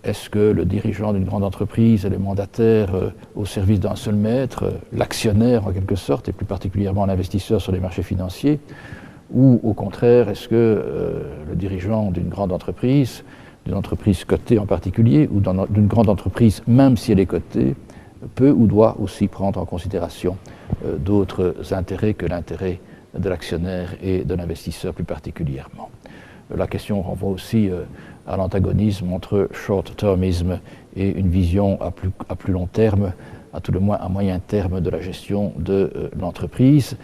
Est-ce que le dirigeant d'une grande entreprise est le mandataire au service d'un seul maître, l'actionnaire en quelque sorte, et plus particulièrement l'investisseur sur les marchés financiers, ou au contraire, est-ce que le dirigeant d'une grande entreprise, d'une entreprise cotée en particulier, ou d'une grande entreprise, même si elle est cotée, peut ou doit aussi prendre en considération d'autres intérêts que l'intérêt de l'actionnaire et de l'investisseur plus particulièrement. La question renvoie aussi à l'antagonisme entre short-termisme et une vision à plus long terme, à tout le moins à moyen terme de la gestion de l'entreprise.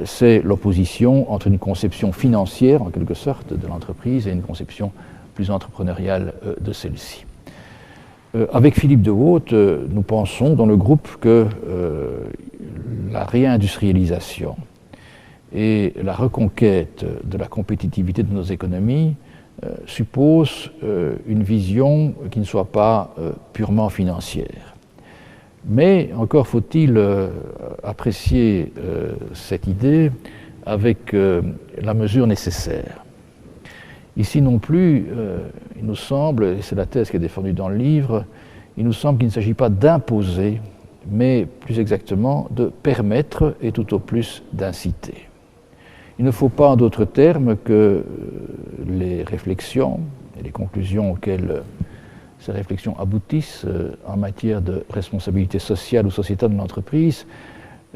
C'est l'opposition entre une conception financière, en quelque sorte, de l'entreprise et une conception plus entrepreneuriale de celle-ci. Avec Philippe de Waut, nous pensons dans le groupe que la réindustrialisation et la reconquête de la compétitivité de nos économies suppose une vision qui ne soit pas purement financière. Mais encore faut-il apprécier cette idée avec la mesure nécessaire. Ici non plus, il nous semble, et c'est la thèse qui est défendue dans le livre, il nous semble qu'il ne s'agit pas d'imposer, mais plus exactement de permettre et tout au plus d'inciter. Il ne faut pas, en d'autres termes, que les réflexions et les conclusions auxquelles ces réflexions aboutissent en matière de responsabilité sociale ou sociétale de l'entreprise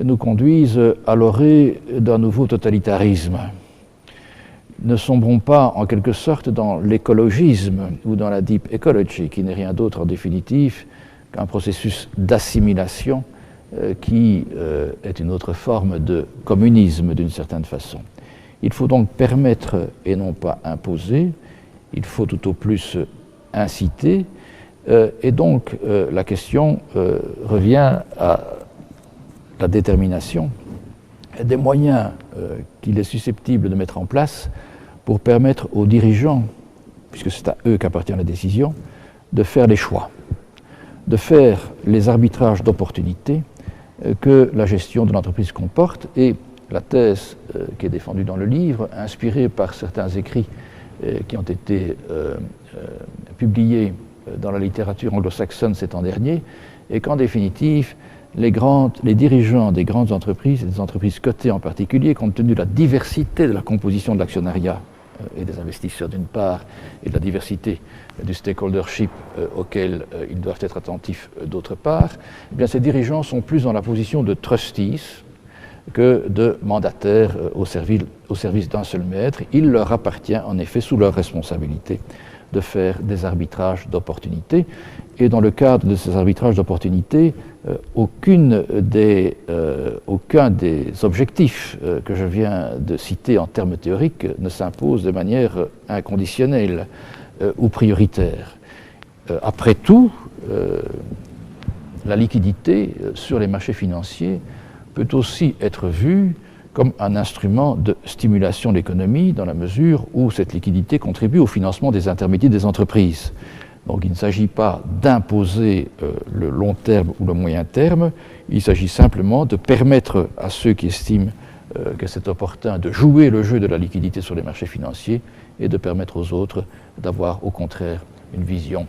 nous conduisent à l'orée d'un nouveau totalitarisme. Ne sombrons pas en quelque sorte dans l'écologisme ou dans la deep ecology, qui n'est rien d'autre en définitive qu'un processus d'assimilation qui est une autre forme de communisme d'une certaine façon. Il faut donc permettre et non pas imposer, il faut tout au plus inciter, et donc la question revient à la détermination des moyens qu'il est susceptible de mettre en place pour permettre aux dirigeants, puisque c'est à eux qu'appartient la décision, de faire les choix, de faire les arbitrages d'opportunités que la gestion de l'entreprise comporte. Et la thèse qui est défendue dans le livre, inspirée par certains écrits qui ont été publiés dans la littérature anglo-saxonne ces temps derniers, est qu'en définitive, les dirigeants des grandes entreprises, et des entreprises cotées en particulier, compte tenu de la diversité de la composition de l'actionnariat et des investisseurs d'une part, et de la diversité du stakeholdership auquel ils doivent être attentifs d'autre part, eh bien, ces dirigeants sont plus dans la position de trustees que de mandataires au service d'un seul maître. Il leur appartient en effet, sous leur responsabilité, de faire des arbitrages d'opportunités. Et dans le cadre de ces arbitrages d'opportunités, aucun des objectifs que je viens de citer en termes théoriques ne s'impose de manière inconditionnelle ou prioritaire. Après tout, la liquidité sur les marchés financiers peut aussi être vue comme un instrument de stimulation de l'économie dans la mesure où cette liquidité contribue au financement des intermédiaires des entreprises. Donc il ne s'agit pas d'imposer le long terme ou le moyen terme, il s'agit simplement de permettre à ceux qui estiment que c'est opportun de jouer le jeu de la liquidité sur les marchés financiers et de permettre aux autres d'avoir au contraire une vision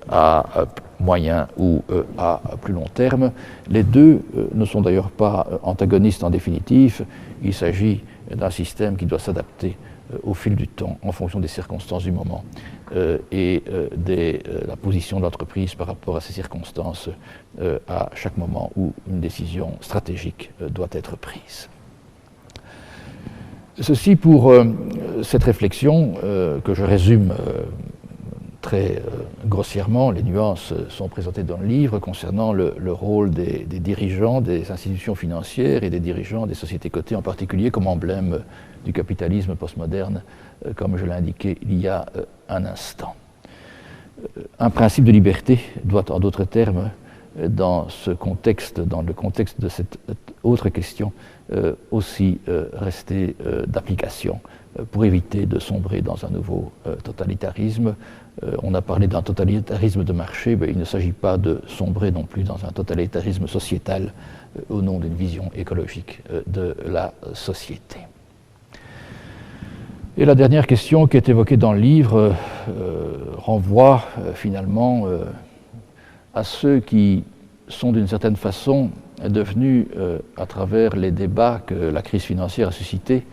à moyen ou à plus long terme. Les deux ne sont d'ailleurs pas antagonistes en définitive, il s'agit d'un système qui doit s'adapter au fil du temps en fonction des circonstances du moment et de la position de l'entreprise par rapport à ces circonstances à chaque moment où une décision stratégique doit être prise. Ceci pour cette réflexion que je résume très grossièrement. Les nuances sont présentées dans le livre concernant le rôle des dirigeants des institutions financières et des dirigeants des sociétés cotées en particulier comme emblème du capitalisme postmoderne, comme je l'ai indiqué il y a un instant. Un principe de liberté doit en d'autres termes dans ce contexte, dans le contexte de cette autre question, aussi rester d'application pour éviter de sombrer dans un nouveau totalitarisme. On a parlé d'un totalitarisme de marché, mais il ne s'agit pas de sombrer non plus dans un totalitarisme sociétal au nom d'une vision écologique de la société. Et la dernière question qui est évoquée dans le livre renvoie finalement à ceux qui sont d'une certaine façon devenus, à travers les débats que la crise financière a suscités,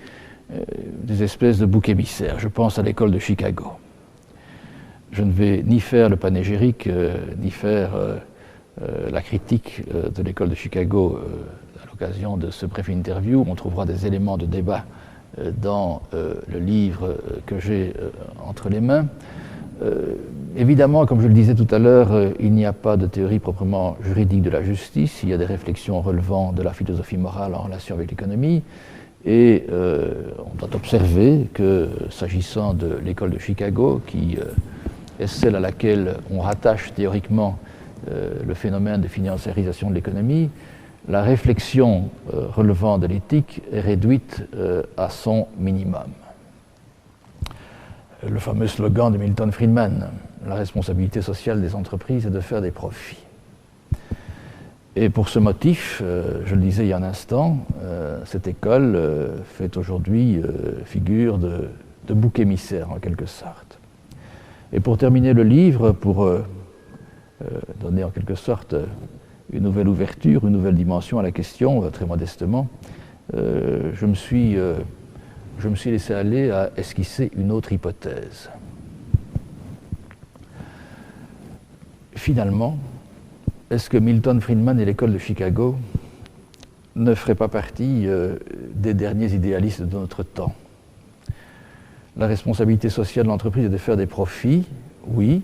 des espèces de boucs émissaires. Je pense à l'école de Chicago. Je ne vais ni faire le panégyrique, ni faire la critique de l'école de Chicago à l'occasion de ce bref interview. On trouvera des éléments de débat dans le livre que j'ai entre les mains. Évidemment, comme je le disais tout à l'heure, il n'y a pas de théorie proprement juridique de la justice. Il y a des réflexions relevant de la philosophie morale en relation avec l'économie. Et on doit observer que, s'agissant de l'école de Chicago, qui est celle à laquelle on rattache théoriquement le phénomène de financiarisation de l'économie, la réflexion relevant de l'éthique est réduite à son minimum. Le fameux slogan de Milton Friedman, la responsabilité sociale des entreprises est de faire des profits. Et pour ce motif, je le disais il y a un instant, cette école fait aujourd'hui figure de bouc émissaire en quelque sorte. Et pour terminer le livre, pour donner en quelque sorte une nouvelle ouverture, une nouvelle dimension à la question, très modestement, je me suis laissé aller à esquisser une autre hypothèse. Finalement, est-ce que Milton Friedman et l'école de Chicago ne feraient pas partie des derniers idéalistes de notre temps? La responsabilité sociale de l'entreprise est de faire des profits, oui,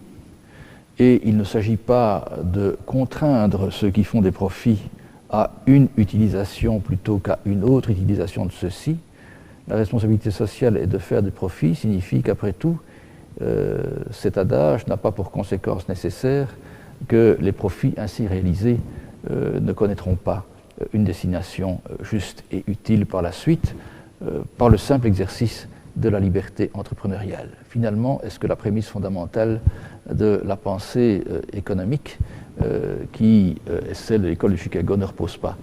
et il ne s'agit pas de contraindre ceux qui font des profits à une utilisation plutôt qu'à une autre utilisation de ceux-ci. La responsabilité sociale est de faire des profits signifie qu'après tout, cet adage n'a pas pour conséquence nécessaire que les profits ainsi réalisés ne connaîtront pas une destination juste et utile par la suite, par le simple exercice de la liberté entrepreneuriale. Finalement, est-ce que la prémisse fondamentale de la pensée économique, qui est celle de l'école de Chicago, ne repose pas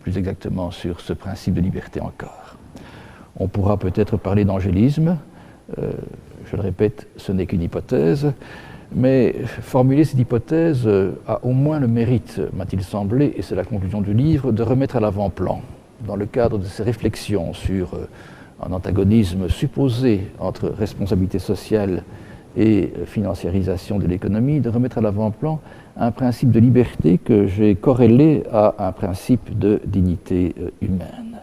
plus exactement sur ce principe de liberté encore? On pourra peut-être parler d'angélisme, je le répète, ce n'est qu'une hypothèse, mais formuler cette hypothèse a au moins le mérite, m'a-t-il semblé, et c'est la conclusion du livre, de remettre à l'avant-plan, dans le cadre de ces réflexions sur un antagonisme supposé entre responsabilité sociale et financiarisation de l'économie, de remettre à l'avant-plan un principe de liberté que j'ai corrélé à un principe de dignité humaine.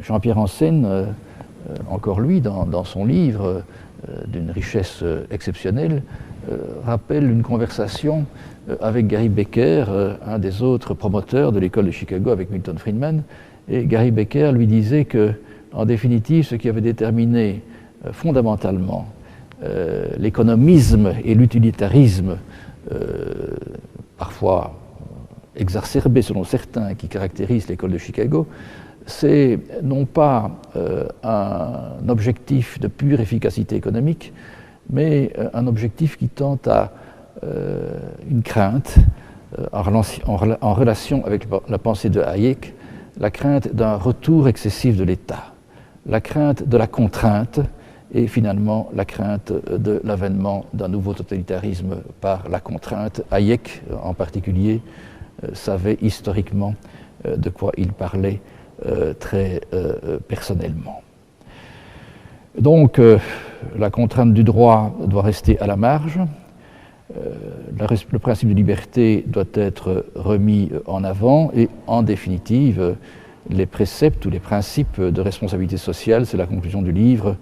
Jean-Pierre Ansen, encore lui, dans son livre, d'une richesse exceptionnelle, rappelle une conversation avec Gary Becker, un des autres promoteurs de l'école de Chicago avec Milton Friedman. Et Gary Becker lui disait que, en définitive, ce qui avait déterminé fondamentalement l'économisme et l'utilitarisme, parfois exacerbés selon certains, qui caractérisent l'école de Chicago, c'est non pas un objectif de pure efficacité économique, mais un objectif qui tend à une crainte, en relation avec la pensée de Hayek, la crainte d'un retour excessif de l'État, la crainte de la contrainte et finalement la crainte de l'avènement d'un nouveau totalitarisme par la contrainte. Hayek en particulier savait historiquement de quoi il parlait très personnellement. Donc la contrainte du droit doit rester à la marge, le principe de liberté doit être remis en avant et en définitive les préceptes ou les principes de responsabilité sociale, c'est la conclusion du livre,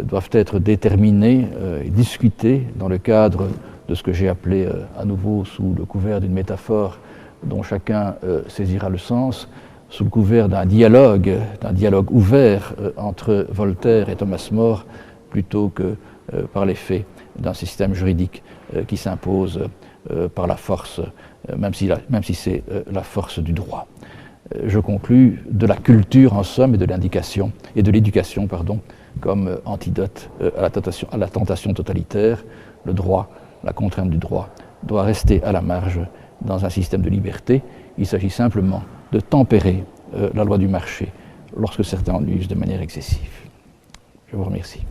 doivent être déterminés et discutés dans le cadre de ce que j'ai appelé à nouveau sous le couvert d'une métaphore dont chacun saisira le sens, sous le couvert d'un dialogue ouvert entre Voltaire et Thomas More, plutôt que par l'effet d'un système juridique qui s'impose par la force, même si c'est la force du droit. Je conclus de la culture en somme et de l'éducation, comme antidote à la tentation totalitaire. Le droit, la contrainte du droit, doit rester à la marge dans un système de liberté. Il s'agit simplement de tempérer la loi du marché lorsque certains en usent de manière excessive. Je vous remercie.